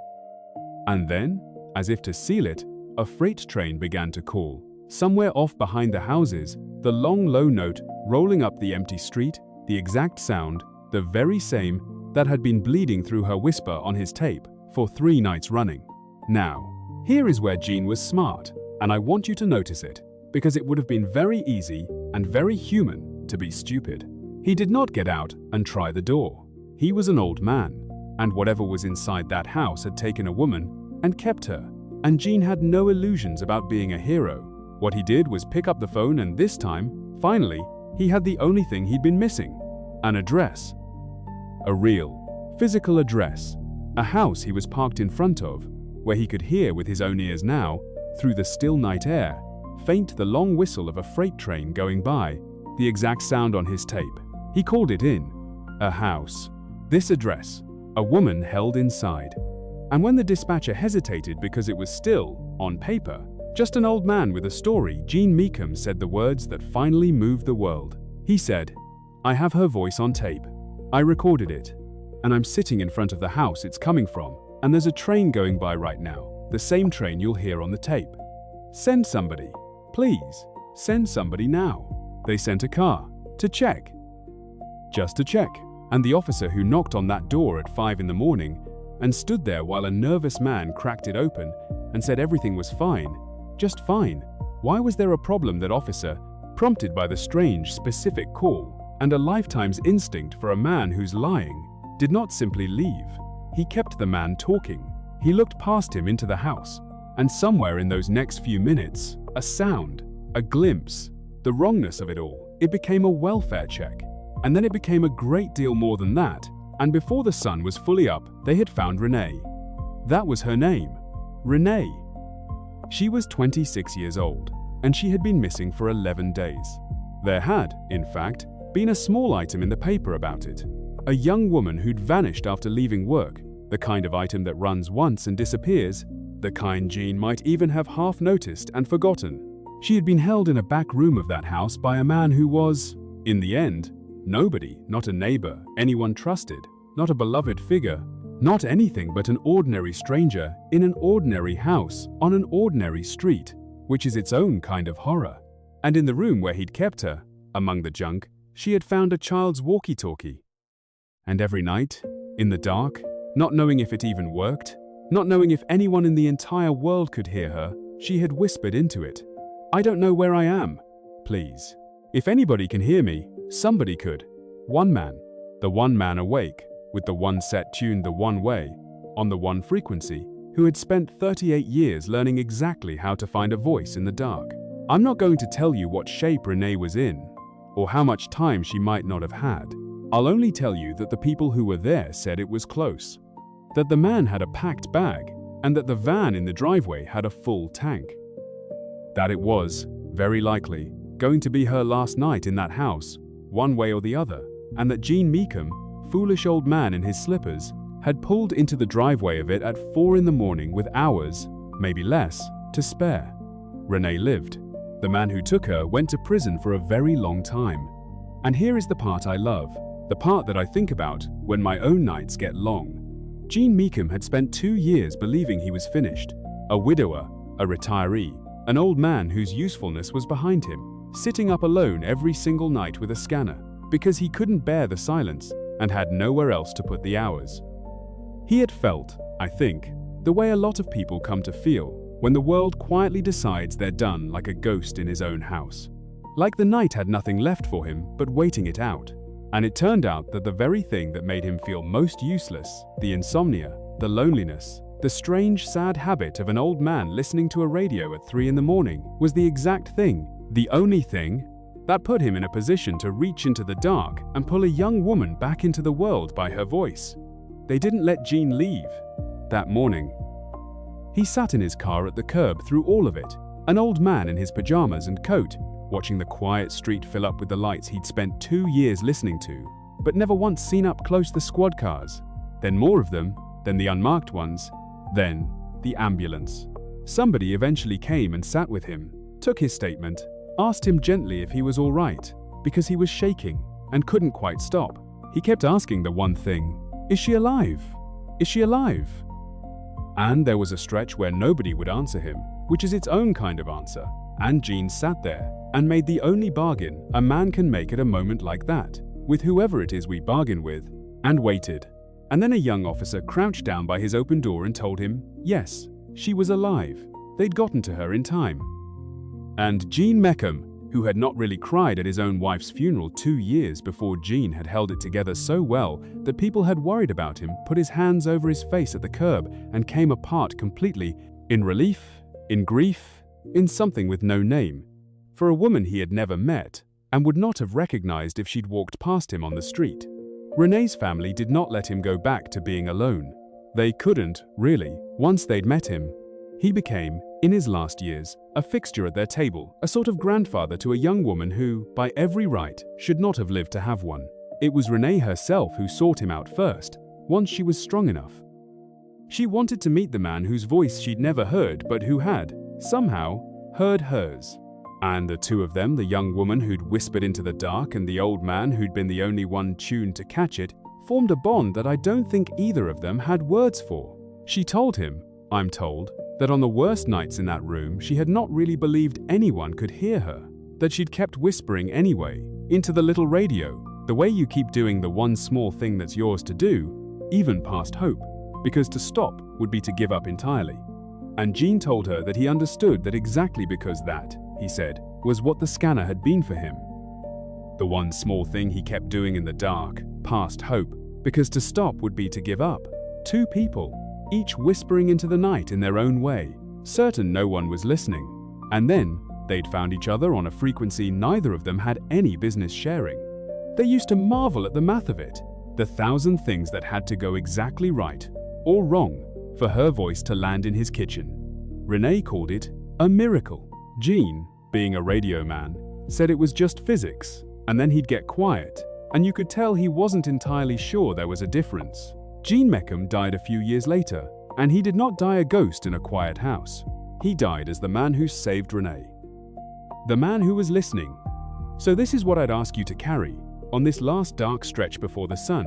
And then, as if to seal it, a freight train began to call. Somewhere off behind the houses, the long low note rolling up the empty street, the exact sound, the very same that had been bleeding through her whisper on his tape for 3 nights running. Now, here is where Gene was smart, and I want you to notice it, because it would have been very easy and very human to be stupid. He did not get out and try the door. He was an old man, and whatever was inside that house had taken a woman and kept her, and Gene had no illusions about being a hero. What he did was pick up the phone, and this time, finally, he had the only thing he'd been missing: an address. A real, physical address. A house he was parked in front of, where he could hear with his own ears now, through the still night air, faint the long whistle of a freight train going by, the exact sound on his tape. He called it in. A house. This address. A woman held inside. And when the dispatcher hesitated because it was still, on paper, just an old man with a story, Gene Meekum said the words that finally moved the world. He said, "I have her voice on tape. I recorded it. And I'm sitting in front of the house it's coming from, and there's a train going by right now, the same train you'll hear on the tape. Send somebody. Please, send somebody now." They sent a car, to check. Just to check. And the officer who knocked on that door at 5 in the morning and stood there while a nervous man cracked it open and said everything was fine. Just fine. Why was there a problem? That officer, prompted by the strange, specific call and a lifetime's instinct for a man who's lying, did not simply leave. He kept the man talking. He looked past him into the house, and somewhere in those next few minutes, a sound, a glimpse, the wrongness of it all, it became a welfare check. And then it became a great deal more than that, and before the sun was fully up, they had found Renee. That was her name. Renee. She was 26 years old, and she had been missing for 11 days. There had, in fact, been a small item in the paper about it. A young woman who'd vanished after leaving work, the kind of item that runs once and disappears, the kind Gene might even have half noticed and forgotten. She had been held in a back room of that house by a man who was, in the end, nobody, not a neighbor, anyone trusted, not a beloved figure, not anything but an ordinary stranger in an ordinary house on an ordinary street, which is its own kind of horror. And in the room where he'd kept her, among the junk, she had found a child's walkie-talkie. And every night, in the dark, not knowing if it even worked, not knowing if anyone in the entire world could hear her, she had whispered into it, "I don't know where I am. Please. If anybody can hear me, somebody could." One man, the one man awake, with the one set tuned the one way, on the one frequency, who had spent 38 years learning exactly how to find a voice in the dark. I'm not going to tell you what shape Renee was in, or how much time she might not have had. I'll only tell you that the people who were there said it was close, that the man had a packed bag, and that the van in the driveway had a full tank. That it was, very likely, going to be her last night in that house, one way or the other, and that Gene Meekum, foolish old man in his slippers, had pulled into the driveway of it at 4 in the morning with hours, maybe less, to spare. Renee lived. The man who took her went to prison for a very long time. And here is the part I love, the part that I think about when my own nights get long. Gene Meekum had spent 2 years believing he was finished, a widower, a retiree, an old man whose usefulness was behind him, sitting up alone every single night with a scanner, because he couldn't bear the silence and had nowhere else to put the hours. He had felt, I think, the way a lot of people come to feel when the world quietly decides they're done, like a ghost in his own house. Like the night had nothing left for him but waiting it out. And it turned out that the very thing that made him feel most useless, the insomnia, the loneliness, the strange, sad habit of an old man listening to a radio at 3 in the morning, was the exact thing, the only thing, that put him in a position to reach into the dark and pull a young woman back into the world by her voice. They didn't let Gene leave. That morning, he sat in his car at the curb through all of it, an old man in his pajamas and coat, watching the quiet street fill up with the lights he'd spent 2 years listening to, but never once seen up close the squad cars, then more of them, then the unmarked ones, then the ambulance. Somebody eventually came and sat with him, took his statement, asked him gently if he was all right, because he was shaking and couldn't quite stop. He kept asking the one thing, "Is she alive? Is she alive?" And there was a stretch where nobody would answer him, which is its own kind of answer. And Jean sat there and made the only bargain a man can make at a moment like that, with whoever it is we bargain with, and waited. And then a young officer crouched down by his open door and told him, yes, she was alive. They'd gotten to her in time. And Gene Meckham, who had not really cried at his own wife's funeral 2 years before Gene had held it together so well that people had worried about him, put his hands over his face at the curb and came apart completely, in relief, in grief, in something with no name, for a woman he had never met and would not have recognized if she'd walked past him on the street. Renee's family did not let him go back to being alone. They couldn't, really, once they'd met him. He became, in his last years, a fixture at their table, a sort of grandfather to a young woman who, by every right, should not have lived to have one. It was Renee herself who sought him out first, once she was strong enough. She wanted to meet the man whose voice she'd never heard but who had, somehow, heard hers. And the two of them, the young woman who'd whispered into the dark and the old man who'd been the only one tuned to catch it, formed a bond that I don't think either of them had words for. She told him, I'm told, that on the worst nights in that room she had not really believed anyone could hear her, that she'd kept whispering anyway, into the little radio, the way you keep doing the one small thing that's yours to do, even past hope, because to stop would be to give up entirely. And Gene told her that he understood that exactly because that, he said, was what the scanner had been for him. The one small thing he kept doing in the dark, past hope, because to stop would be to give up. Two people, each whispering into the night in their own way, certain no one was listening. And then, they'd found each other on a frequency neither of them had any business sharing. They used to marvel at the math of it, the 1,000 things that had to go exactly right, or wrong, for her voice to land in his kitchen. Renee called it a miracle. Gene, being a radio man, said it was just physics, and then he'd get quiet, and you could tell he wasn't entirely sure there was a difference. Gene Meckham died a few years later, and he did not die a ghost in a quiet house. He died as the man who saved Renee. The man who was listening. So this is what I'd ask you to carry, on this last dark stretch before the sun.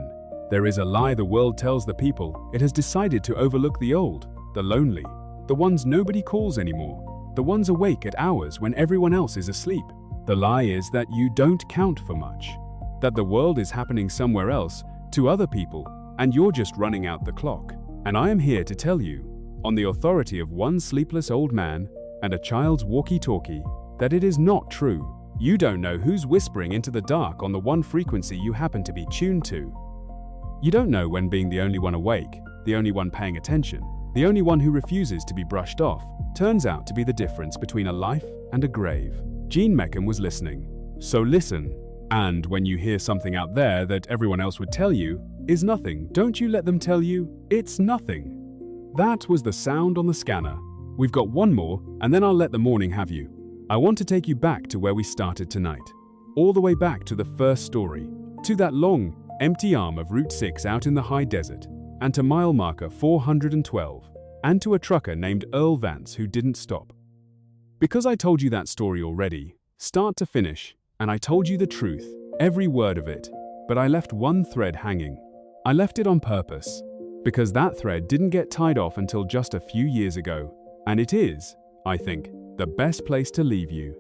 There is a lie the world tells the people. It has decided to overlook the old, the lonely, the ones nobody calls anymore, the ones awake at hours when everyone else is asleep. The lie is that you don't count for much, that the world is happening somewhere else, to other people, and you're just running out the clock. And I am here to tell you, on the authority of one sleepless old man and a child's walkie-talkie, that it is not true. You don't know who's whispering into the dark on the one frequency you happen to be tuned to. You don't know when being the only one awake, the only one paying attention, the only one who refuses to be brushed off, turns out to be the difference between a life and a grave. Gene Meckham was listening. So listen. And when you hear something out there that everyone else would tell you is nothing, don't you let them tell you it's nothing. That was the sound on the scanner. We've got one more, and then I'll let the morning have you. I want to take you back to where we started tonight. All the way back to the first story, to that long, empty arm of Route 6 out in the high desert, and to mile marker 412, and to a trucker named Earl Vance who didn't stop. Because I told you that story already, start to finish, and I told you the truth, every word of it, but I left one thread hanging. I left it on purpose, because that thread didn't get tied off until just a few years ago, and it is, I think, the best place to leave you.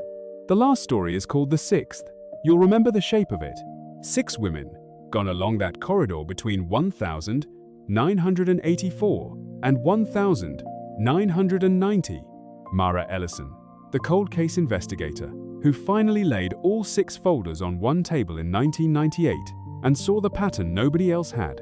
The last story is called The Sixth. You'll remember the shape of it. 6 women, gone along that corridor between 1,984 and 1,990. Mara Ellison, the cold case investigator, who finally laid all 6 folders on one table in 1998 and saw the pattern nobody else had.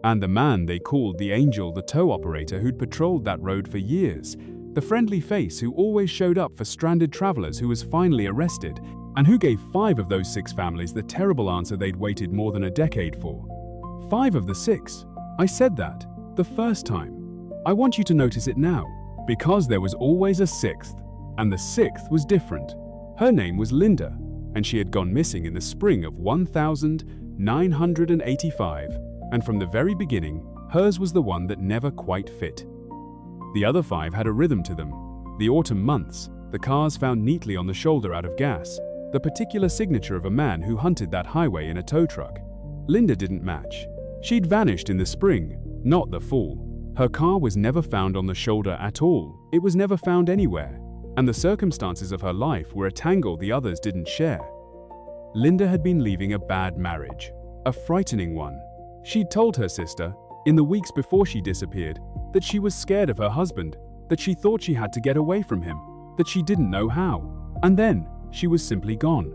And the man they called the Angel, the tow operator who'd patrolled that road for years, the friendly face who always showed up for stranded travelers who was finally arrested, and who gave 5 of those 6 families the terrible answer they'd waited more than a decade for. 5 of the 6. I said that, the first time. I want you to notice it now, because there was always a 6th, and the 6th was different. Her name was Linda, and she had gone missing in the spring of 1985, and from the very beginning, hers was the one that never quite fit. The other 5 had a rhythm to them. The autumn months, the cars found neatly on the shoulder out of gas, the particular signature of a man who hunted that highway in a tow truck. Linda didn't match. She'd vanished in the spring, not the fall. Her car was never found on the shoulder at all. It was never found anywhere. And the circumstances of her life were a tangle the others didn't share. Linda had been leaving a bad marriage, a frightening one. She'd told her sister, in the weeks before she disappeared, that she was scared of her husband, that she thought she had to get away from him, that she didn't know how. And then, she was simply gone.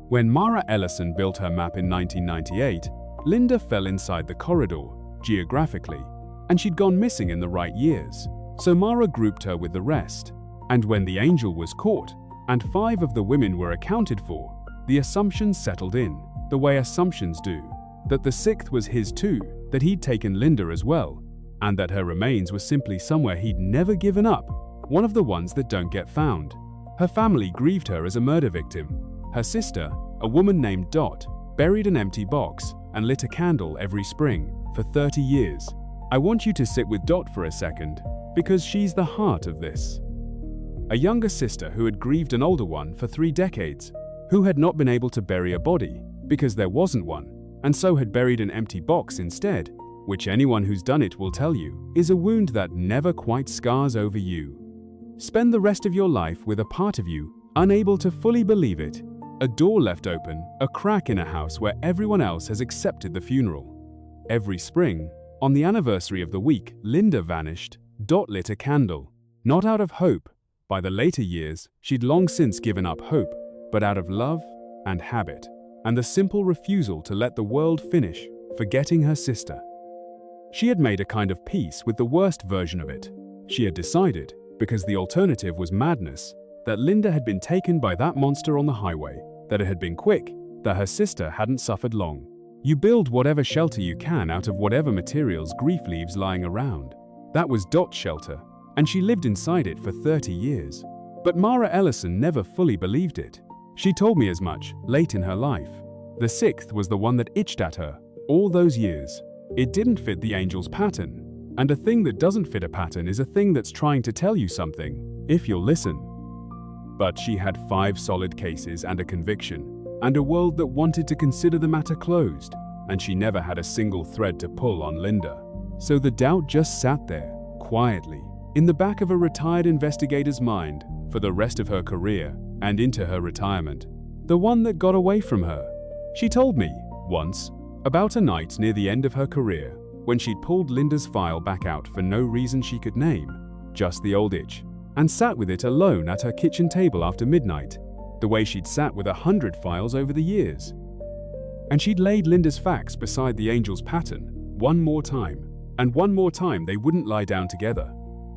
When Mara Ellison built her map in 1998, Linda fell inside the corridor, geographically, and she'd gone missing in the right years. So Mara grouped her with the rest. And when the angel was caught, and 5 of the women were accounted for, the assumption settled in, the way assumptions do, that the 6th was his too, that he'd taken Linda as well, and that her remains were simply somewhere he'd never given up, one of the ones that don't get found. Her family grieved her as a murder victim. Her sister, a woman named Dot, buried an empty box and lit a candle every spring for 30 years. I want you to sit with Dot for a second, because she's the heart of this. A younger sister who had grieved an older one for 3 decades, who had not been able to bury a body because there wasn't one, and so had buried an empty box instead, which anyone who's done it will tell you is a wound that never quite scars over you. Spend the rest of your life with a part of you unable to fully believe it, a door left open, a crack in a house where everyone else has accepted the funeral. Every spring, on the anniversary of the week Linda vanished, Dot lit a candle, not out of hope. By the later years, she'd long since given up hope, but out of love and habit, and the simple refusal to let the world finish, forgetting her sister. She had made a kind of peace with the worst version of it. She had decided, because the alternative was madness, that Linda had been taken by that monster on the highway, that it had been quick, that her sister hadn't suffered long. You build whatever shelter you can out of whatever materials grief leaves lying around. That was Dot's shelter, and she lived inside it for 30 years. But Mara Ellison never fully believed it. She told me as much, late in her life. The 6th was the one that itched at her, all those years. It didn't fit the angel's pattern. And a thing that doesn't fit a pattern is a thing that's trying to tell you something, if you'll listen. But she had 5 solid cases and a conviction, and a world that wanted to consider the matter closed, and she never had a single thread to pull on Linda. So the doubt just sat there, quietly, in the back of a retired investigator's mind, for the rest of her career and into her retirement. The one that got away from her. She told me, once, about a night near the end of her career, when she'd pulled Linda's file back out for no reason she could name, just the old itch, and sat with it alone at her kitchen table after midnight, the way she'd sat with 100 files over the years. And she'd laid Linda's facts beside the angel's pattern, one more time, and one more time they wouldn't lie down together.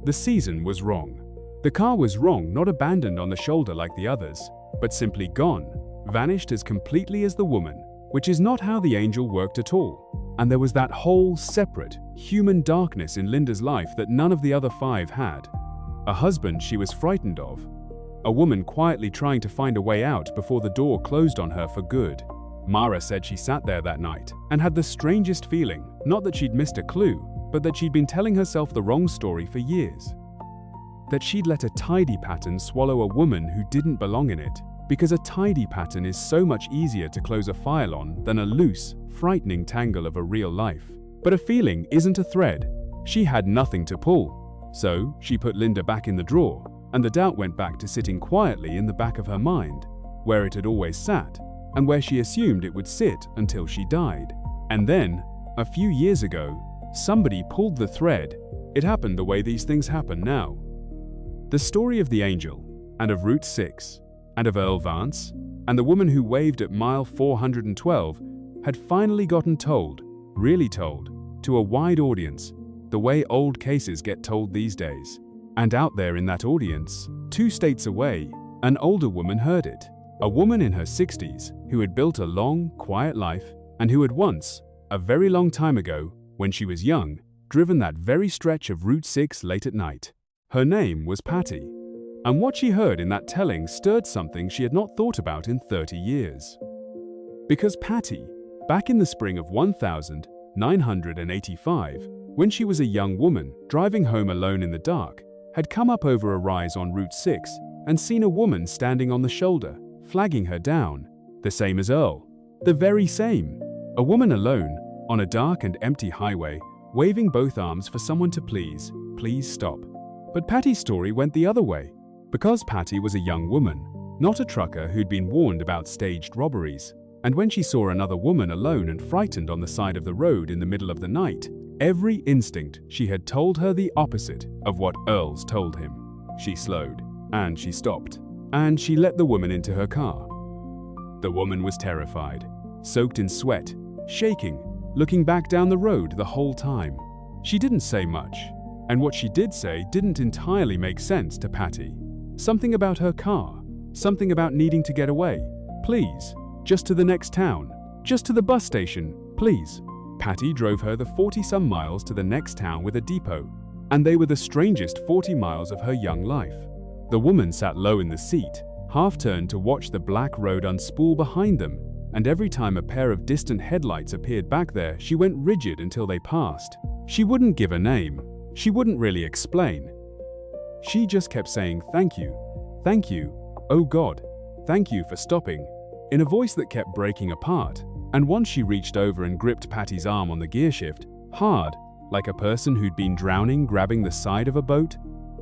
The season was wrong. The car was wrong, not abandoned on the shoulder like the others, but simply gone, vanished as completely as the woman, which is not how the angel worked at all. And there was that whole, separate, human darkness in Linda's life that none of the other 5 had. A husband she was frightened of. A woman quietly trying to find a way out before the door closed on her for good. Mara said she sat there that night and had the strangest feeling, not that she'd missed a clue, but that she'd been telling herself the wrong story for years. That she'd let a tidy pattern swallow a woman who didn't belong in it, because a tidy pattern is so much easier to close a file on than a loose, frightening tangle of a real life. But a feeling isn't a thread. She had nothing to pull. So she put Linda back in the drawer, and the doubt went back to sitting quietly in the back of her mind, where it had always sat, and where she assumed it would sit until she died. And then, a few years ago, somebody pulled the thread. It happened the way these things happen now. The story of the angel, and of Route 6, and of Earl Vance, and the woman who waved at mile 412, had finally gotten told, really told, to a wide audience, the way old cases get told these days. And out there in that audience, 2 states away, an older woman heard it. A woman in her 60s who had built a long, quiet life, and who had once, a very long time ago, when she was young, driven that very stretch of Route 6 late at night. Her name was Patty, and what she heard in that telling stirred something she had not thought about in 30 years. Because Patty, back in the spring of 1985, when she was a young woman driving home alone in the dark, had come up over a rise on Route 6 and seen a woman standing on the shoulder, flagging her down. The same as Earl. The very same. A woman alone, on a dark and empty highway, waving both arms for someone to please stop. But Patty's story went the other way. Because Patty was a young woman, not a trucker who'd been warned about staged robberies. And when she saw another woman alone and frightened on the side of the road in the middle of the night, every instinct she had told her the opposite of what Earl's told him. She slowed, and she stopped, and she let the woman into her car. The woman was terrified, soaked in sweat, shaking, looking back down the road the whole time. She didn't say much, and what she did say didn't entirely make sense to Patty. Something about her car, something about needing to get away. Please, just to the next town, just to the bus station, please. Patty drove her the 40-some miles to the next town with a depot, and they were the strangest 40 miles of her young life. The woman sat low in the seat, half-turned to watch the black road unspool behind them, and every time a pair of distant headlights appeared back there, she went rigid until they passed. She wouldn't give a name. She wouldn't really explain. She just kept saying, "Thank you, oh God, thank you for stopping," in a voice that kept breaking apart. And once she reached over and gripped Patty's arm on the gearshift, hard, like a person who'd been drowning grabbing the side of a boat,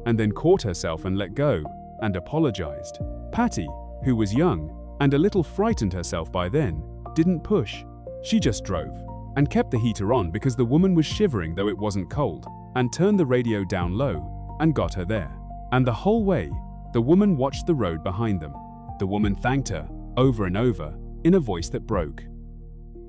and then caught herself and let go, and apologized. Patty, who was young, and a little frightened herself by then, didn't push. She just drove, and kept the heater on because the woman was shivering though it wasn't cold, and turned the radio down low, and got her there. And the whole way, the woman watched the road behind them. The woman thanked her, over and over, in a voice that broke.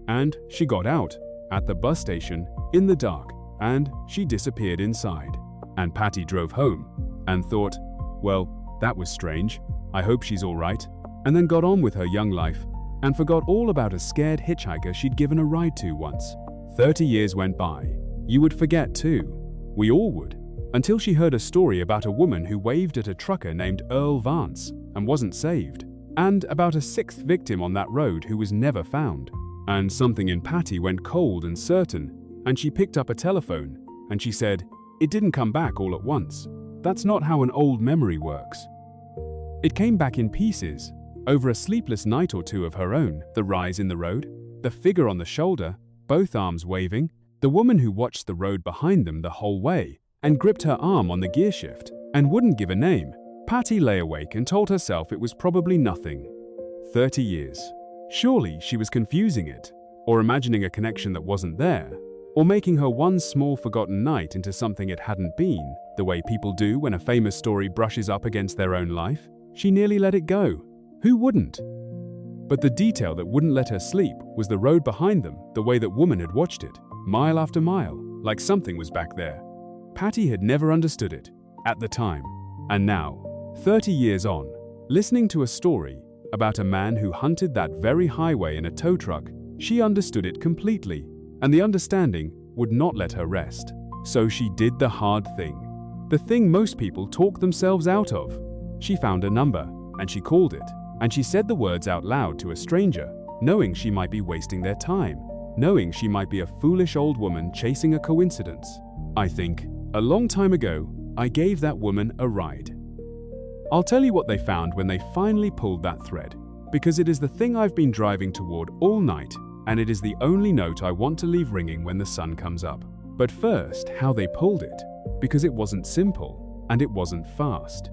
And she got out, at the bus station, in the dark, and she disappeared inside. And Patty drove home, and thought, well, that was strange, I hope she's all right, and then got on with her young life, and forgot all about a scared hitchhiker she'd given a ride to once. 30 years went by. You would forget too. We all would. Until she heard a story about a woman who waved at a trucker named Earl Vance and wasn't saved, and about a sixth victim on that road who was never found. And something in Patty went cold and certain, and she picked up a telephone, and she said, "It didn't come back all at once. That's not how an old memory works." It came back in pieces, over a sleepless night or two of her own, the rise in the road, the figure on the shoulder, both arms waving, the woman who watched the road behind them the whole way, and gripped her arm on the gearshift, and wouldn't give a name. Patty lay awake and told herself it was probably nothing. 30 years. Surely she was confusing it, or imagining a connection that wasn't there, or making her one small forgotten night into something it hadn't been, the way people do when a famous story brushes up against their own life. She nearly let it go. Who wouldn't? But the detail that wouldn't let her sleep was the road behind them, the way that woman had watched it, mile after mile, like something was back there. Patty had never understood it, at the time. And now, 30 years on, listening to a story about a man who hunted that very highway in a tow truck, she understood it completely, and the understanding would not let her rest. So she did the hard thing. The thing most people talk themselves out of. She found a number, and she called it, and she said the words out loud to a stranger, knowing she might be wasting their time, knowing she might be a foolish old woman chasing a coincidence. I think, a long time ago, I gave that woman a ride. I'll tell you what they found when they finally pulled that thread, because it is the thing I've been driving toward all night, and it is the only note I want to leave ringing when the sun comes up. But first, how they pulled it, because it wasn't simple, and it wasn't fast.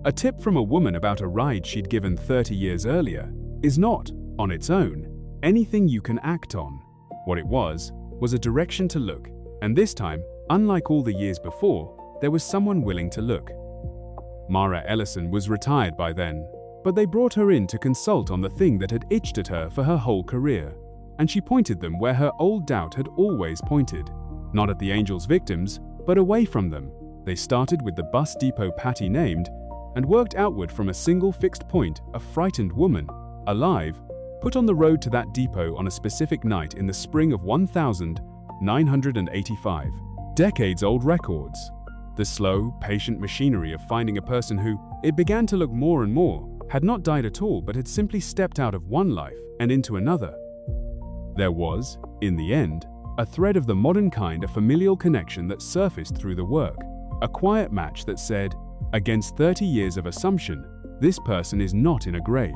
A tip from a woman about a ride she'd given 30 years earlier is not, on its own, anything you can act on. What it was a direction to look, and this time, unlike all the years before, there was someone willing to look. Mara Ellison was retired by then, but they brought her in to consult on the thing that had itched at her for her whole career, and she pointed them where her old doubt had always pointed, not at the angel's victims, but away from them. They started with the bus depot Patty named, and worked outward from a single fixed point, a frightened woman, alive, put on the road to that depot on a specific night in the spring of 1985. Decades-old records. The slow, patient machinery of finding a person who, it began to look more and more, had not died at all but had simply stepped out of one life and into another. There was, in the end, a thread of the modern kind, a familial connection that surfaced through the work, a quiet match that said, against 30 years of assumption, this person is not in a grave.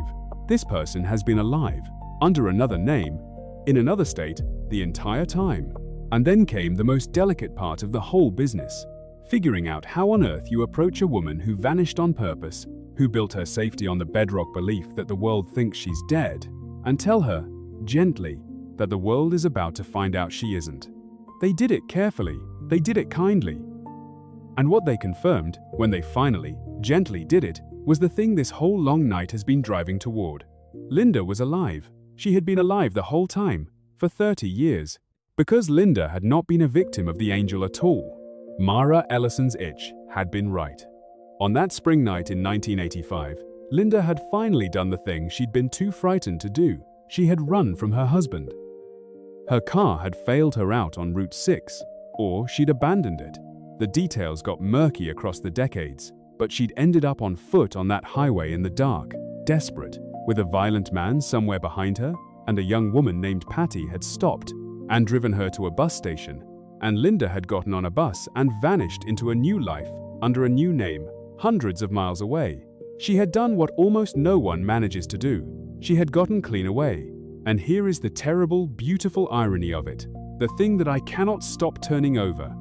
This person has been alive, under another name, in another state, the entire time. And then came the most delicate part of the whole business, figuring out how on earth you approach a woman who vanished on purpose, who built her safety on the bedrock belief that the world thinks she's dead, and tell her, gently, that the world is about to find out she isn't. They did it carefully, they did it kindly. And what they confirmed, when they finally, gently did it, was the thing this whole long night has been driving toward. Linda was alive. She had been alive the whole time, for 30 years. Because Linda had not been a victim of the angel at all. Mara Ellison's itch had been right. On that spring night in 1985, Linda had finally done the thing she'd been too frightened to do. She had run from her husband. Her car had failed her out on Route 6, or she'd abandoned it. The details got murky across the decades, but she'd ended up on foot on that highway in the dark, desperate, with a violent man somewhere behind her, and a young woman named Patty had stopped and driven her to a bus station, and Linda had gotten on a bus and vanished into a new life, under a new name, hundreds of miles away. She had done what almost no one manages to do. She had gotten clean away. And here is the terrible, beautiful irony of it, the thing that I cannot stop turning over.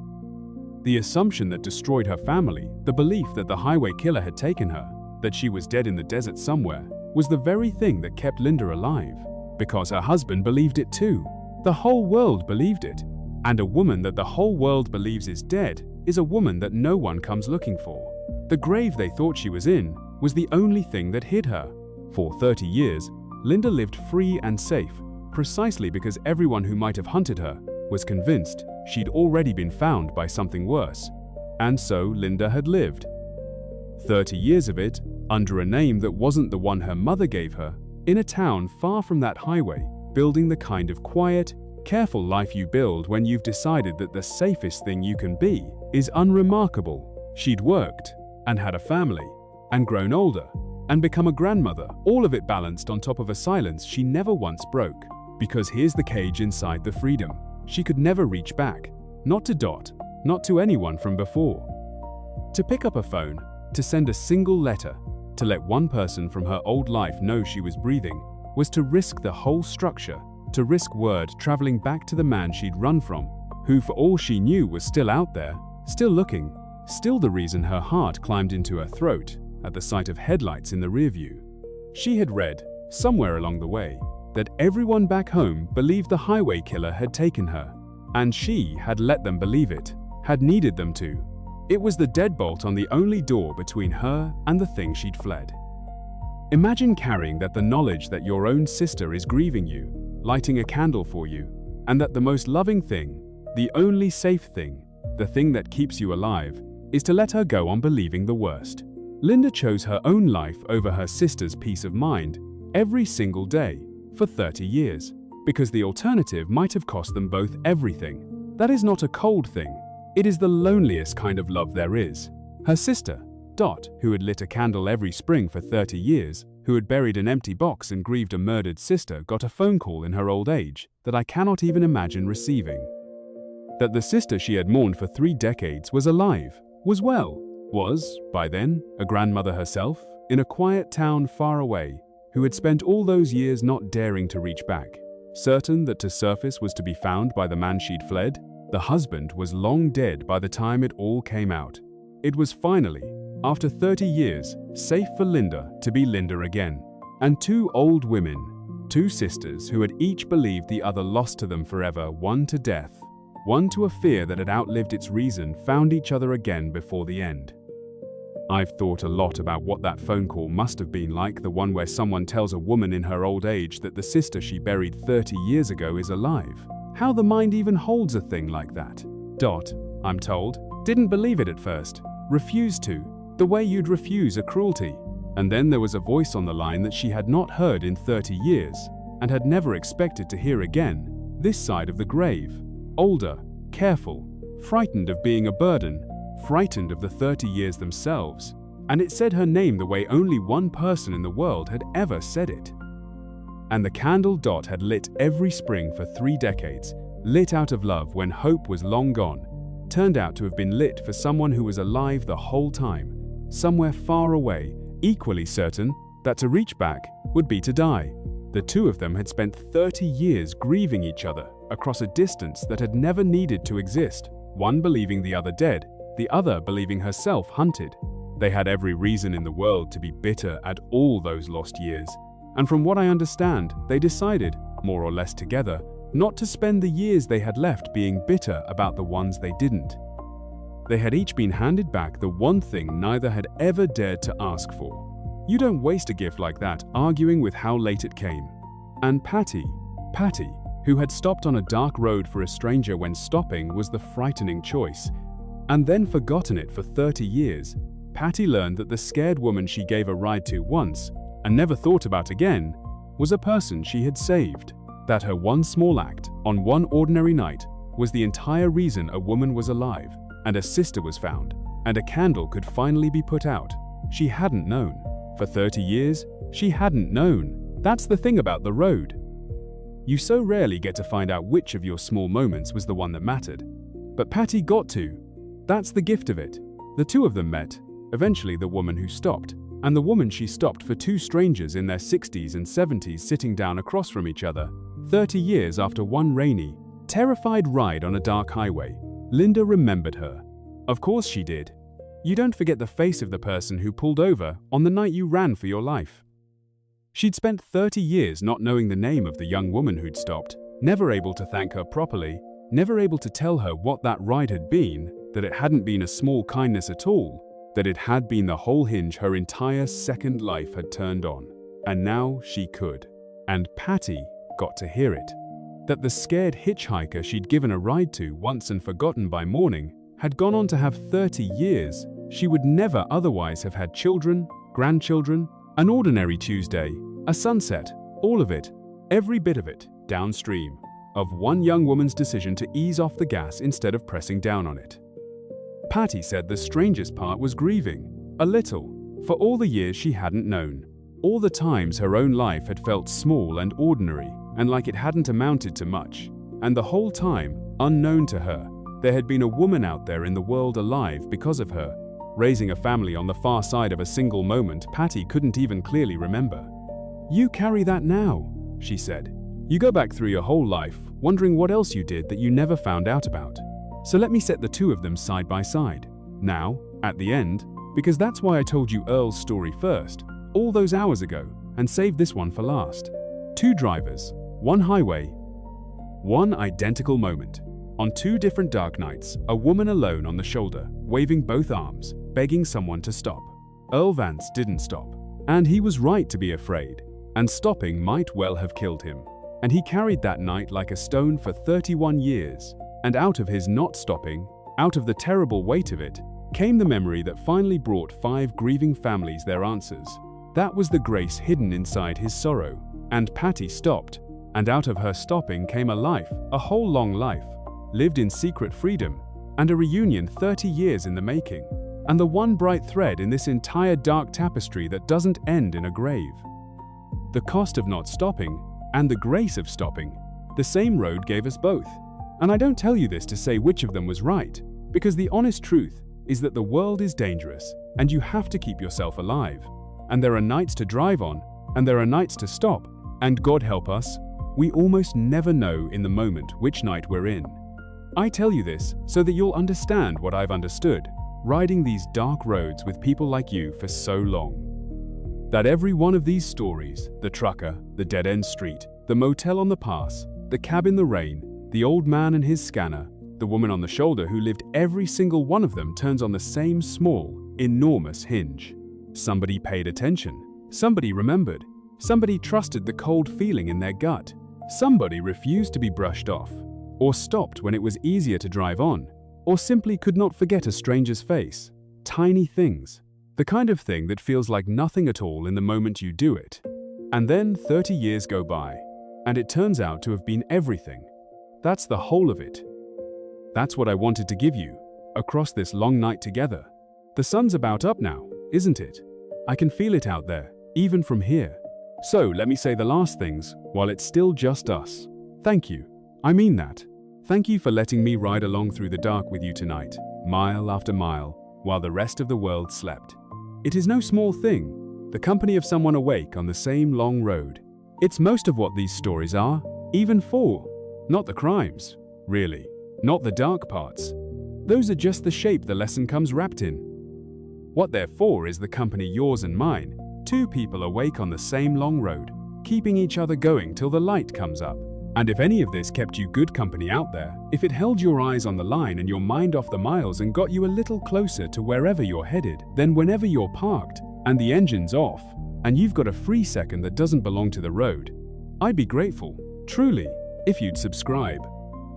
The assumption that destroyed her family, the belief that the highway killer had taken her, that she was dead in the desert somewhere, was the very thing that kept Linda alive, because her husband believed it too. The whole world believed it. And a woman that the whole world believes is dead is a woman that no one comes looking for. The grave they thought she was in was the only thing that hid her. For 30 years, Linda lived free and safe, precisely because everyone who might have hunted her was convinced she'd already been found by something worse. And so Linda had lived. 30 years of it, under a name that wasn't the one her mother gave her, in a town far from that highway, building the kind of quiet, careful life you build when you've decided that the safest thing you can be is unremarkable. She'd worked, and had a family, and grown older, and become a grandmother, all of it balanced on top of a silence she never once broke. Because here's the cage inside the freedom. She could never reach back, not to Dot, not to anyone from before. To pick up a phone, to send a single letter, to let one person from her old life know she was breathing, was to risk the whole structure, to risk word traveling back to the man she'd run from, who for all she knew was still out there, still looking, still the reason her heart climbed into her throat at the sight of headlights in the rearview. She had read, somewhere along the way, that everyone back home believed the highway killer had taken her, and she had let them believe it, had needed them to. It was the deadbolt on the only door between her and the thing she'd fled. Imagine carrying that the knowledge that your own sister is grieving you, lighting a candle for you, and that the most loving thing, the only safe thing, the thing that keeps you alive, is to let her go on believing the worst. Linda chose her own life over her sister's peace of mind every single day for 30 years, because the alternative might have cost them both everything. That is not a cold thing. It is the loneliest kind of love there is. Her sister, Dot, who had lit a candle every spring for 30 years, who had buried an empty box and grieved a murdered sister, got a phone call in her old age that I cannot even imagine receiving. That the sister she had mourned for 3 decades was alive, was well, was, by then, a grandmother herself, in a quiet town far away, who had spent all those years not daring to reach back, certain that to surface was to be found by the man she'd fled. The husband was long dead by the time it all came out. It was finally, after 30 years, safe for Linda to be Linda again. And 2 old women, 2 sisters who had each believed the other lost to them forever, one to death, one to a fear that had outlived its reason, found each other again before the end. I've thought a lot about what that phone call must have been like, the one where someone tells a woman in her old age that the sister she buried 30 years ago is alive. How the mind even holds a thing like that. Dot, I'm told, didn't believe it at first, refused to, the way you'd refuse a cruelty. And then there was a voice on the line that she had not heard in 30 years, and had never expected to hear again, this side of the grave. Older, careful, frightened of being a burden, frightened of the 30 years themselves, and it said her name the way only one person in the world had ever said it. And the candle Dot had lit every spring for 3 decades, lit out of love when hope was long gone, turned out to have been lit for someone who was alive the whole time, somewhere far away, equally certain that to reach back would be to die. The two of them had spent 30 years grieving each other across a distance that had never needed to exist, one believing the other dead, the other believing herself hunted. They had every reason in the world to be bitter at all those lost years, and from what I understand, they decided, more or less together, not to spend the years they had left being bitter about the ones they didn't. They had each been handed back the one thing neither had ever dared to ask for. You don't waste a gift like that arguing with how late it came. And Patty, who had stopped on a dark road for a stranger when stopping was the frightening choice, and then forgotten it for 30 years, Patty learned that the scared woman she gave a ride to once, and never thought about again, was a person she had saved. That her one small act, on one ordinary night, was the entire reason a woman was alive, and a sister was found, and a candle could finally be put out. She hadn't known. For 30 years, she hadn't known. That's the thing about the road. You so rarely get to find out which of your small moments was the one that mattered. But Patty got to. That's the gift of it. The two of them met, eventually the woman who stopped, and the woman she stopped for, two strangers in their 60s and 70s sitting down across from each other, 30 years after one rainy, terrified ride on a dark highway. Linda remembered her. Of course she did. You don't forget the face of the person who pulled over on the night you ran for your life. She'd spent 30 years not knowing the name of the young woman who'd stopped, never able to thank her properly, never able to tell her what that ride had been, that it hadn't been a small kindness at all, that it had been the whole hinge her entire second life had turned on. And now she could. And Patty got to hear it. That the scared hitchhiker she'd given a ride to once and forgotten by morning had gone on to have 30 years. She would never otherwise have had children, grandchildren, an ordinary Tuesday, a sunset, all of it, every bit of it, downstream of one young woman's decision to ease off the gas instead of pressing down on it. Patty said the strangest part was grieving, a little, for all the years she hadn't known, all the times her own life had felt small and ordinary and like it hadn't amounted to much, and the whole time, unknown to her, there had been a woman out there in the world alive because of her, raising a family on the far side of a single moment Patty couldn't even clearly remember. You carry that now, she said. You go back through your whole life, wondering what else you did that you never found out about. So let me set the two of them side by side. Now, at the end, because that's why I told you Earl's story first, all those hours ago, and saved this one for last. Two drivers, one highway, one identical moment. On two different dark nights, a woman alone on the shoulder, waving both arms, begging someone to stop. Earl Vance didn't stop, and he was right to be afraid, and stopping might well have killed him. And he carried that night like a stone for 31 years, and out of his not stopping, out of the terrible weight of it, came the memory that finally brought 5 grieving families their answers. That was the grace hidden inside his sorrow, and Patty stopped, and out of her stopping came a life, a whole long life, lived in secret freedom, and a reunion 30 years in the making, and the one bright thread in this entire dark tapestry that doesn't end in a grave. The cost of not stopping, and the grace of stopping, the same road gave us both. And I don't tell you this to say which of them was right, because the honest truth is that the world is dangerous, and you have to keep yourself alive. And there are nights to drive on, and there are nights to stop, and God help us, we almost never know in the moment which night we're in. I tell you this so that you'll understand what I've understood, riding these dark roads with people like you for so long. That every one of these stories, the trucker, the dead-end street, the motel on the pass, the cab in the rain, the old man and his scanner, the woman on the shoulder who lived, every single one of them turns on the same small, enormous hinge. Somebody paid attention. Somebody remembered. Somebody trusted the cold feeling in their gut. Somebody refused to be brushed off, or stopped when it was easier to drive on, or simply could not forget a stranger's face. Tiny things. The kind of thing that feels like nothing at all in the moment you do it. And then 30 years go by, and it turns out to have been everything. That's the whole of it. That's what I wanted to give you, across this long night together. The sun's about up now, isn't it? I can feel it out there, even from here. So let me say the last things, while it's still just us. Thank you. I mean that. Thank you for letting me ride along through the dark with you tonight, mile after mile, while the rest of the world slept. It is no small thing, the company of someone awake on the same long road. It's most of what these stories are, even for. Not the crimes, really. Not the dark parts. Those are just the shape the lesson comes wrapped in. What they're for is the company, yours and mine, two people awake on the same long road, keeping each other going till the light comes up. And if any of this kept you good company out there, if it held your eyes on the line and your mind off the miles and got you a little closer to wherever you're headed, then whenever you're parked and the engine's off and you've got a free second that doesn't belong to the road, I'd be grateful, truly, if you'd subscribe.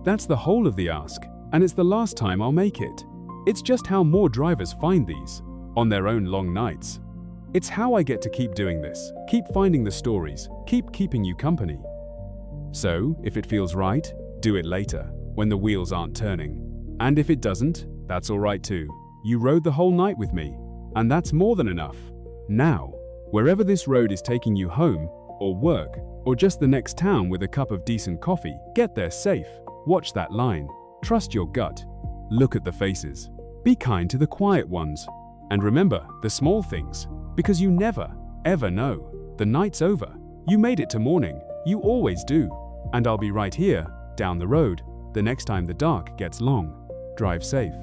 That's the whole of the ask, and it's the last time I'll make it. It's just how more drivers find these on their own long nights. It's how I get to keep doing this, keep finding the stories, keep keeping you company. So, if it feels right, do it later, when the wheels aren't turning. And if it doesn't, that's all right too. You rode the whole night with me, and that's more than enough. Now, wherever this road is taking you home, or work, or just the next town with a cup of decent coffee, get there safe, watch that line, trust your gut, look at the faces, be kind to the quiet ones, and remember the small things, because you never, ever know. The night's over, you made it to morning, you always do. And I'll be right here, down the road, the next time the dark gets long. Drive safe.